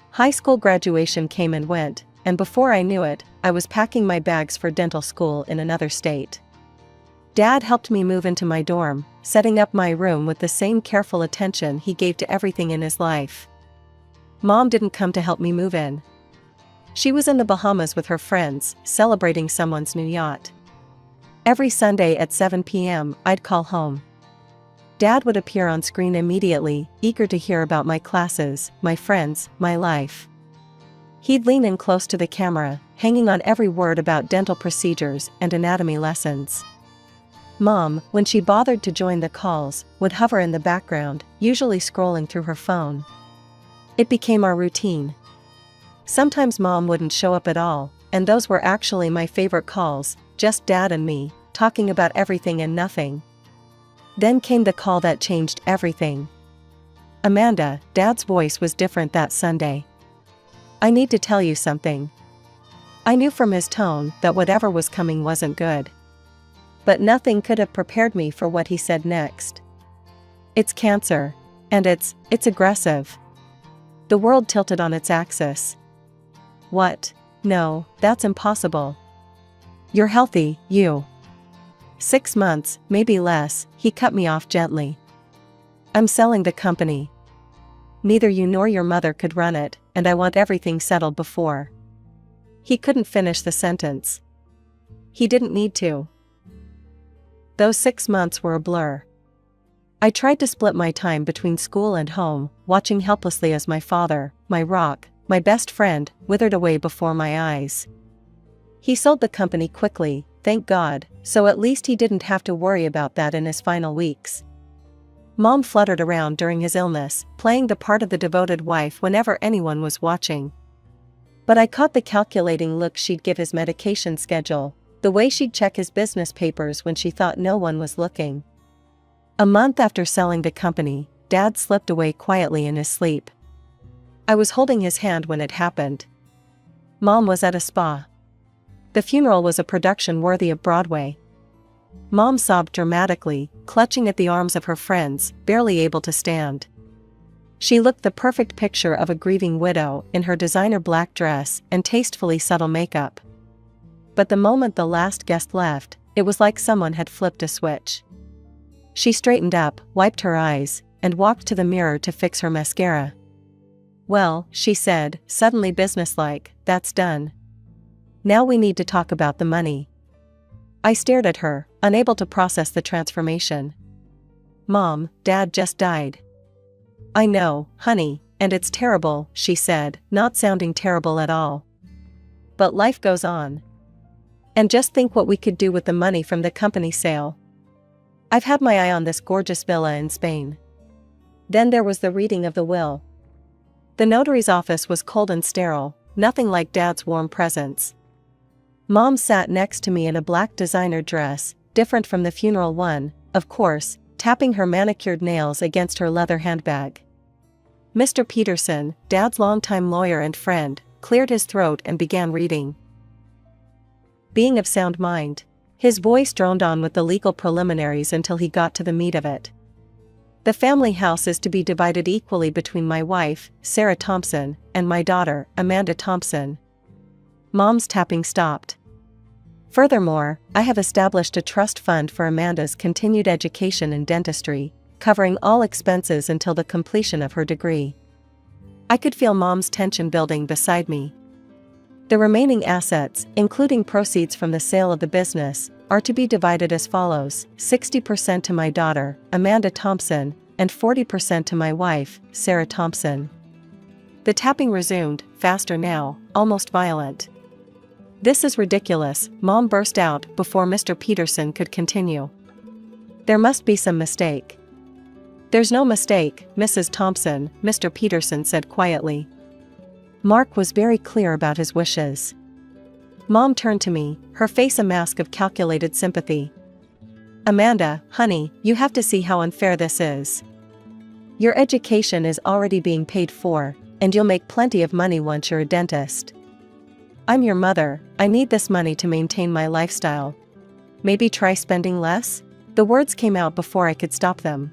High school graduation came and went, and before I knew it, I was packing my bags for dental school in another state. Dad helped me move into my dorm, setting up my room with the same careful attention he gave to everything in his life. Mom didn't come to help me move in. She was in the Bahamas with her friends, celebrating someone's new yacht. Every Sunday at 7 p.m., I'd call home. Dad would appear on screen immediately, eager to hear about my classes, my friends, my life. He'd lean in close to the camera, hanging on every word about dental procedures and anatomy lessons. Mom, when she bothered to join the calls, would hover in the background, usually scrolling through her phone. It became our routine. Sometimes Mom wouldn't show up at all, and those were actually my favorite calls, just Dad and me, talking about everything and nothing. Then came the call that changed everything. "Amanda," Dad's voice was different that Sunday. "I need to tell you something." I knew from his tone that whatever was coming wasn't good. But nothing could have prepared me for what he said next. "It's cancer. And it's aggressive." The world tilted on its axis. "What? No, that's impossible. You're healthy, you." 6 months, maybe less, he cut me off gently. "I'm selling the company. Neither you nor your mother could run it, and I want everything settled before." He couldn't finish the sentence. He didn't need to. Those 6 months were a blur. I tried to split my time between school and home, watching helplessly as my father, my rock, my best friend, withered away before my eyes. He sold the company quickly, thank God, so at least he didn't have to worry about that in his final weeks. Mom fluttered around during his illness, playing the part of the devoted wife whenever anyone was watching. But I caught the calculating look she'd give his medication schedule, the way she'd check his business papers when she thought no one was looking. A month after selling the company, Dad slipped away quietly in his sleep. I was holding his hand when it happened. Mom was at a spa. The funeral was a production worthy of Broadway. Mom sobbed dramatically, clutching at the arms of her friends, barely able to stand. She looked the perfect picture of a grieving widow in her designer black dress and tastefully subtle makeup. But the moment the last guest left, it was like someone had flipped a switch. She straightened up, wiped her eyes, and walked to the mirror to fix her mascara. "Well," she said, suddenly businesslike, "that's done. Now we need to talk about the money." I stared at her, unable to process the transformation. "Mom, Dad just died." "I know, honey, and it's terrible," she said, not sounding terrible at all. "But life goes on. And just think what we could do with the money from the company sale. I've had my eye on this gorgeous villa in Spain." Then there was the reading of the will. The notary's office was cold and sterile, nothing like Dad's warm presence. Mom sat next to me in a black designer dress, different from the funeral one, of course, tapping her manicured nails against her leather handbag. Mr. Peterson, Dad's longtime lawyer and friend, cleared his throat and began reading. Being of sound mind, his voice droned on with the legal preliminaries until he got to the meat of it. "The family house is to be divided equally between my wife, Sarah Thompson, and my daughter, Amanda Thompson." Mom's tapping stopped. "Furthermore, I have established a trust fund for Amanda's continued education in dentistry, covering all expenses until the completion of her degree." I could feel Mom's tension building beside me. "The remaining assets, including proceeds from the sale of the business, are to be divided as follows: 60% to my daughter, Amanda Thompson, and 40% to my wife, Sarah Thompson." The tapping resumed, faster now, almost violent. "This is ridiculous," Mom burst out before Mr. Peterson could continue. "There must be some mistake." "There's no mistake, Mrs. Thompson," Mr. Peterson said quietly. Mark was very clear about his wishes. Mom turned to me, her face a mask of calculated sympathy. "Amanda, honey, you have to see how unfair this is. Your education is already being paid for, and you'll make plenty of money once you're a dentist. I'm your mother, I need this money to maintain my lifestyle. Maybe try spending less?" The words came out before I could stop them.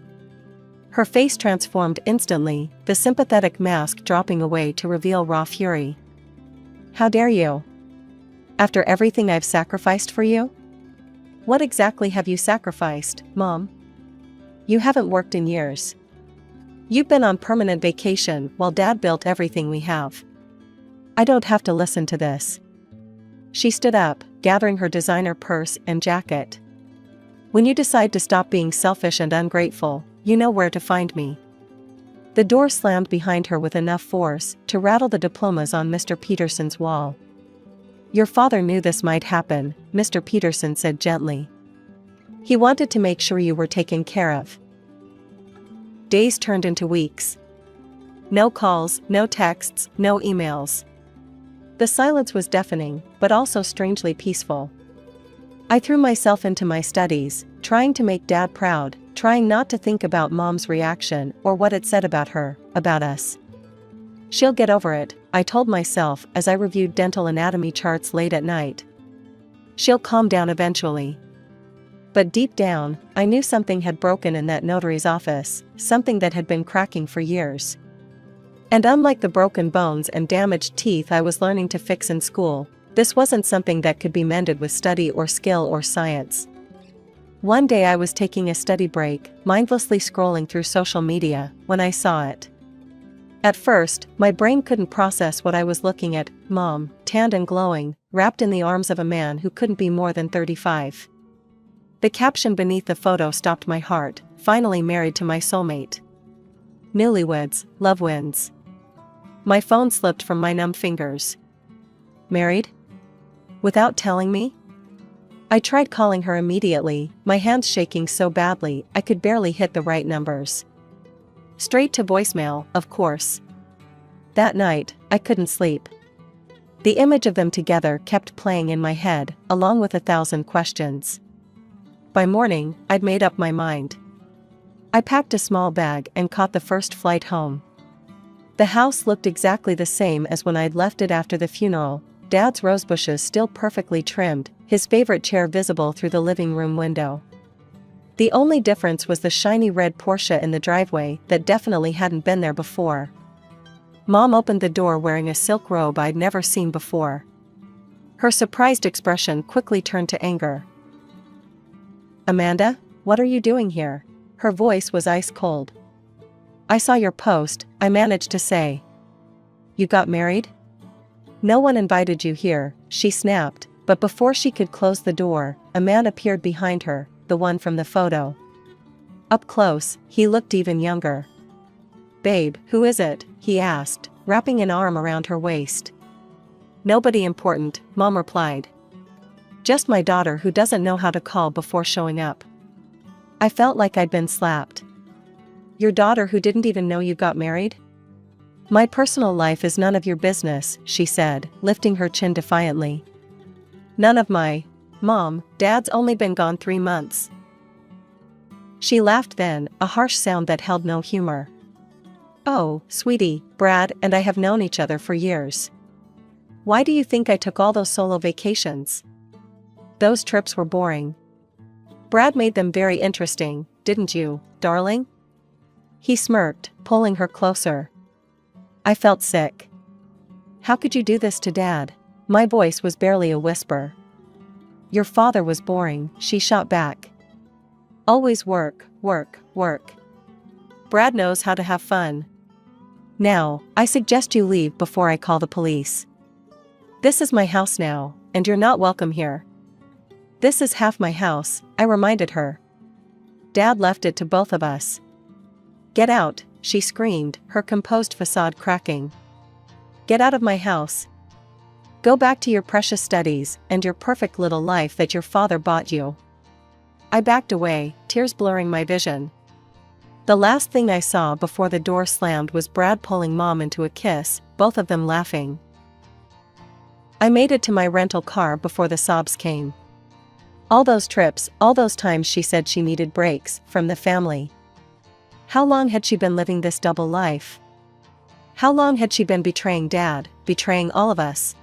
Her face transformed instantly, the sympathetic mask dropping away to reveal raw fury. "How dare you? After everything I've sacrificed for you?" "What exactly have you sacrificed, Mom? You haven't worked in years. You've been on permanent vacation while Dad built everything we have. I don't have to listen to this." She stood up, gathering her designer purse and jacket. "When you decide to stop being selfish and ungrateful, you know where to find me." The door slammed behind her with enough force to rattle the diplomas on Mr. Peterson's wall. "Your father knew this might happen," Mr. Peterson said gently. "He wanted to make sure you were taken care of." Days turned into weeks. No calls, no texts, no emails. The silence was deafening, but also strangely peaceful. I threw myself into my studies, trying to make Dad proud, trying not to think about Mom's reaction or what it said about her, about us. "She'll get over it," I told myself as I reviewed dental anatomy charts late at night. "She'll calm down eventually." But deep down, I knew something had broken in that notary's office, something that had been cracking for years. And unlike the broken bones and damaged teeth I was learning to fix in school, this wasn't something that could be mended with study or skill or science. One day I was taking a study break, mindlessly scrolling through social media, when I saw it. At first, my brain couldn't process what I was looking at: Mom, tanned and glowing, wrapped in the arms of a man who couldn't be more than 35. The caption beneath the photo stopped my heart: "Finally married to my soulmate. Newlyweds, love wins." My phone slipped from my numb fingers. Married? Without telling me? I tried calling her immediately, my hands shaking so badly I could barely hit the right numbers. Straight to voicemail, of course. That night, I couldn't sleep. The image of them together kept playing in my head, along with 1,000 questions. By morning, I'd made up my mind. I packed a small bag and caught the first flight home. The house looked exactly the same as when I'd left it after the funeral, Dad's rosebushes still perfectly trimmed, his favorite chair visible through the living room window. The only difference was the shiny red Porsche in the driveway that definitely hadn't been there before. Mom opened the door wearing a silk robe I'd never seen before. Her surprised expression quickly turned to anger. "Amanda, what are you doing here?" Her voice was ice cold. "I saw your post," I managed to say. "You got married?" "No one invited you here," she snapped, but before she could close the door, a man appeared behind her, the one from the photo. Up close, he looked even younger. "Babe, who is it?" he asked, wrapping an arm around her waist. "Nobody important," Mom replied. "Just my daughter who doesn't know how to call before showing up." I felt like I'd been slapped. "Your daughter who didn't even know you got married?" "My personal life is none of your business," she said, lifting her chin defiantly. "None of my... Mom, Dad's only been gone 3 months." She laughed then, a harsh sound that held no humor. "Oh, sweetie, Brad and I have known each other for years. Why do you think I took all those solo vacations? Those trips were boring. Brad made them very interesting, didn't you, darling?" He smirked, pulling her closer. I felt sick. "How could you do this to Dad?" My voice was barely a whisper. "Your father was boring," she shot back. "Always work, work, work. Brad knows how to have fun. Now, I suggest you leave before I call the police. This is my house now, and you're not welcome here." "This is half my house," I reminded her. "Dad left it to both of us." "Get out," she screamed, her composed facade cracking. "Get out of my house. Go back to your precious studies and your perfect little life that your father bought you." I backed away, tears blurring my vision. The last thing I saw before the door slammed was Brad pulling Mom into a kiss, both of them laughing. I made it to my rental car before the sobs came. All those trips, all those times she said she needed breaks from the family. How long had she been living this double life? How long had she been betraying Dad, betraying all of us?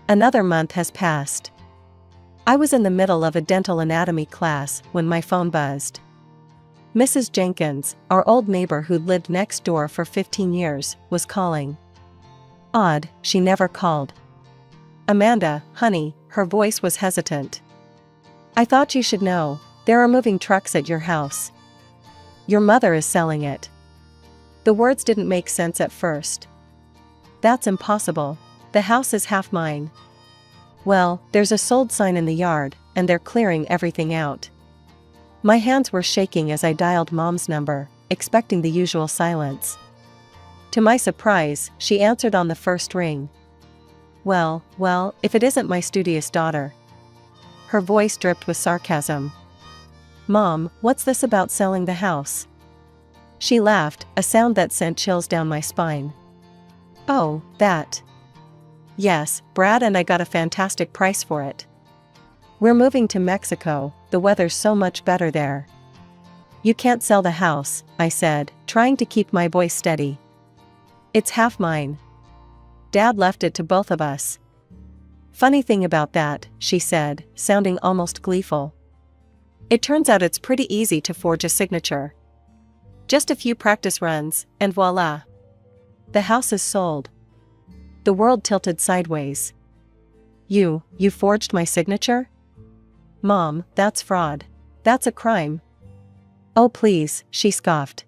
Another month has passed. I was in the middle of a dental anatomy class when my phone buzzed. Mrs. Jenkins, our old neighbor who'd lived next door for 15 years, was calling. Odd, she never called. "Amanda, honey," her voice was hesitant. "I thought you should know, there are moving trucks at your house. Your mother is selling it." The words didn't make sense at first. "That's impossible. The house is half mine." "Well, there's a sold sign in the yard, and they're clearing everything out." My hands were shaking as I dialed Mom's number, expecting the usual silence. To my surprise, she answered on the first ring. Well, if it isn't my studious daughter." Her voice dripped with sarcasm. "Mom, what's this about selling the house?" She laughed, a sound that sent chills down my spine. "Oh, that. Yes, Brad and I got a fantastic price for it. We're moving to Mexico, the weather's so much better there." "You can't sell the house," I said, trying to keep my voice steady. "It's half mine. Dad left it to both of us." "Funny thing about that," she said, sounding almost gleeful. "It turns out it's pretty easy to forge a signature. Just a few practice runs, and voila. The house is sold." The world tilted sideways. You forged my signature?" "Mom, that's fraud. That's a crime." "Oh please," she scoffed.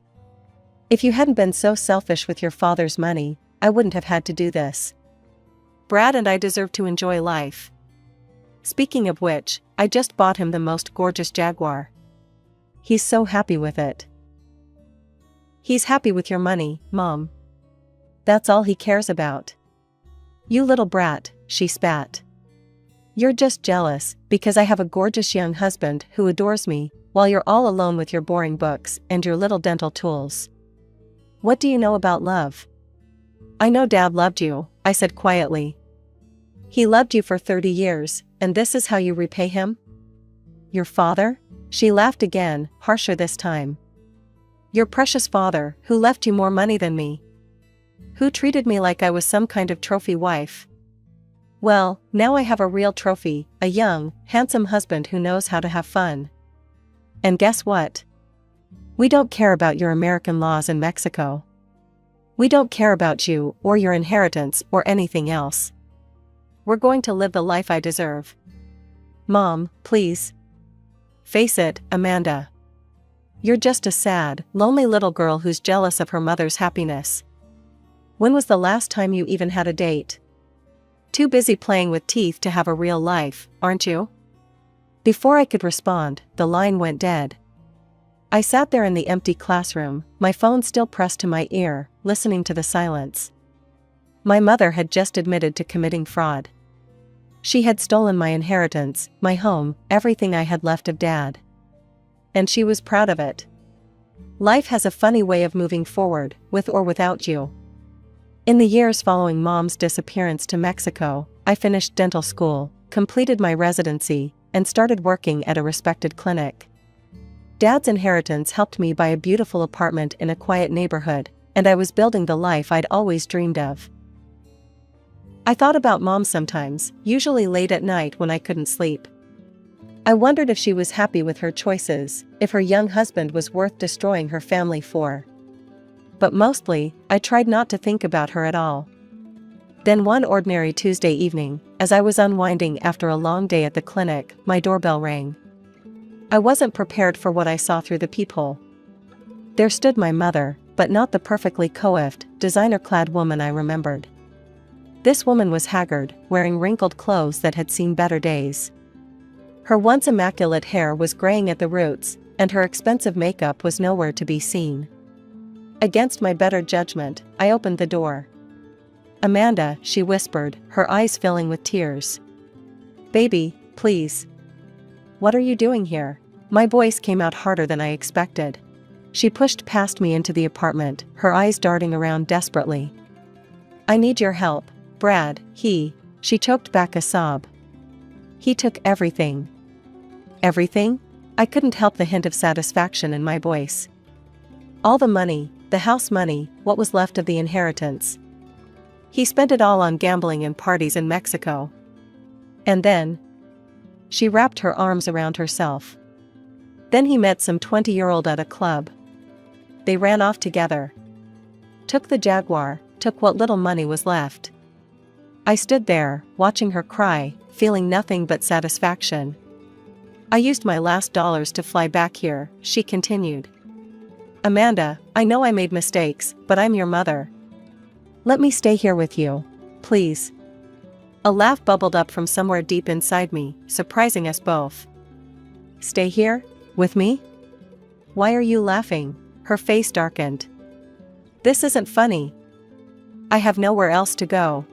"If you hadn't been so selfish with your father's money, I wouldn't have had to do this. Brad and I deserve to enjoy life. Speaking of which, I just bought him the most gorgeous Jaguar. He's so happy with it." "He's happy with your money, Mom. That's all he cares about." "You little brat," she spat. "You're just jealous, because I have a gorgeous young husband who adores me, while you're all alone with your boring books and your little dental tools. What do you know about love?" "I know Dad loved you," I said quietly. "He loved you for 30 years, and this is how you repay him?" "Your father?" She laughed again, harsher this time. "Your precious father, who left you more money than me. Who treated me like I was some kind of trophy wife. Well, now I have a real trophy, a young, handsome husband who knows how to have fun. And guess what? We don't care about your American laws in Mexico. We don't care about you or your inheritance or anything else. We're going to live the life I deserve. Mom, please. Face it, Amanda. You're just a sad, lonely little girl who's jealous of her mother's happiness. When was the last time you even had a date? Too busy playing with teeth to have a real life, aren't you? Before I could respond, the line went dead. I sat there in the empty classroom, my phone still pressed to my ear, listening to the silence. My mother had just admitted to committing fraud. She had stolen my inheritance, my home, everything I had left of Dad. And she was proud of it. Life has a funny way of moving forward, with or without you. In the years following Mom's disappearance to Mexico, I finished dental school, completed my residency, and started working at a respected clinic. Dad's inheritance helped me buy a beautiful apartment in a quiet neighborhood, and I was building the life I'd always dreamed of. I thought about Mom sometimes, usually late at night when I couldn't sleep. I wondered if she was happy with her choices, if her young husband was worth destroying her family for. But mostly, I tried not to think about her at all. Then one ordinary Tuesday evening, as I was unwinding after a long day at the clinic, my doorbell rang. I wasn't prepared for what I saw through the peephole. There stood my mother, but not the perfectly coiffed, designer-clad woman I remembered. This woman was haggard, wearing wrinkled clothes that had seen better days. Her once immaculate hair was graying at the roots, and her expensive makeup was nowhere to be seen. Against my better judgment, I opened the door. "Amanda," she whispered, her eyes filling with tears. "Baby, please. What are you doing here?" My voice came out harder than I expected. She pushed past me into the apartment, her eyes darting around desperately. "I need your help, Brad, she choked back a sob. "He took everything." "Everything?" I couldn't help the hint of satisfaction in my voice. "All the money, the house money, what was left of the inheritance. He spent it all on gambling and parties in Mexico. And then..." She wrapped her arms around herself. "Then he met some 20-year-old at a club. They ran off together. Took the Jaguar, took what little money was left." I stood there, watching her cry, feeling nothing but satisfaction. "I used my last dollars to fly back here," she continued. "Amanda, I know I made mistakes, but I'm your mother. Let me stay here with you, please." A laugh bubbled up from somewhere deep inside me, surprising us both. "Stay here? With me? Why are you laughing?" Her face darkened. "This isn't funny. I have nowhere else to go."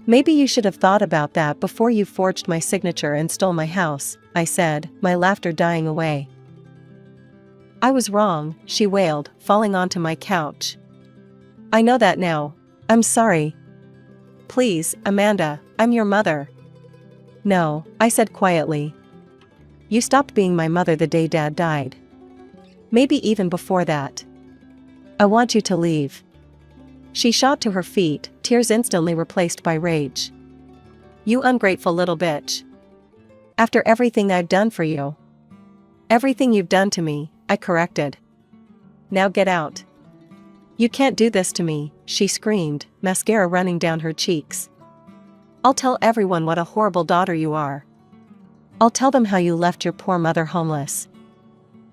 "Maybe you should have thought about that before you forged my signature and stole my house," I said, my laughter dying away. "I was wrong," she wailed, falling onto my couch. "I know that now. I'm sorry. Please, Amanda, I'm your mother." "No," I said quietly. "You stopped being my mother the day Dad died. Maybe even before that. I want you to leave." She shot to her feet, tears instantly replaced by rage. "You ungrateful little bitch. After everything I've done for you." "Everything you've done to me," I corrected. "Now get out." "You can't do this to me," she screamed, mascara running down her cheeks. "I'll tell everyone what a horrible daughter you are. I'll tell them how you left your poor mother homeless.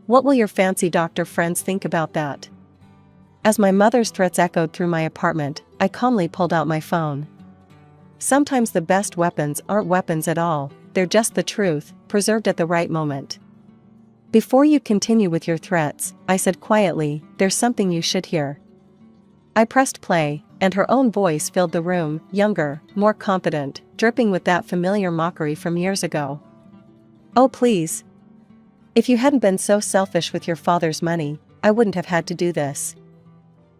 What will your fancy doctor friends think about that?" As my mother's threats echoed through my apartment, I calmly pulled out my phone. Sometimes the best weapons aren't weapons at all, they're just the truth, preserved at the right moment. "Before you continue with your threats," I said quietly, "there's something you should hear." I pressed play, and her own voice filled the room, younger, more confident, dripping with that familiar mockery from years ago. "Oh please. If you hadn't been so selfish with your father's money, I wouldn't have had to do this.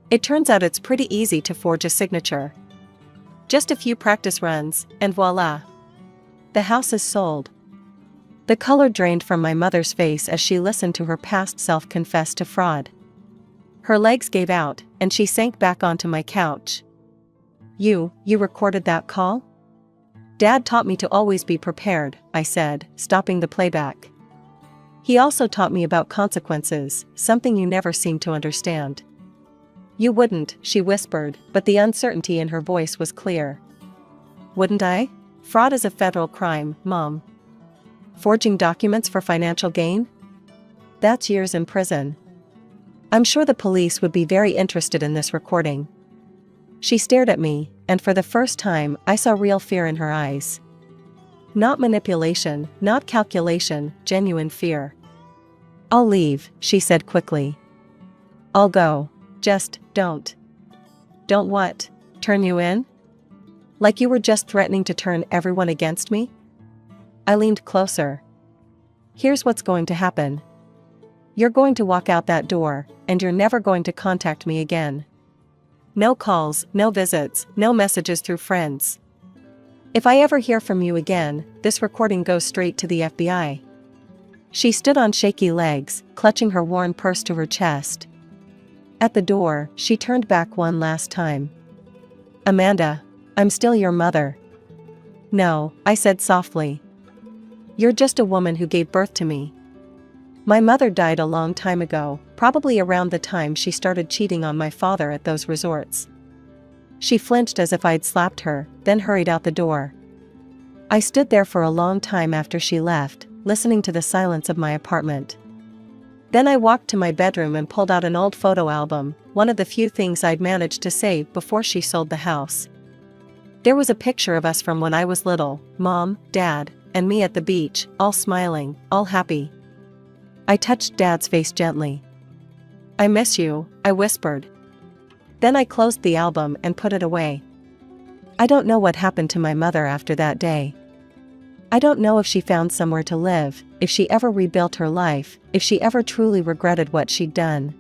It turns out it's pretty easy to forge a signature. Just a few practice runs, and voila. The house is sold." The color drained from my mother's face as she listened to her past self confess to fraud. Her legs gave out, and she sank back onto my couch. You recorded that call?" Dad taught me to always be prepared, I said, stopping the playback. He also taught me about consequences, something you never seem to understand. You wouldn't, she whispered, but the uncertainty in her voice was clear. Wouldn't I? Fraud is a federal crime, Mom. Forging documents for financial gain? That's years in prison. I'm sure the police would be very interested in this recording. She stared at me, and for the first time I saw real fear in her eyes. Not manipulation, not calculation, genuine fear. I'll leave, she said quickly. I'll go. Just, don't. Don't what? Turn you in? Like you were just threatening to turn everyone against me? I leaned closer. Here's what's going to happen. You're going to walk out that door, and you're never going to contact me again. No calls, no visits, no messages through friends. If I ever hear from you again, this recording goes straight to the FBI. She stood on shaky legs, clutching her worn purse to her chest. At the door, she turned back one last time. Amanda, I'm still your mother. No, I said softly. You're just a woman who gave birth to me. My mother died a long time ago, probably around the time she started cheating on my father at those resorts. She flinched as if I'd slapped her, then hurried out the door. I stood there for a long time after she left, listening to the silence of my apartment. Then I walked to my bedroom and pulled out an old photo album, one of the few things I'd managed to save before she sold the house. There was a picture of us from when I was little, Mom, Dad, and me at the beach, all smiling, all happy. I touched Dad's face gently. I miss you, I whispered. Then I closed the album and put it away. I don't know what happened to my mother after that day. I don't know if she found somewhere to live, if she ever rebuilt her life, if she ever truly regretted what she'd done.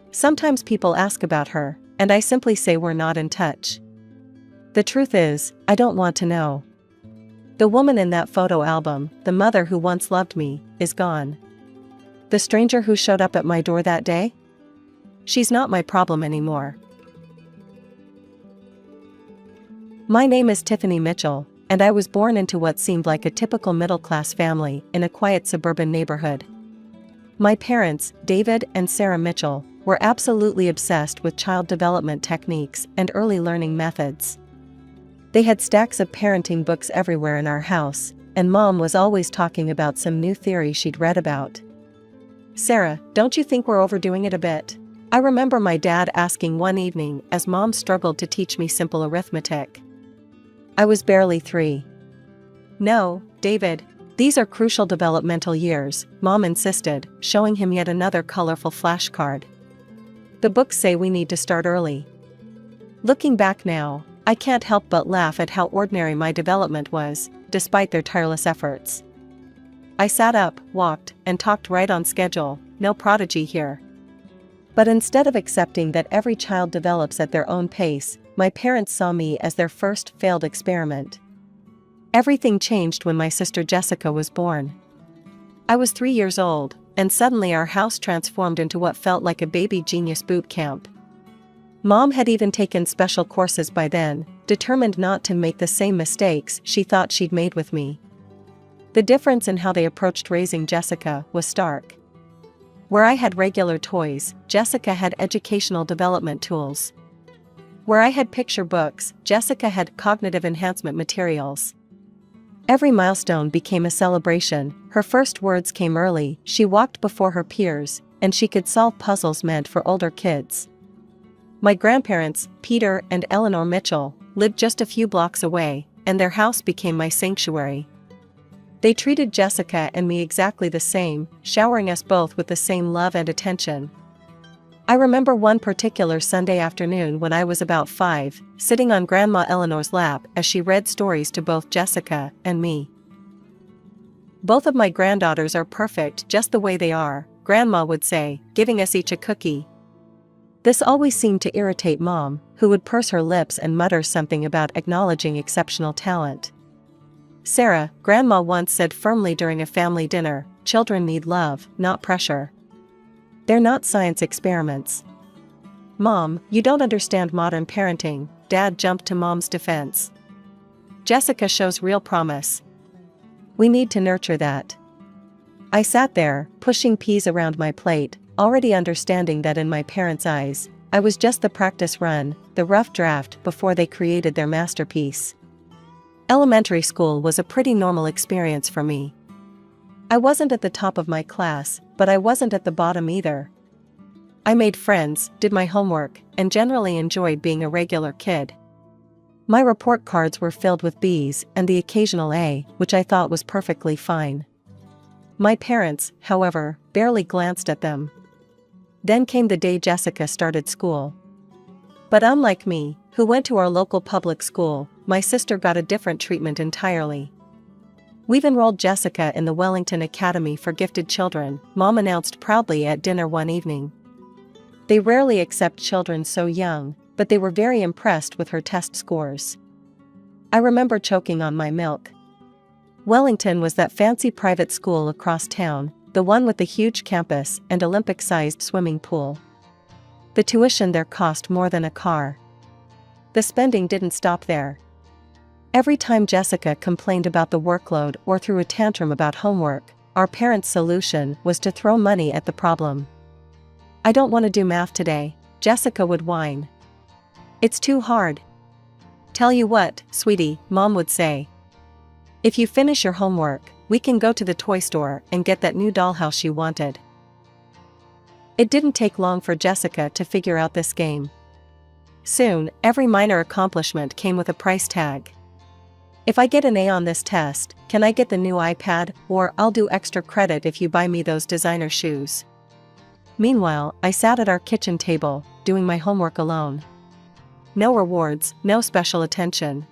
Sometimes people ask about her, and I simply say we're not in touch. The truth is, I don't want to know. The woman in that photo album, the mother who once loved me, is gone. The stranger who showed up at my door that day? She's not my problem anymore. My name is Tiffany Mitchell, and I was born into what seemed like a typical middle-class family in a quiet suburban neighborhood. My parents, David and Sarah Mitchell, were absolutely obsessed with child development techniques and early learning methods. They had stacks of parenting books everywhere in our house, and Mom was always talking about some new theory she'd read about. Sarah, don't you think we're overdoing it a bit? I remember my dad asking one evening as Mom struggled to teach me simple arithmetic. I was barely 3. No, David, these are crucial developmental years, Mom insisted, showing him yet another colorful flashcard. The books say we need to start early. Looking back now, I can't help but laugh at how ordinary my development was, despite their tireless efforts. I sat up, walked, and talked right on schedule, no prodigy here. But instead of accepting that every child develops at their own pace, my parents saw me as their first failed experiment. Everything changed when my sister Jessica was born. I was 3 years old, and suddenly our house transformed into what felt like a baby genius boot camp. Mom had even taken special courses by then, determined not to make the same mistakes she thought she'd made with me. The difference in how they approached raising Jessica was stark. Where I had regular toys, Jessica had educational development tools. Where I had picture books, Jessica had cognitive enhancement materials. Every milestone became a celebration. Her first words came early, she walked before her peers, and she could solve puzzles meant for older kids. My grandparents, Peter and Eleanor Mitchell, lived just a few blocks away, and their house became my sanctuary. They treated Jessica and me exactly the same, showering us both with the same love and attention. I remember one particular Sunday afternoon when I was about 5, sitting on Grandma Eleanor's lap as she read stories to both Jessica and me. Both of my granddaughters are perfect just the way they are, Grandma would say, giving us each a cookie. This always seemed to irritate Mom, who would purse her lips and mutter something about acknowledging exceptional talent. Sarah, Grandma once said firmly during a family dinner, children need love, not pressure. They're not science experiments. Mom, you don't understand modern parenting, Dad jumped to Mom's defense. Jessica shows real promise. We need to nurture that. I sat there, pushing peas around my plate, already understanding that in my parents' eyes, I was just the practice run, the rough draft before they created their masterpiece. Elementary school was a pretty normal experience for me. I wasn't at the top of my class, but I wasn't at the bottom either. I made friends, did my homework, and generally enjoyed being a regular kid. My report cards were filled with B's and the occasional A, which I thought was perfectly fine. My parents, however, barely glanced at them. Then came the day Jessica started school. But unlike me, who went to our local public school, my sister got a different treatment entirely. We've enrolled Jessica in the Wellington Academy for Gifted Children, Mom announced proudly at dinner one evening. They rarely accept children so young, but they were very impressed with her test scores. I remember choking on my milk. Wellington was that fancy private school across town, the one with the huge campus and Olympic-sized swimming pool. The tuition there cost more than a car. The spending didn't stop there. Every time Jessica complained about the workload or threw a tantrum about homework, our parents' solution was to throw money at the problem. I don't want to do math today, Jessica would whine. It's too hard. Tell you what, sweetie, Mom would say. If you finish your homework, we can go to the toy store and get that new dollhouse you wanted. It didn't take long for Jessica to figure out this game. Soon, every minor accomplishment came with a price tag. If I get an A on this test, can I get the new iPad, or I'll do extra credit if you buy me those designer shoes. Meanwhile, I sat at our kitchen table, doing my homework alone. No rewards, no special attention.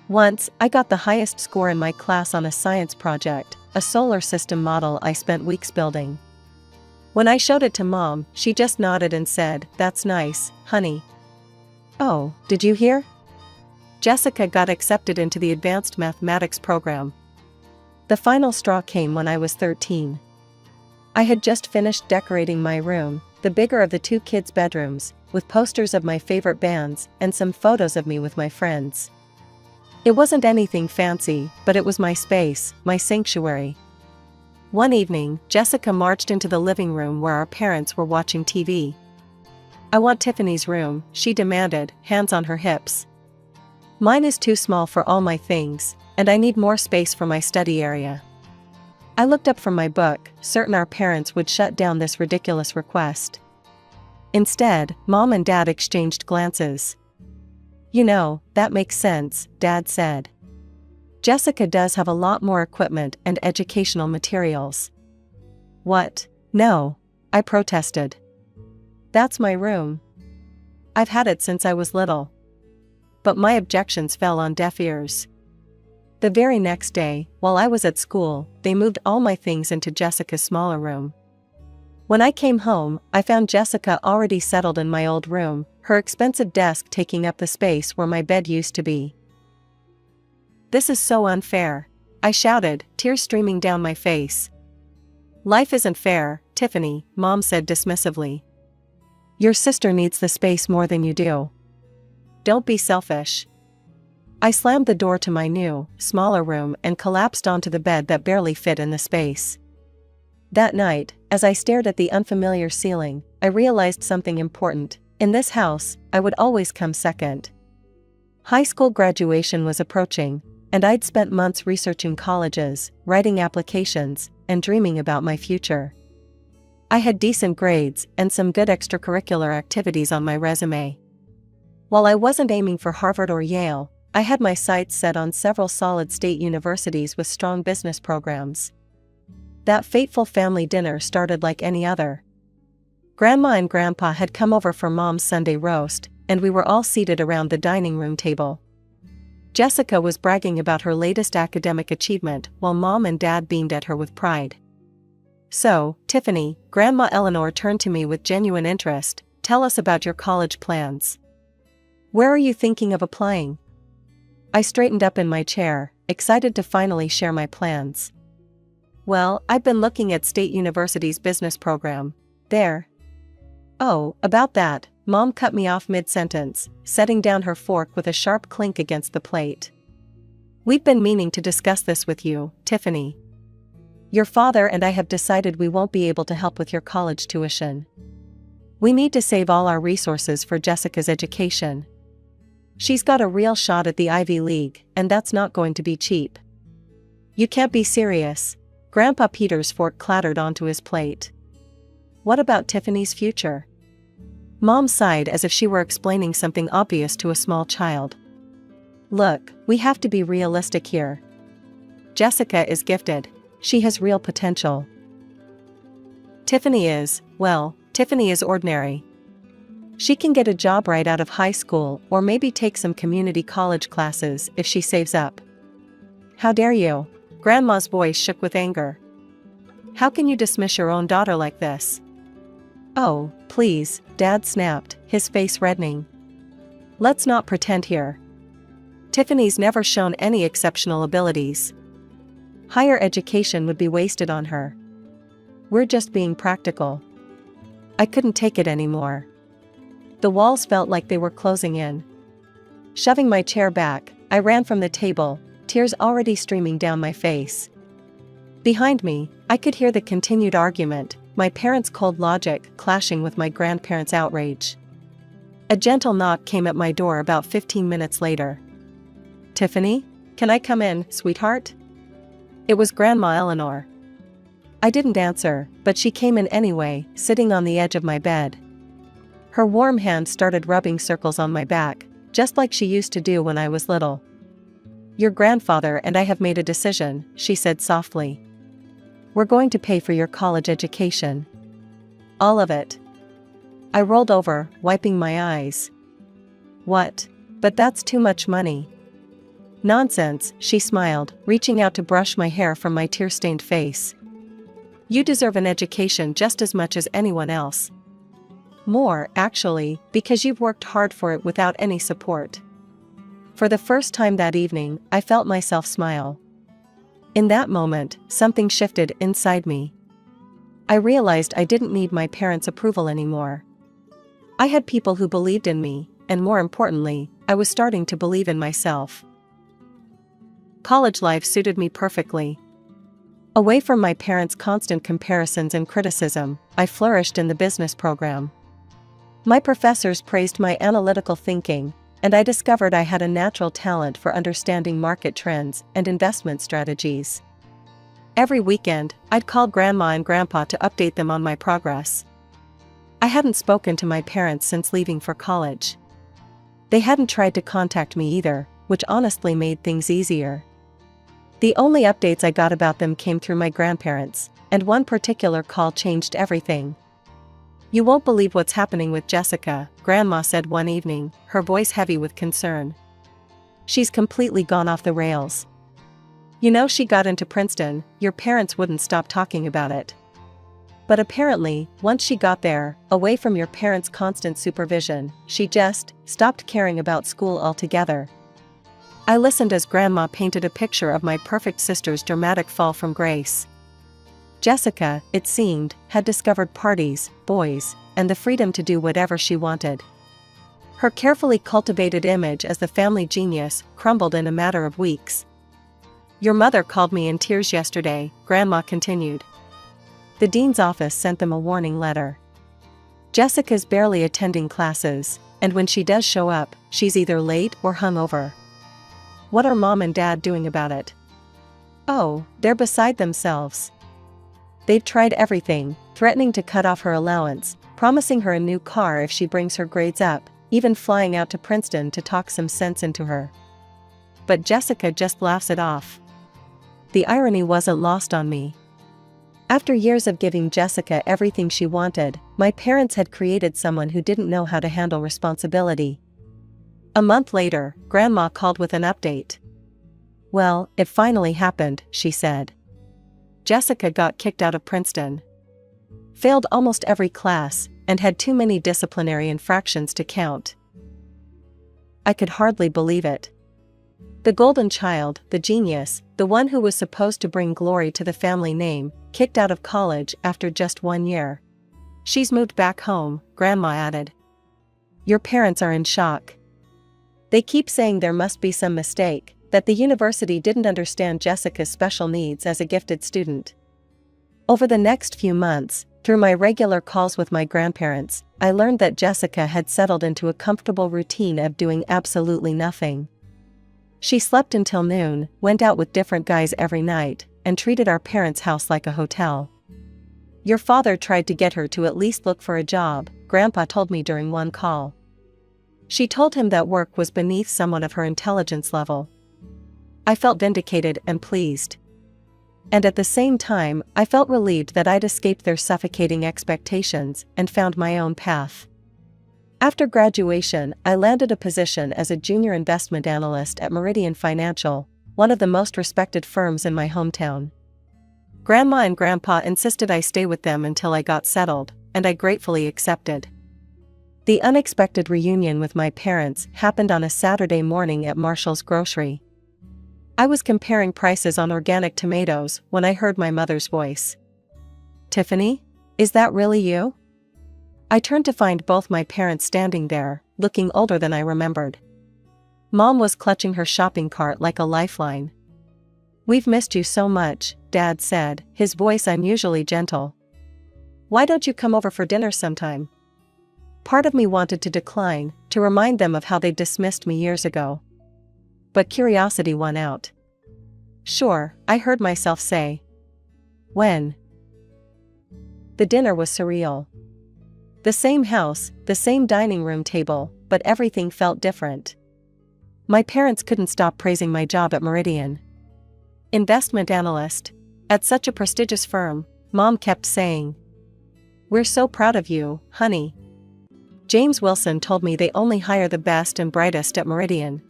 Once, I got the highest score in my class on a science project, a solar system model I spent weeks building. When I showed it to Mom, she just nodded and said, "That's nice, honey." Oh, did you hear? Jessica got accepted into the advanced mathematics program. The final straw came when I was 13. I had just finished decorating my room, the bigger of the two kids' bedrooms, with posters of my favorite bands and some photos of me with my friends. It wasn't anything fancy, but it was my space, my sanctuary. One evening, Jessica marched into the living room where our parents were watching TV. "I want Tiffany's room," she demanded, hands on her hips. "Mine is too small for all my things, and I need more space for my study area." I looked up from my book, certain our parents would shut down this ridiculous request. Instead, Mom and Dad exchanged glances. "You know, that makes sense," Dad said. "Jessica does have a lot more equipment and educational materials." "What? No," I protested. "That's my room. I've had it since I was little." But my objections fell on deaf ears. The very next day, while I was at school, they moved all my things into Jessica's smaller room. When I came home, I found Jessica already settled in my old room, her expensive desk taking up the space where my bed used to be. "This is so unfair," I shouted, tears streaming down my face. "Life isn't fair, Tiffany," Mom said dismissively. "Your sister needs the space more than you do. Don't be selfish." I slammed the door to my new, smaller room and collapsed onto the bed that barely fit in the space. That night, as I stared at the unfamiliar ceiling, I realized something important. In this house, I would always come second. High school graduation was approaching, and I'd spent months researching colleges, writing applications, and dreaming about my future. I had decent grades and some good extracurricular activities on my resume. While I wasn't aiming for Harvard or Yale, I had my sights set on several solid state universities with strong business programs. That fateful family dinner started like any other. Grandma and Grandpa had come over for Mom's Sunday roast, and we were all seated around the dining room table. Jessica was bragging about her latest academic achievement while Mom and Dad beamed at her with pride. "So, Tiffany," Grandma Eleanor turned to me with genuine interest, "tell us about your college plans. Where are you thinking of applying?" I straightened up in my chair, excited to finally share my plans. "Well, I've been looking at State University's business program. There." "Oh, about that," Mom cut me off mid-sentence, setting down her fork with a sharp clink against the plate. We've been meaning to discuss this with you, Tiffany. Your father and I have decided we won't be able to help with your college tuition. We need to save all our resources for Jessica's education. She's got a real shot at the Ivy League, and that's not going to be cheap. You can't be serious. Grandpa Peter's fork clattered onto his plate. What about Tiffany's future? Mom sighed as if she were explaining something obvious to a small child. Look, we have to be realistic here. Jessica is gifted. She has real potential. Tiffany is ordinary. She can get a job right out of high school or maybe take some community college classes if she saves up. How dare you? Grandma's voice shook with anger. How can you dismiss your own daughter like this? Oh, please, Dad snapped, his face reddening. Let's not pretend here. Tiffany's never shown any exceptional abilities. Higher education would be wasted on her. We're just being practical. I couldn't take it anymore. The walls felt like they were closing in. Shoving my chair back, I ran from the table, tears already streaming down my face. Behind me, I could hear the continued argument, my parents' cold logic clashing with my grandparents' outrage. A gentle knock came at my door about 15 minutes later. Tiffany, can I come in, sweetheart? It was Grandma Eleanor. I didn't answer, but she came in anyway, sitting on the edge of my bed. Her warm hand started rubbing circles on my back, just like she used to do when I was little. Your grandfather and I have made a decision, she said softly. We're going to pay for your college education. All of it. I rolled over, wiping my eyes. What? But that's too much money. Nonsense, she smiled, reaching out to brush my hair from my tear-stained face. You deserve an education just as much as anyone else. More, actually, because you've worked hard for it without any support. For the first time that evening, I felt myself smile. In that moment, something shifted inside me. I realized I didn't need my parents' approval anymore. I had people who believed in me, and more importantly, I was starting to believe in myself. College life suited me perfectly. Away from my parents' constant comparisons and criticism, I flourished in the business program. My professors praised my analytical thinking, and I discovered I had a natural talent for understanding market trends and investment strategies. Every weekend, I'd call Grandma and Grandpa to update them on my progress. I hadn't spoken to my parents since leaving for college. They hadn't tried to contact me either, which honestly made things easier. The only updates I got about them came through my grandparents, and one particular call changed everything. You won't believe what's happening with Jessica, Grandma said one evening, her voice heavy with concern. She's completely gone off the rails. You know, she got into Princeton, your parents wouldn't stop talking about it. But apparently, once she got there, away from your parents' constant supervision, she just stopped caring about school altogether. I listened as Grandma painted a picture of my perfect sister's dramatic fall from grace. Jessica, it seemed, had discovered parties, boys, and the freedom to do whatever she wanted. Her carefully cultivated image as the family genius crumbled in a matter of weeks. Your mother called me in tears yesterday, Grandma continued. The dean's office sent them a warning letter. Jessica's barely attending classes, and when she does show up, she's either late or hungover. What are Mom and Dad doing about it? Oh, they're beside themselves. They've tried everything, threatening to cut off her allowance, promising her a new car if she brings her grades up, even flying out to Princeton to talk some sense into her. But Jessica just laughs it off. The irony wasn't lost on me. After years of giving Jessica everything she wanted, my parents had created someone who didn't know how to handle responsibility. A month later, Grandma called with an update. Well, it finally happened, she said. Jessica got kicked out of Princeton. Failed almost every class, and had too many disciplinary infractions to count. I could hardly believe it. The golden child, the genius, the one who was supposed to bring glory to the family name, kicked out of college after just 1 year. She's moved back home, Grandma added. Your parents are in shock. They keep saying there must be some mistake, that the university didn't understand Jessica's special needs as a gifted student. Over the next few months, through my regular calls with my grandparents, I learned that Jessica had settled into a comfortable routine of doing absolutely nothing. She slept until noon, went out with different guys every night, and treated our parents' house like a hotel. "Your father tried to get her to at least look for a job," Grandpa told me during one call. She told him that work was beneath someone of her intelligence level. I felt vindicated and pleased. And at the same time, I felt relieved that I'd escaped their suffocating expectations and found my own path. After graduation, I landed a position as a junior investment analyst at Meridian Financial, one of the most respected firms in my hometown. Grandma and Grandpa insisted I stay with them until I got settled, and I gratefully accepted. The unexpected reunion with my parents happened on a Saturday morning at Marshall's Grocery. I was comparing prices on organic tomatoes when I heard my mother's voice. "Tiffany? Is that really you?" I turned to find both my parents standing there, looking older than I remembered. Mom was clutching her shopping cart like a lifeline. "We've missed you so much," Dad said, his voice unusually gentle. "Why don't you come over for dinner sometime?" Part of me wanted to decline, to remind them of how they dismissed me years ago. But curiosity won out. "Sure," I heard myself say. "When?" The dinner was surreal. The same house, the same dining room table, but everything felt different. My parents couldn't stop praising my job at Meridian. "Investment analyst. At such a prestigious firm," Mom kept saying. "We're so proud of you, honey." James Wilson told me they only hire the best and brightest at Meridian.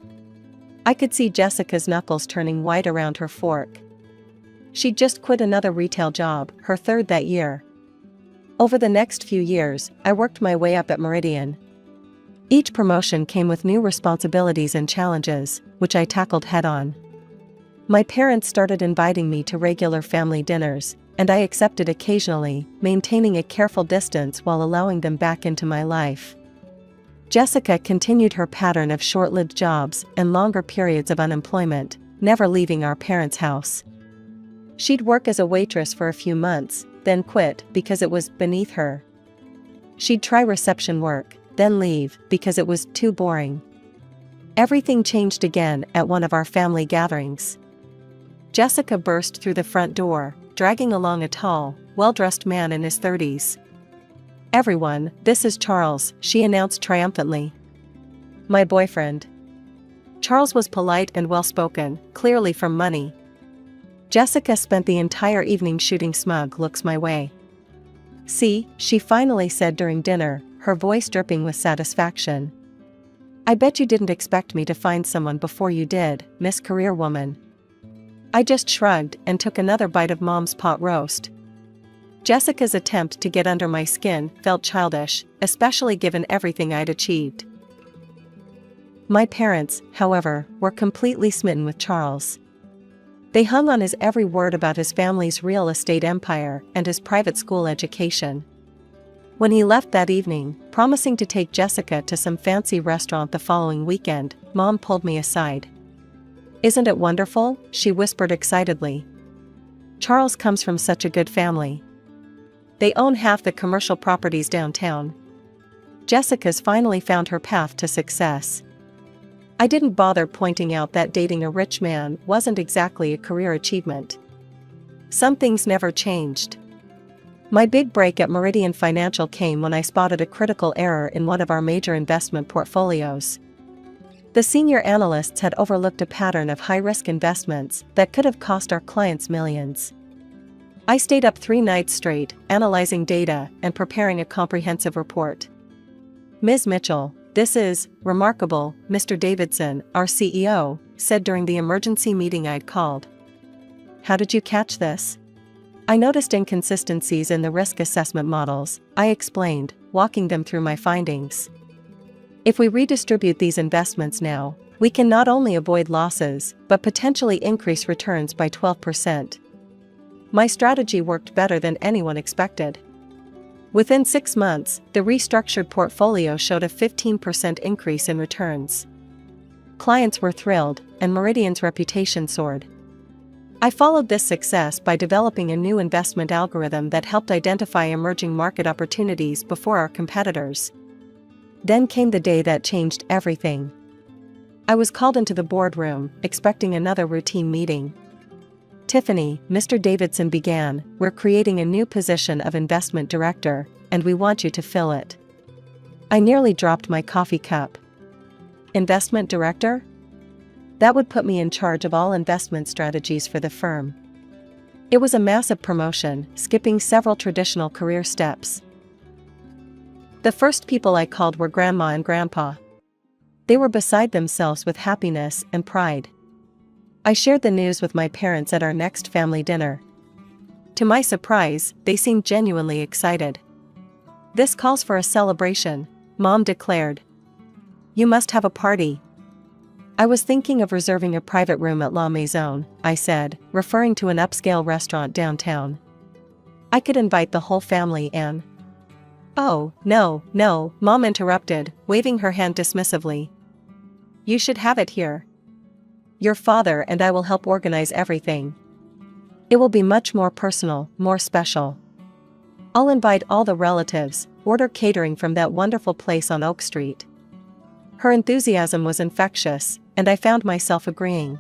I could see Jessica's knuckles turning white around her fork. She'd just quit another retail job, her third that year. Over the next few years, I worked my way up at Meridian. Each promotion came with new responsibilities and challenges, which I tackled head-on. My parents started inviting me to regular family dinners, and I accepted occasionally, maintaining a careful distance while allowing them back into my life. Jessica continued her pattern of short-lived jobs and longer periods of unemployment, never leaving our parents' house. She'd work as a waitress for a few months, then quit because it was beneath her. She'd try reception work, then leave because it was too boring. Everything changed again at one of our family gatherings. Jessica burst through the front door, dragging along a tall, well-dressed man in his 30s. "Everyone, this is Charles," she announced triumphantly. "My boyfriend." Charles was polite and well-spoken, clearly from money. Jessica spent the entire evening shooting smug looks my way. "See," she finally said during dinner, her voice dripping with satisfaction. "I bet you didn't expect me to find someone before you did, Miss Career Woman." I just shrugged and took another bite of Mom's pot roast. Jessica's attempt to get under my skin felt childish, especially given everything I'd achieved. My parents, however, were completely smitten with Charles. They hung on his every word about his family's real estate empire and his private school education. When he left that evening, promising to take Jessica to some fancy restaurant the following weekend, Mom pulled me aside. "Isn't it wonderful?" she whispered excitedly. "Charles comes from such a good family. They own half the commercial properties downtown. Jessica's finally found her path to success." I didn't bother pointing out that dating a rich man wasn't exactly a career achievement. Some things never changed. My big break at Meridian Financial came when I spotted a critical error in one of our major investment portfolios. The senior analysts had overlooked a pattern of high-risk investments that could have cost our clients millions. I stayed up 3 nights straight, analyzing data and preparing a comprehensive report. "Ms. Mitchell, this is remarkable," Mr. Davidson, our CEO, said during the emergency meeting I'd called. "How did you catch this?" "I noticed inconsistencies in the risk assessment models," I explained, walking them through my findings. "If we redistribute these investments now, we can not only avoid losses, but potentially increase returns by 12%. My strategy worked better than anyone expected. Within 6 months, the restructured portfolio showed a 15% increase in returns. Clients were thrilled, and Meridian's reputation soared. I followed this success by developing a new investment algorithm that helped identify emerging market opportunities before our competitors. Then came the day that changed everything. I was called into the boardroom, expecting another routine meeting. "Tiffany," Mr. Davidson began, "we're creating a new position of investment director, and we want you to fill it." I nearly dropped my coffee cup. Investment director? That would put me in charge of all investment strategies for the firm. It was a massive promotion, skipping several traditional career steps. The first people I called were Grandma and Grandpa. They were beside themselves with happiness and pride. I shared the news with my parents at our next family dinner. To my surprise, they seemed genuinely excited. "This calls for a celebration," Mom declared. "You must have a party." "I was thinking of reserving a private room at La Maison," I said, referring to an upscale restaurant downtown. "I could invite the whole family and—" "Oh, no, no," Mom interrupted, waving her hand dismissively. "You should have it here. Your father and I will help organize everything. It will be much more personal, more special. I'll invite all the relatives, order catering from that wonderful place on Oak Street." Her enthusiasm was infectious, and I found myself agreeing.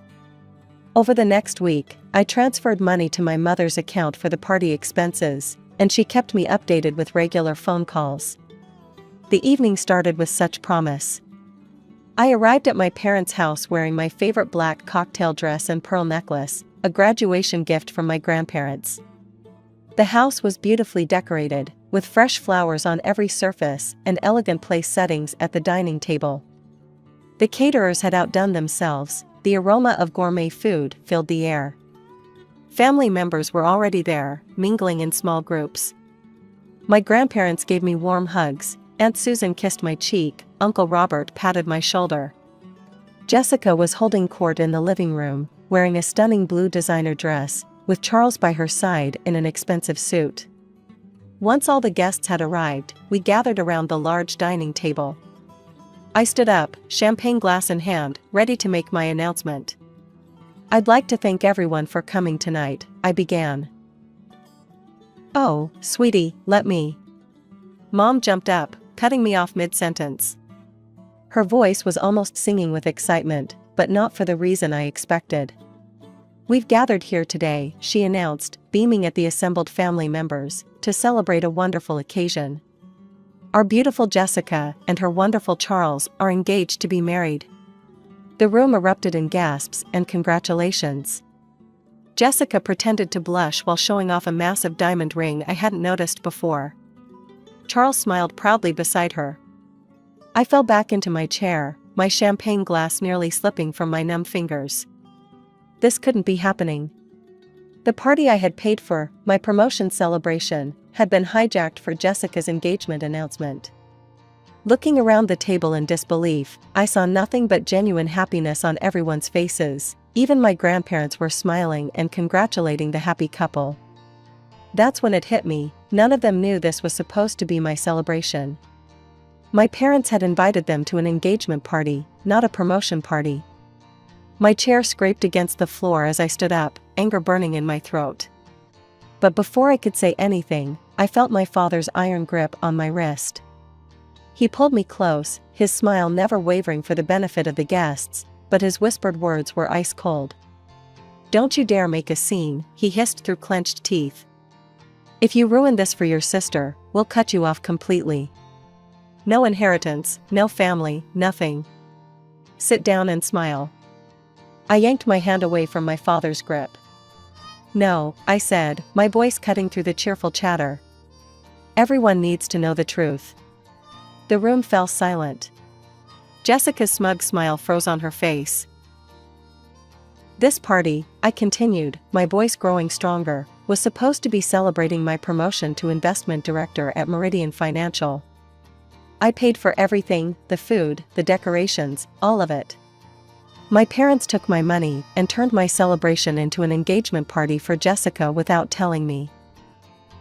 Over the next week, I transferred money to my mother's account for the party expenses, and she kept me updated with regular phone calls. The evening started with such promise. I arrived at my parents' house wearing my favorite black cocktail dress and pearl necklace, a graduation gift from my grandparents. The house was beautifully decorated, with fresh flowers on every surface and elegant place settings at the dining table. The caterers had outdone themselves, the aroma of gourmet food filled the air. Family members were already there, mingling in small groups. My grandparents gave me warm hugs, Aunt Susan kissed my cheek, Uncle Robert patted my shoulder. Jessica was holding court in the living room, wearing a stunning blue designer dress, with Charles by her side in an expensive suit. Once all the guests had arrived, we gathered around the large dining table. I stood up, champagne glass in hand, ready to make my announcement. "I'd like to thank everyone for coming tonight," I began. "Oh, sweetie, let me." Mom jumped up, cutting me off mid-sentence. Her voice was almost singing with excitement, but not for the reason I expected. "We've gathered here today," she announced, beaming at the assembled family members, "to celebrate a wonderful occasion. Our beautiful Jessica and her wonderful Charles are engaged to be married." The room erupted in gasps and congratulations. Jessica pretended to blush while showing off a massive diamond ring I hadn't noticed before. Charles smiled proudly beside her. I fell back into my chair, my champagne glass nearly slipping from my numb fingers. This couldn't be happening. The party I had paid for, my promotion celebration, had been hijacked for Jessica's engagement announcement. Looking around the table in disbelief, I saw nothing but genuine happiness on everyone's faces. Even my grandparents were smiling and congratulating the happy couple. That's when it hit me, none of them knew this was supposed to be my celebration. My parents had invited them to an engagement party, not a promotion party. My chair scraped against the floor as I stood up, anger burning in my throat. But before I could say anything, I felt my father's iron grip on my wrist. He pulled me close, his smile never wavering for the benefit of the guests, but his whispered words were ice cold. "Don't you dare make a scene," he hissed through clenched teeth. "If you ruin this for your sister, we'll cut you off completely. No inheritance, no family, nothing. Sit down and smile." I yanked my hand away from my father's grip. "No," I said, my voice cutting through the cheerful chatter. "Everyone needs to know the truth." The room fell silent. Jessica's smug smile froze on her face. "This party," I continued, my voice growing stronger, "was supposed to be celebrating my promotion to investment director at Meridian Financial. I paid for everything, the food, the decorations, all of it. My parents took my money and turned my celebration into an engagement party for Jessica without telling me."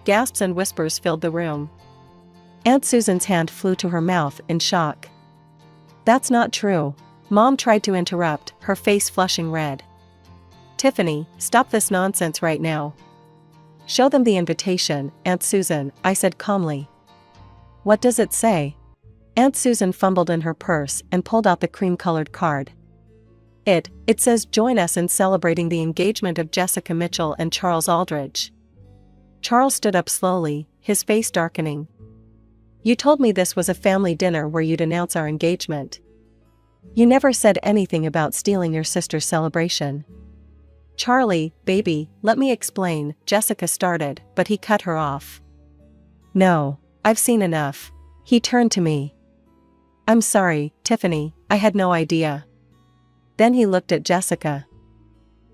Gasps and whispers filled the room. Aunt Susan's hand flew to her mouth in shock. "That's not true." Mom tried to interrupt, her face flushing red. Tiffany, stop this nonsense right now. Show them the invitation, Aunt Susan, I said calmly. What does it say? Aunt Susan fumbled in her purse and pulled out the cream-colored card. It says join us in celebrating the engagement of Jessica Mitchell and Charles Aldridge. Charles stood up slowly, his face darkening. You told me this was a family dinner where you'd announce our engagement. You never said anything about stealing your sister's celebration. Charlie, baby, let me explain, Jessica started, but he cut her off. No, I've seen enough. He turned to me. I'm sorry, Tiffany, I had no idea. Then he looked at Jessica.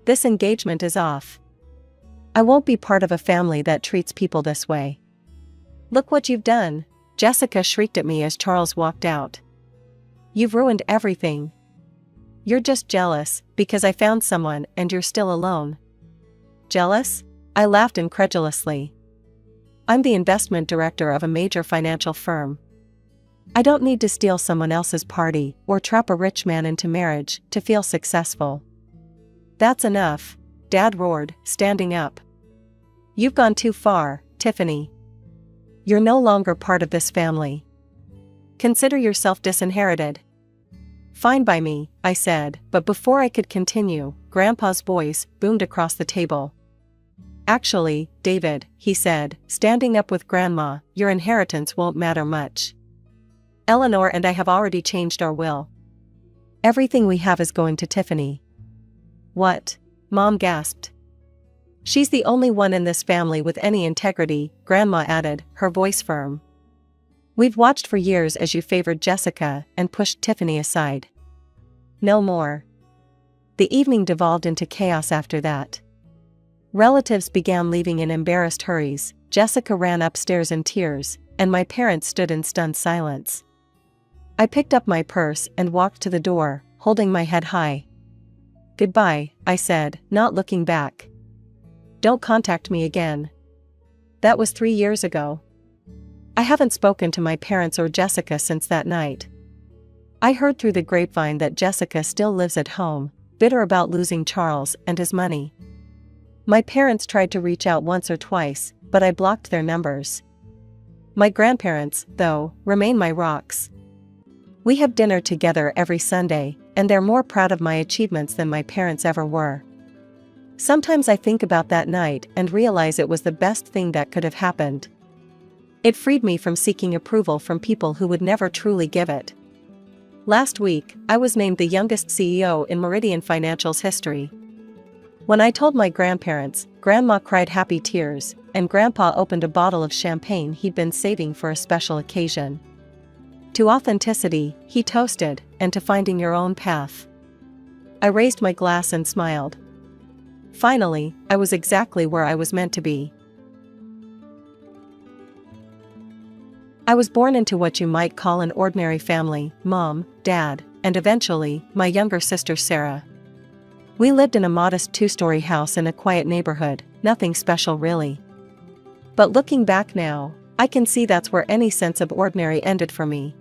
This engagement is off. I won't be part of a family that treats people this way. Look what you've done, Jessica shrieked at me as Charles walked out. You've ruined everything. You're just jealous, because I found someone and you're still alone. Jealous? I laughed incredulously. I'm the investment director of a major financial firm. I don't need to steal someone else's party or trap a rich man into marriage to feel successful. That's enough, Dad roared, standing up. You've gone too far, Tiffany. You're no longer part of this family. Consider yourself disinherited. Fine by me, I said, but before I could continue, Grandpa's voice boomed across the table. Actually, David, he said, standing up with Grandma, your inheritance won't matter much. Eleanor and I have already changed our will. Everything we have is going to Tiffany. What? Mom gasped. She's the only one in this family with any integrity, Grandma added, her voice firm. We've watched for years as you favored Jessica and pushed Tiffany aside. No more. The evening devolved into chaos after that. Relatives began leaving in embarrassed hurries, Jessica ran upstairs in tears, and my parents stood in stunned silence. I picked up my purse and walked to the door, holding my head high. Goodbye, I said, not looking back. Don't contact me again. That was 3 years ago. I haven't spoken to my parents or Jessica since that night. I heard through the grapevine that Jessica still lives at home, bitter about losing Charles and his money. My parents tried to reach out once or twice, but I blocked their numbers. My grandparents, though, remain my rocks. We have dinner together every Sunday, and they're more proud of my achievements than my parents ever were. Sometimes I think about that night and realize it was the best thing that could have happened. It freed me from seeking approval from people who would never truly give it. Last week, I was named the youngest CEO in Meridian Financial's history. When I told my grandparents, Grandma cried happy tears, and Grandpa opened a bottle of champagne he'd been saving for a special occasion. To authenticity, he toasted, and to finding your own path. I raised my glass and smiled. Finally, I was exactly where I was meant to be. I was born into what you might call an ordinary family, Mom, Dad, and eventually, my younger sister Sarah. We lived in a modest 2-story house in a quiet neighborhood, nothing special really. But looking back now, I can see that's where any sense of ordinary ended for me.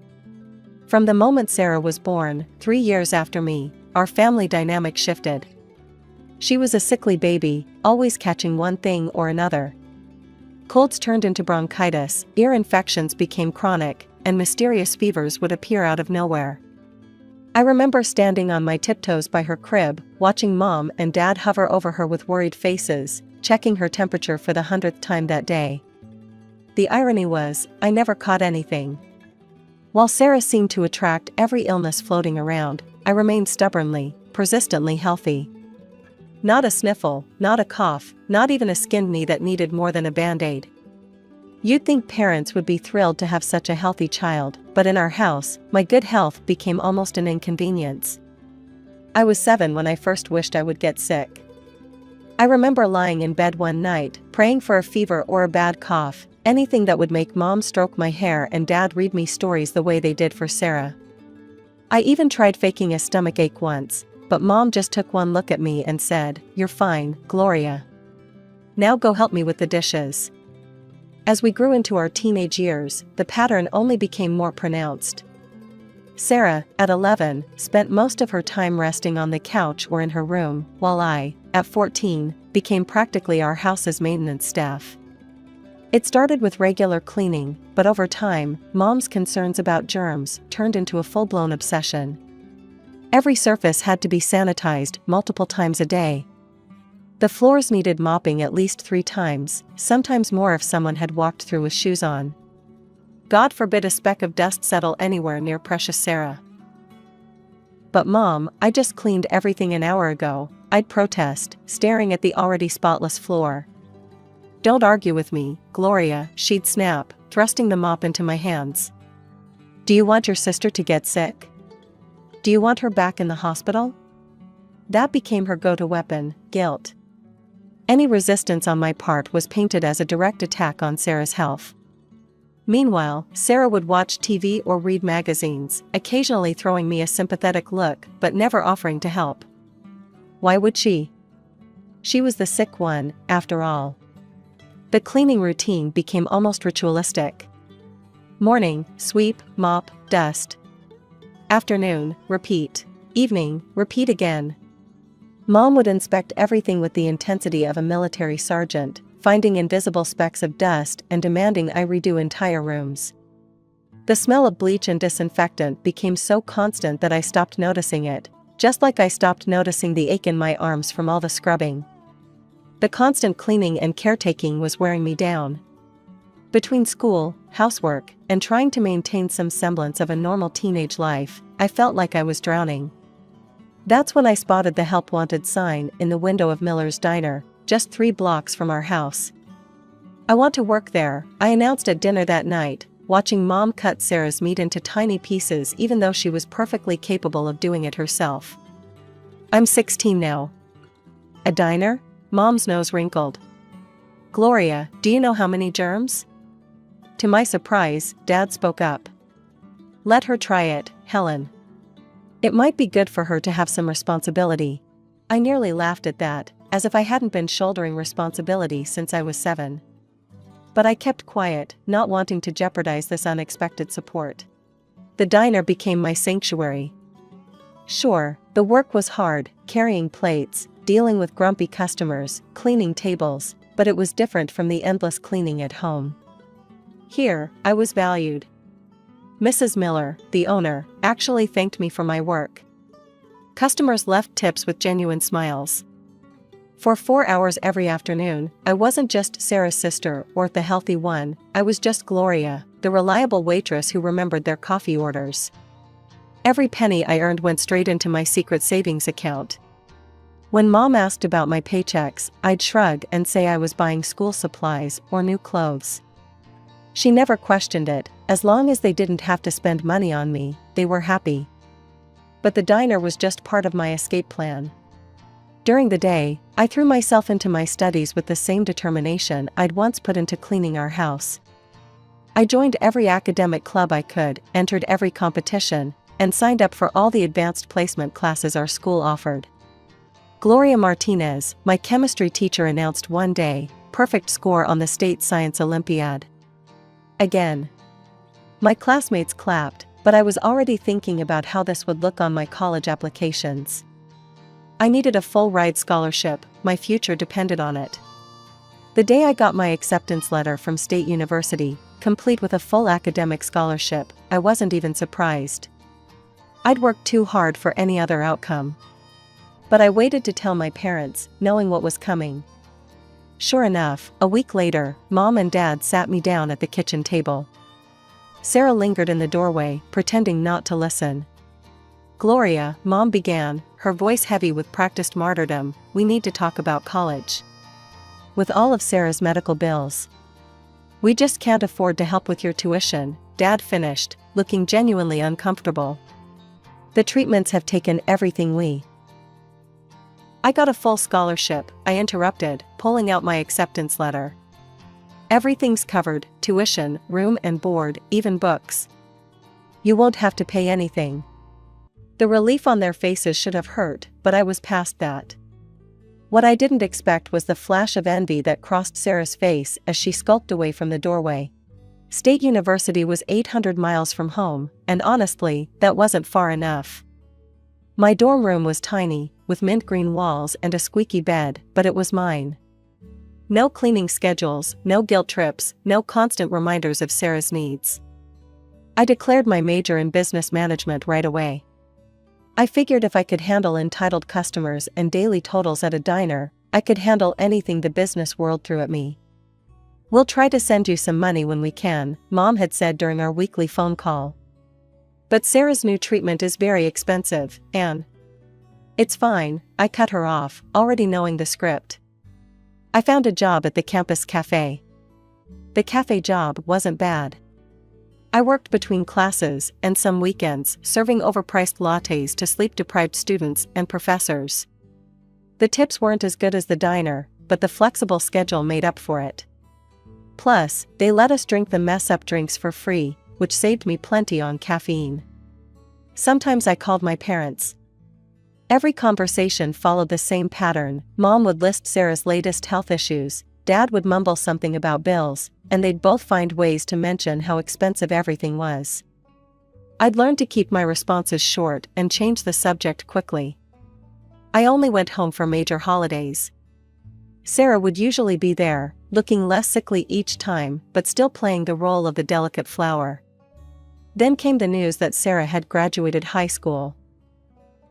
From the moment Sarah was born, 3 years after me, our family dynamic shifted. She was a sickly baby, always catching one thing or another. Colds turned into bronchitis, ear infections became chronic, and mysterious fevers would appear out of nowhere. I remember standing on my tiptoes by her crib, watching Mom and Dad hover over her with worried faces, checking her temperature for the 100th time that day. The irony was, I never caught anything. While Sarah seemed to attract every illness floating around, I remained stubbornly, persistently healthy. Not a sniffle, not a cough, not even a skinned knee that needed more than a band-aid. You'd think parents would be thrilled to have such a healthy child, but in our house, my good health became almost an inconvenience. I was 7 when I first wished I would get sick. I remember lying in bed one night, praying for a fever or a bad cough, anything that would make Mom stroke my hair and Dad read me stories the way they did for Sarah. I even tried faking a stomachache once, but Mom just took one look at me and said, "You're fine, Gloria. Now go help me with the dishes." As we grew into our teenage years, the pattern only became more pronounced. Sarah, at 11, spent most of her time resting on the couch or in her room, while I, at 14, became practically our house's maintenance staff. It started with regular cleaning, but over time, Mom's concerns about germs turned into a full-blown obsession. Every surface had to be sanitized multiple times a day. The floors needed mopping at least 3 times, sometimes more if someone had walked through with shoes on. God forbid a speck of dust settle anywhere near precious Sarah. "But Mom, I just cleaned everything an hour ago," I'd protest, staring at the already spotless floor. "Don't argue with me, Gloria," she'd snap, thrusting the mop into my hands. "Do you want your sister to get sick? Do you want her back in the hospital?" That became her go-to weapon, guilt. Any resistance on my part was painted as a direct attack on Sarah's health. Meanwhile, Sarah would watch TV or read magazines, occasionally throwing me a sympathetic look but never offering to help. Why would she? She was the sick one, after all. The cleaning routine became almost ritualistic. Morning, sweep, mop, dust. Afternoon, repeat. Evening, repeat again. Mom would inspect everything with the intensity of a military sergeant, finding invisible specks of dust and demanding I redo entire rooms. The smell of bleach and disinfectant became so constant that I stopped noticing it, just like I stopped noticing the ache in my arms from all the scrubbing. The constant cleaning and caretaking was wearing me down. Between school, housework, and trying to maintain some semblance of a normal teenage life, I felt like I was drowning. That's when I spotted the help wanted sign in the window of Miller's Diner, just 3 blocks from our house. "I want to work there," I announced at dinner that night, watching Mom cut Sarah's meat into tiny pieces even though she was perfectly capable of doing it herself. "I'm 16 now." "A diner?" Mom's nose wrinkled. "Gloria, do you know how many germs?" To my surprise, Dad spoke up. "Let her try it, Helen. It might be good for her to have some responsibility." I nearly laughed at that, as if I hadn't been shouldering responsibility since I was 7. But I kept quiet, not wanting to jeopardize this unexpected support. The diner became my sanctuary. Sure, the work was hard, carrying plates, dealing with grumpy customers, cleaning tables, but it was different from the endless cleaning at home. Here, I was valued. Mrs. Miller, the owner, actually thanked me for my work. Customers left tips with genuine smiles. For 4 hours every afternoon, I wasn't just Sarah's sister or the healthy one, I was just Gloria, the reliable waitress who remembered their coffee orders. Every penny I earned went straight into my secret savings account. When Mom asked about my paychecks, I'd shrug and say I was buying school supplies or new clothes. She never questioned it, as long as they didn't have to spend money on me, they were happy. But the diner was just part of my escape plan. During the day, I threw myself into my studies with the same determination I'd once put into cleaning our house. I joined every academic club I could, entered every competition, and signed up for all the advanced placement classes our school offered. Gloria Martinez, my chemistry teacher, announced one day, perfect score on the state science Olympiad. Again. My classmates clapped, but I was already thinking about how this would look on my college applications. I needed a full-ride scholarship, my future depended on it. The day I got my acceptance letter from State University, complete with a full academic scholarship, I wasn't even surprised. I'd worked too hard for any other outcome. But I waited to tell my parents, knowing what was coming. Sure enough, a week later, Mom and Dad sat me down at the kitchen table. Sarah lingered in the doorway, pretending not to listen. "Gloria," Mom began, her voice heavy with practiced martyrdom, "we need to talk about college. With all of Sarah's medical bills. We just can't afford to help with your tuition," Dad finished, looking genuinely uncomfortable. "The treatments have taken everything we—" "I got a full scholarship," I interrupted, pulling out my acceptance letter. "Everything's covered, tuition, room and board, even books. You won't have to pay anything." The relief on their faces should have hurt, but I was past that. What I didn't expect was the flash of envy that crossed Sarah's face as she skulked away from the doorway. State University was 800 miles from home, and honestly, that wasn't far enough. My dorm room was tiny, with mint green walls and a squeaky bed, but it was mine. No cleaning schedules, no guilt trips, no constant reminders of Sarah's needs. I declared my major in business management right away. I figured if I could handle entitled customers and daily totals at a diner, I could handle anything the business world threw at me. "We'll try to send you some money when we can," Mom had said during our weekly phone call. "But Sarah's new treatment is very expensive, Anne." "It's fine," I cut her off, already knowing the script. I found a job at the campus cafe. The cafe job wasn't bad. I worked between classes and some weekends serving overpriced lattes to sleep-deprived students and professors. The tips weren't as good as the diner, but the flexible schedule made up for it. Plus, they let us drink the mess-up drinks for free, which saved me plenty on caffeine. Sometimes I called my parents. Every conversation followed the same pattern. Mom would list Sarah's latest health issues, Dad would mumble something about bills, and they'd both find ways to mention how expensive everything was. I'd learned to keep my responses short and change the subject quickly. I only went home for major holidays. Sarah would usually be there, looking less sickly each time but still playing the role of the delicate flower. Then came the news that Sarah had graduated high school.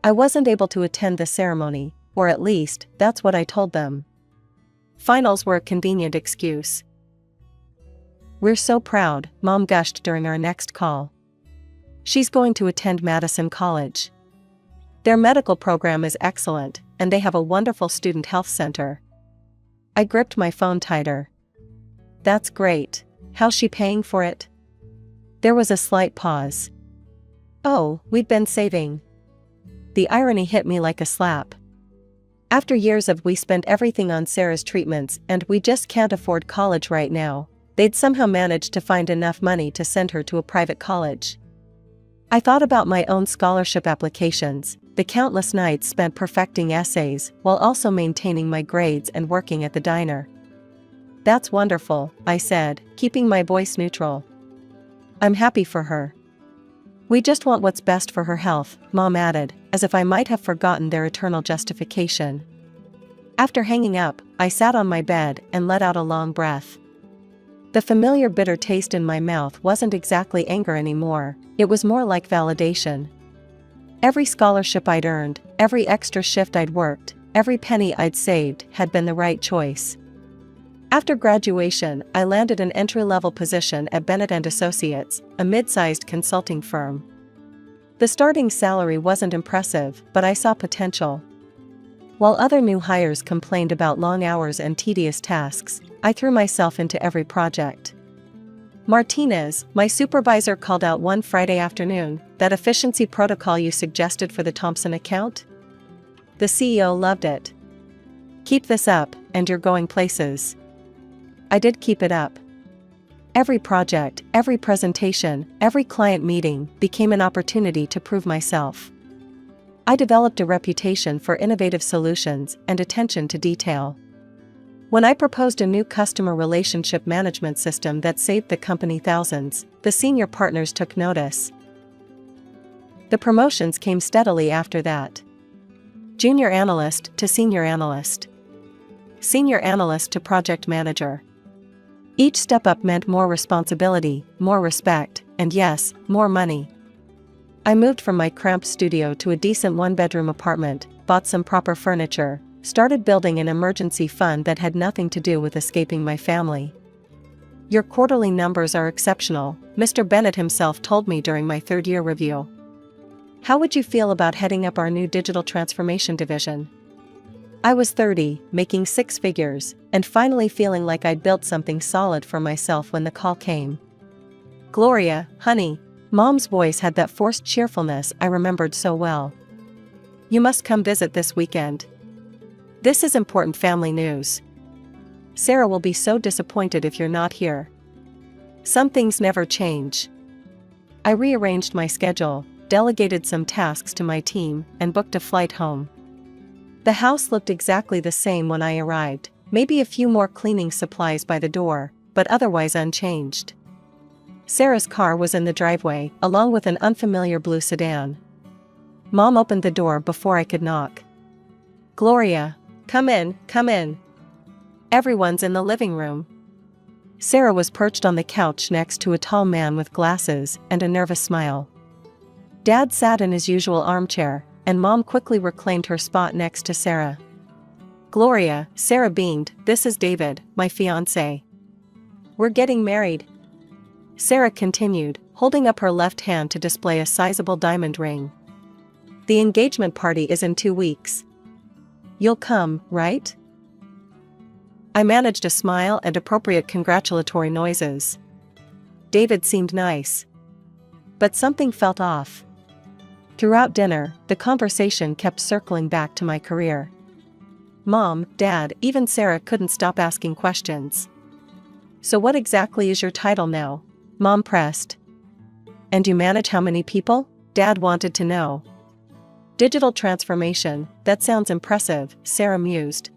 I wasn't able to attend the ceremony, or at least, that's what I told them. Finals were a convenient excuse. "We're so proud," Mom gushed during our next call. "She's going to attend Madison College. Their medical program is excellent, and they have a wonderful student health center." I gripped my phone tighter. "That's great. How's she paying for it?" There was a slight pause. "Oh, we'd been saving." The irony hit me like a slap. After years of "we spent everything on Sarah's treatments and we just can't afford college right now," they'd somehow managed to find enough money to send her to a private college. I thought about my own scholarship applications, the countless nights spent perfecting essays while also maintaining my grades and working at the diner. "That's wonderful," I said, keeping my voice neutral. "I'm happy for her." "We just want what's best for her health," Mom added, as if I might have forgotten their eternal justification. After hanging up, I sat on my bed and let out a long breath. The familiar bitter taste in my mouth wasn't exactly anger anymore, it was more like validation. Every scholarship I'd earned, every extra shift I'd worked, every penny I'd saved had been the right choice. After graduation, I landed an entry-level position at Bennett & Associates, a mid-sized consulting firm. The starting salary wasn't impressive, but I saw potential. While other new hires complained about long hours and tedious tasks, I threw myself into every project. "Martinez," my supervisor called out one Friday afternoon, "that efficiency protocol you suggested for the Thompson account? The CEO loved it. Keep this up, and you're going places." I did keep it up. Every project, every presentation, every client meeting became an opportunity to prove myself. I developed a reputation for innovative solutions and attention to detail. When I proposed a new customer relationship management system that saved the company thousands, the senior partners took notice. The promotions came steadily after that. Junior analyst to senior analyst. Senior analyst to project manager. Each step up meant more responsibility, more respect, and yes, more money. I moved from my cramped studio to a decent one-bedroom apartment, bought some proper furniture, started building an emergency fund that had nothing to do with escaping my family. "Your quarterly numbers are exceptional," Mr. Bennett himself told me during my third-year review. "How would you feel about heading up our new digital transformation division?" I was 30, making six figures, and finally feeling like I'd built something solid for myself when the call came. "Gloria, honey," Mom's voice had that forced cheerfulness I remembered so well. "You must come visit this weekend. This is important family news. Sarah will be so disappointed if you're not here." Some things never change. I rearranged my schedule, delegated some tasks to my team, and booked a flight home. The house looked exactly the same when I arrived, maybe a few more cleaning supplies by the door, but otherwise unchanged. Sarah's car was in the driveway, along with an unfamiliar blue sedan. Mom opened the door before I could knock. "Gloria, come in, come in. Everyone's in the living room." Sarah was perched on the couch next to a tall man with glasses and a nervous smile. Dad sat in his usual armchair, and Mom quickly reclaimed her spot next to Sarah. "Gloria," Sarah beamed, "this is David, my fiancé. We're getting married." Sarah continued, holding up her left hand to display a sizable diamond ring. "The engagement party is in 2 weeks. You'll come, right?" I managed a smile and appropriate congratulatory noises. David seemed nice. But something felt off. Throughout dinner, the conversation kept circling back to my career. Mom, Dad, even Sarah couldn't stop asking questions. "So what exactly is your title now?" Mom pressed. "And you manage how many people?" Dad wanted to know. "Digital transformation, that sounds impressive," Sarah mused.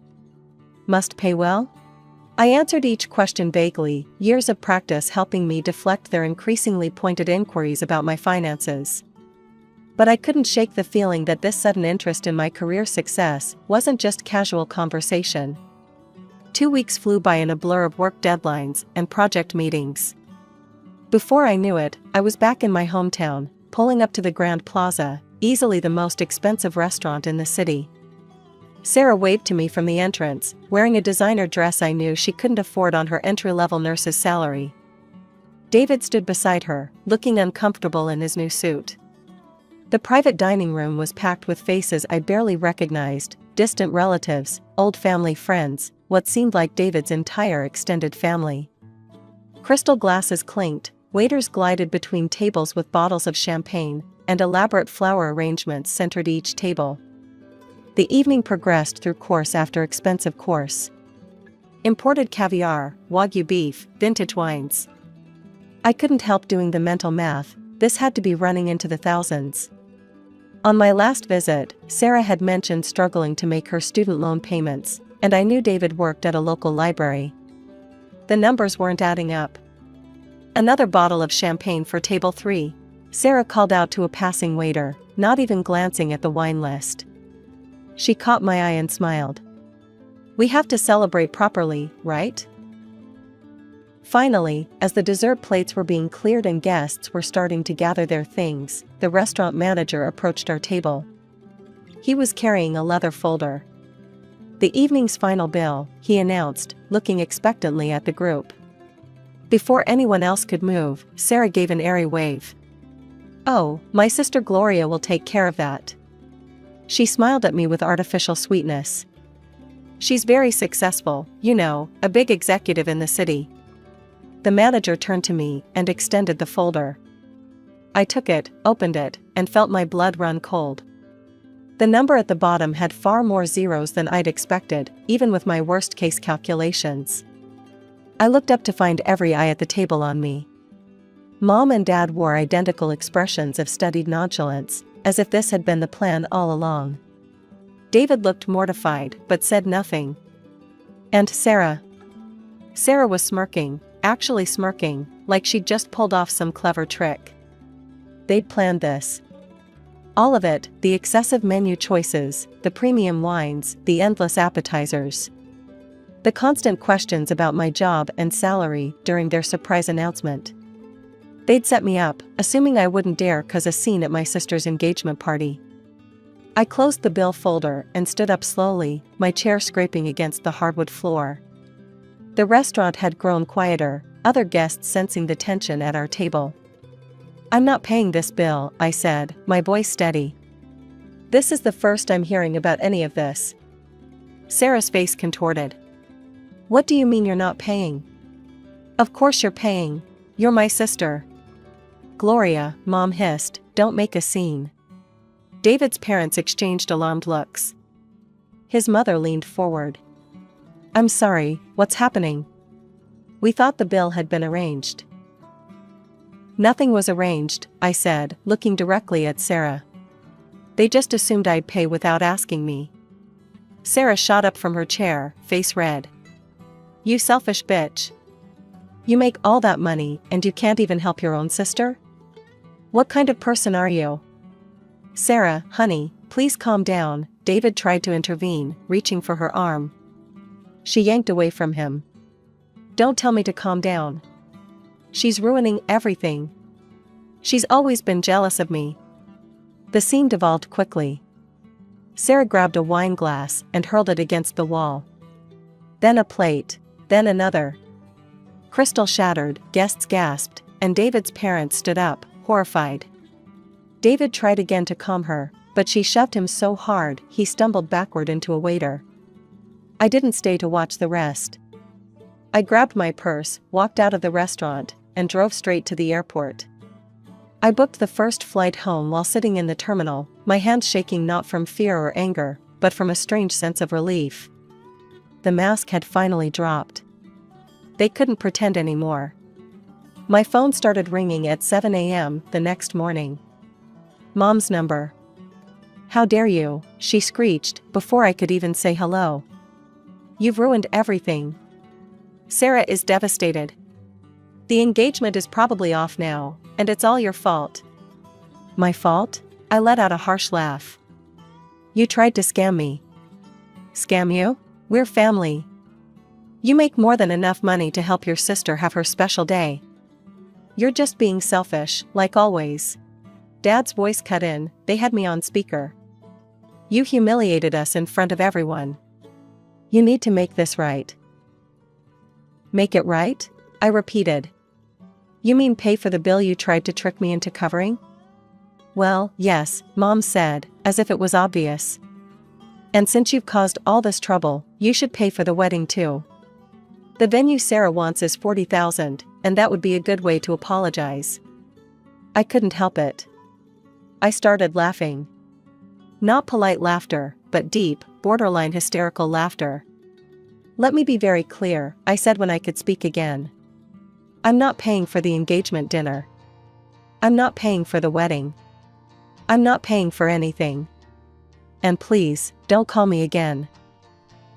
"Must pay well?" I answered each question vaguely, years of practice helping me deflect their increasingly pointed inquiries about my finances. But I couldn't shake the feeling that this sudden interest in my career success wasn't just casual conversation. 2 weeks flew by in a blur of work deadlines and project meetings. Before I knew it, I was back in my hometown, pulling up to the Grand Plaza, easily the most expensive restaurant in the city. Sarah waved to me from the entrance, wearing a designer dress I knew she couldn't afford on her entry-level nurse's salary. David stood beside her, looking uncomfortable in his new suit. The private dining room was packed with faces I barely recognized, distant relatives, old family friends, what seemed like David's entire extended family. Crystal glasses clinked, waiters glided between tables with bottles of champagne, and elaborate flower arrangements centered each table. The evening progressed through course after expensive course. Imported caviar, Wagyu beef, vintage wines. I couldn't help doing the mental math, this had to be running into the thousands. On my last visit, Sarah had mentioned struggling to make her student loan payments, and I knew David worked at a local library. The numbers weren't adding up. "Another bottle of champagne for table 3. Sarah called out to a passing waiter, not even glancing at the wine list. She caught my eye and smiled. "We have to celebrate properly, right?" Finally, as the dessert plates were being cleared and guests were starting to gather their things, the restaurant manager approached our table. He was carrying a leather folder. "The evening's final bill," he announced, looking expectantly at the group. Before anyone else could move, Sarah gave an airy wave. "Oh, my sister Gloria will take care of that." She smiled at me with artificial sweetness. "She's very successful, you know, a big executive in the city." The manager turned to me and extended the folder. I took it, opened it, and felt my blood run cold. The number at the bottom had far more zeros than I'd expected, even with my worst-case calculations. I looked up to find every eye at the table on me. Mom and Dad wore identical expressions of studied nonchalance, as if this had been the plan all along. David looked mortified, but said nothing. And Sarah? Sarah was smirking, actually smirking, like she'd just pulled off some clever trick. They'd planned this. All of it, the excessive menu choices, the premium wines, the endless appetizers. The constant questions about my job and salary during their surprise announcement. They'd set me up, assuming I wouldn't dare cause a scene at my sister's engagement party. I closed the bill folder and stood up slowly, my chair scraping against the hardwood floor. The restaurant had grown quieter, other guests sensing the tension at our table. "I'm not paying this bill," I said, my voice steady. "This is the first I'm hearing about any of this." Sarah's face contorted. "What do you mean you're not paying?" "Of course you're paying. You're my sister." "Gloria," Mom hissed, "don't make a scene." David's parents exchanged alarmed looks. His mother leaned forward. "I'm sorry, what's happening?" "We thought the bill had been arranged." "Nothing was arranged," I said, looking directly at Sarah. "They just assumed I'd pay without asking me." Sarah shot up from her chair, face red. "You selfish bitch. You make all that money and you can't even help your own sister? What kind of person are you? Sarah, honey, please calm down, David tried to intervene, reaching for her arm. She yanked away from him. Don't tell me to calm down. She's ruining everything. She's always been jealous of me. The scene devolved quickly. Sarah grabbed a wine glass and hurled it against the wall. Then a plate, then another. Crystal shattered, guests gasped, and David's parents stood up, horrified. David tried again to calm her, but she shoved him so hard he stumbled backward into a waiter. I didn't stay to watch the rest. I grabbed my purse, walked out of the restaurant, and drove straight to the airport. I booked the first flight home while sitting in the terminal, my hands shaking not from fear or anger, but from a strange sense of relief. The mask had finally dropped. They couldn't pretend anymore. My phone started ringing at 7 a.m. the next morning. Mom's number. How dare you, she screeched, before I could even say hello. You've ruined everything. Sarah is devastated. The engagement is probably off now, and it's all your fault. My fault? I let out a harsh laugh. You tried to scam me. Scam you? We're family. You make more than enough money to help your sister have her special day. You're just being selfish, like always. Dad's voice cut in, they had me on speaker. You humiliated us in front of everyone. You need to make this right. Make it right? I repeated. You mean pay for the bill you tried to trick me into covering? Well, yes, Mom said, as if it was obvious. And since you've caused all this trouble, you should pay for the wedding too. The venue Sarah wants is $40,000, and that would be a good way to apologize. I couldn't help it. I started laughing. Not polite laughter, but deep, borderline hysterical laughter. Let me be very clear, I said when I could speak again. I'm not paying for the engagement dinner. I'm not paying for the wedding. I'm not paying for anything. And please, don't call me again.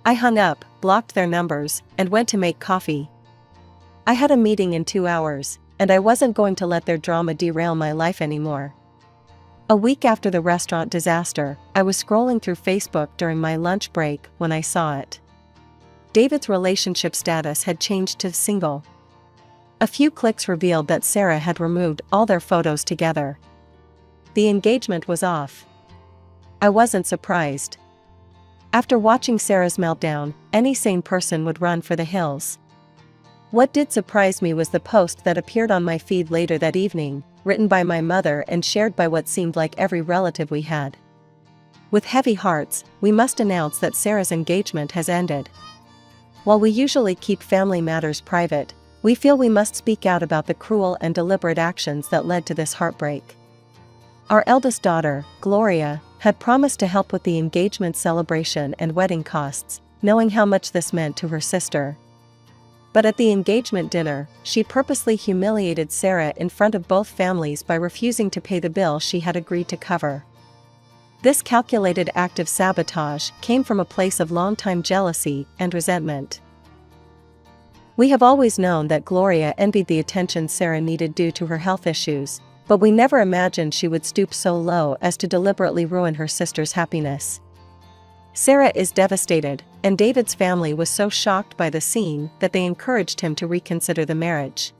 I hung up, blocked their numbers, and went to make coffee. I had a meeting in 2 hours, and I wasn't going to let their drama derail my life anymore. A week after the restaurant disaster, I was scrolling through Facebook during my lunch break when I saw it. David's relationship status had changed to single. A few clicks revealed that Sarah had removed all their photos together. The engagement was off. I wasn't surprised. After watching Sarah's meltdown, any sane person would run for the hills. What did surprise me was the post that appeared on my feed later that evening, written by my mother and shared by what seemed like every relative we had. With heavy hearts, we must announce that Sarah's engagement has ended. While we usually keep family matters private, we feel we must speak out about the cruel and deliberate actions that led to this heartbreak. Our eldest daughter, Gloria, had promised to help with the engagement celebration and wedding costs, knowing how much this meant to her sister. But at the engagement dinner, she purposely humiliated Sarah in front of both families by refusing to pay the bill she had agreed to cover. This calculated act of sabotage came from a place of longtime jealousy and resentment. We have always known that Gloria envied the attention Sarah needed due to her health issues, but we never imagined she would stoop so low as to deliberately ruin her sister's happiness. Sarah is devastated, and David's family was so shocked by the scene that they encouraged him to reconsider the marriage.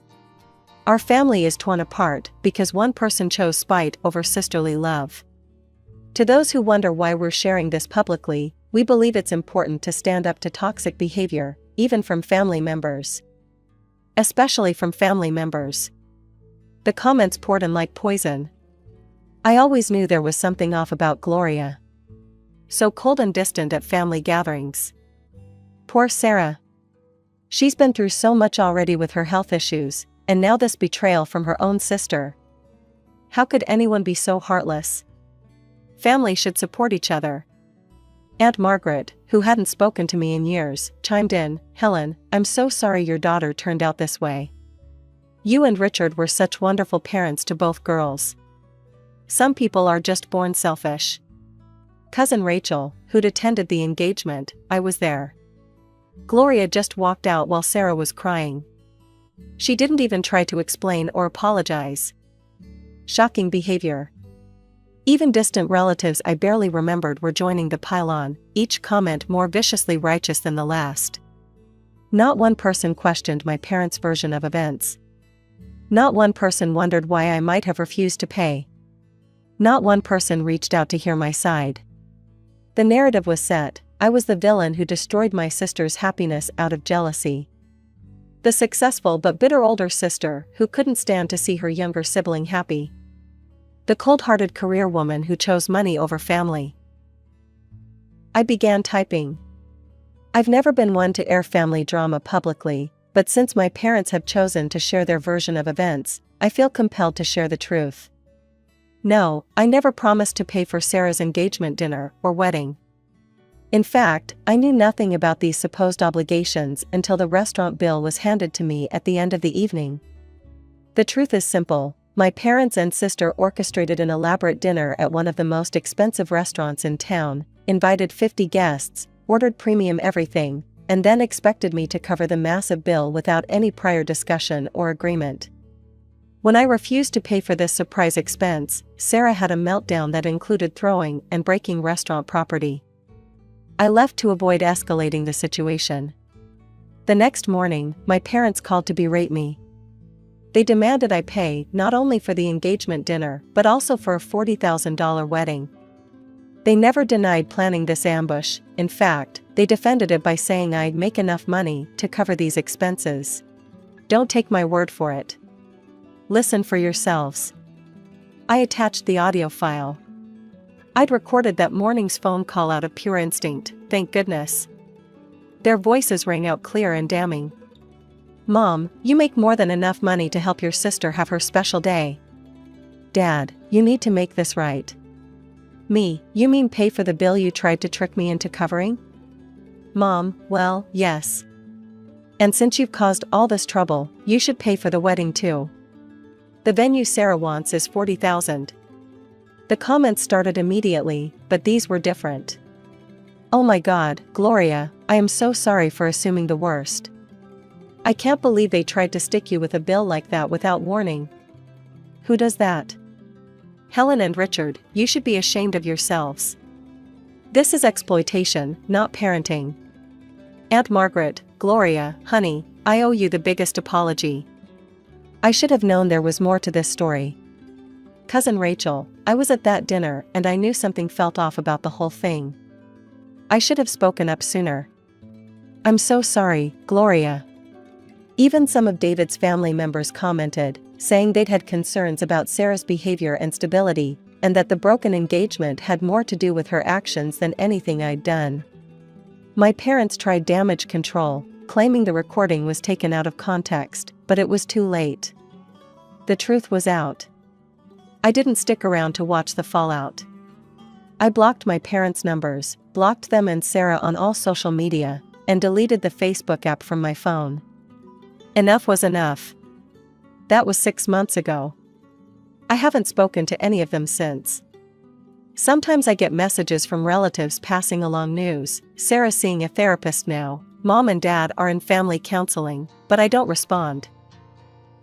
Our family is torn apart because one person chose spite over sisterly love. To those who wonder why we're sharing this publicly, we believe it's important to stand up to toxic behavior, even from family members. Especially from family members. The comments poured in like poison. I always knew there was something off about Gloria. So cold and distant at family gatherings. Poor Sarah. She's been through so much already with her health issues, and now this betrayal from her own sister. How could anyone be so heartless? Family should support each other. Aunt Margaret, who hadn't spoken to me in years, chimed in, Helen, I'm so sorry your daughter turned out this way. You and Richard were such wonderful parents to both girls. Some people are just born selfish. Cousin Rachel, who'd attended the engagement, I was there. Gloria just walked out while Sarah was crying. She didn't even try to explain or apologize. Shocking behavior. Even distant relatives I barely remembered were joining the pile-on, each comment more viciously righteous than the last. Not one person questioned my parents' version of events. Not one person wondered why I might have refused to pay. Not one person reached out to hear my side. The narrative was set. I was the villain who destroyed my sister's happiness out of jealousy. The successful but bitter older sister who couldn't stand to see her younger sibling happy. The cold-hearted career woman who chose money over family. I began typing. I've never been one to air family drama publicly, but since my parents have chosen to share their version of events, I feel compelled to share the truth. No, I never promised to pay for Sarah's engagement dinner or wedding. In fact, I knew nothing about these supposed obligations until the restaurant bill was handed to me at the end of the evening. The truth is simple. My parents and sister orchestrated an elaborate dinner at one of the most expensive restaurants in town, invited 50 guests, ordered premium everything, and then expected me to cover the massive bill without any prior discussion or agreement. When I refused to pay for this surprise expense, Sarah had a meltdown that included throwing and breaking restaurant property. I left to avoid escalating the situation. The next morning, my parents called to berate me. They demanded I pay not only for the engagement dinner but also for a $40,000 wedding. They never denied planning this ambush. In fact, they defended it by saying I'd make enough money to cover these expenses. Don't take my word for it. Listen for yourselves. I attached the audio file. I'd recorded that morning's phone call out of pure instinct, thank goodness. Their voices rang out clear and damning. Mom, you make more than enough money to help your sister have her special day. Dad, you need to make this right. Me, you mean pay for the bill you tried to trick me into covering? Mom, well, yes. And since you've caused all this trouble, you should pay for the wedding too. The venue Sarah wants is $40,000. The comments started immediately, but these were different. Oh my God, Gloria, I am so sorry for assuming the worst. I can't believe they tried to stick you with a bill like that without warning. Who does that? Helen and Richard, you should be ashamed of yourselves. This is exploitation, not parenting. Aunt Margaret, Gloria, honey, I owe you the biggest apology. I should have known there was more to this story. Cousin Rachel, I was at that dinner and I knew something felt off about the whole thing. I should have spoken up sooner. I'm so sorry, Gloria. Even some of David's family members commented, saying they'd had concerns about Sarah's behavior and stability, and that the broken engagement had more to do with her actions than anything I'd done. My parents tried damage control, claiming the recording was taken out of context, but it was too late. The truth was out. I didn't stick around to watch the fallout. I blocked my parents' numbers, blocked them and Sarah on all social media, and deleted the Facebook app from my phone. Enough was enough. That was 6 months ago. I haven't spoken to any of them since. Sometimes I get messages from relatives passing along news, Sarah's seeing a therapist now, Mom and Dad are in family counseling, but I don't respond.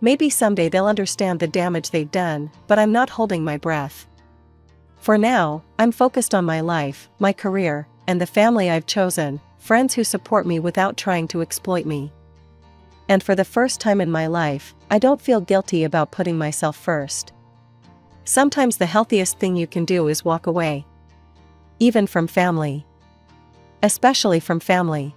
Maybe someday they'll understand the damage they've done, but I'm not holding my breath. For now, I'm focused on my life, my career, and the family I've chosen, friends who support me without trying to exploit me. And for the first time in my life, I don't feel guilty about putting myself first. Sometimes the healthiest thing you can do is walk away. Even from family. Especially from family.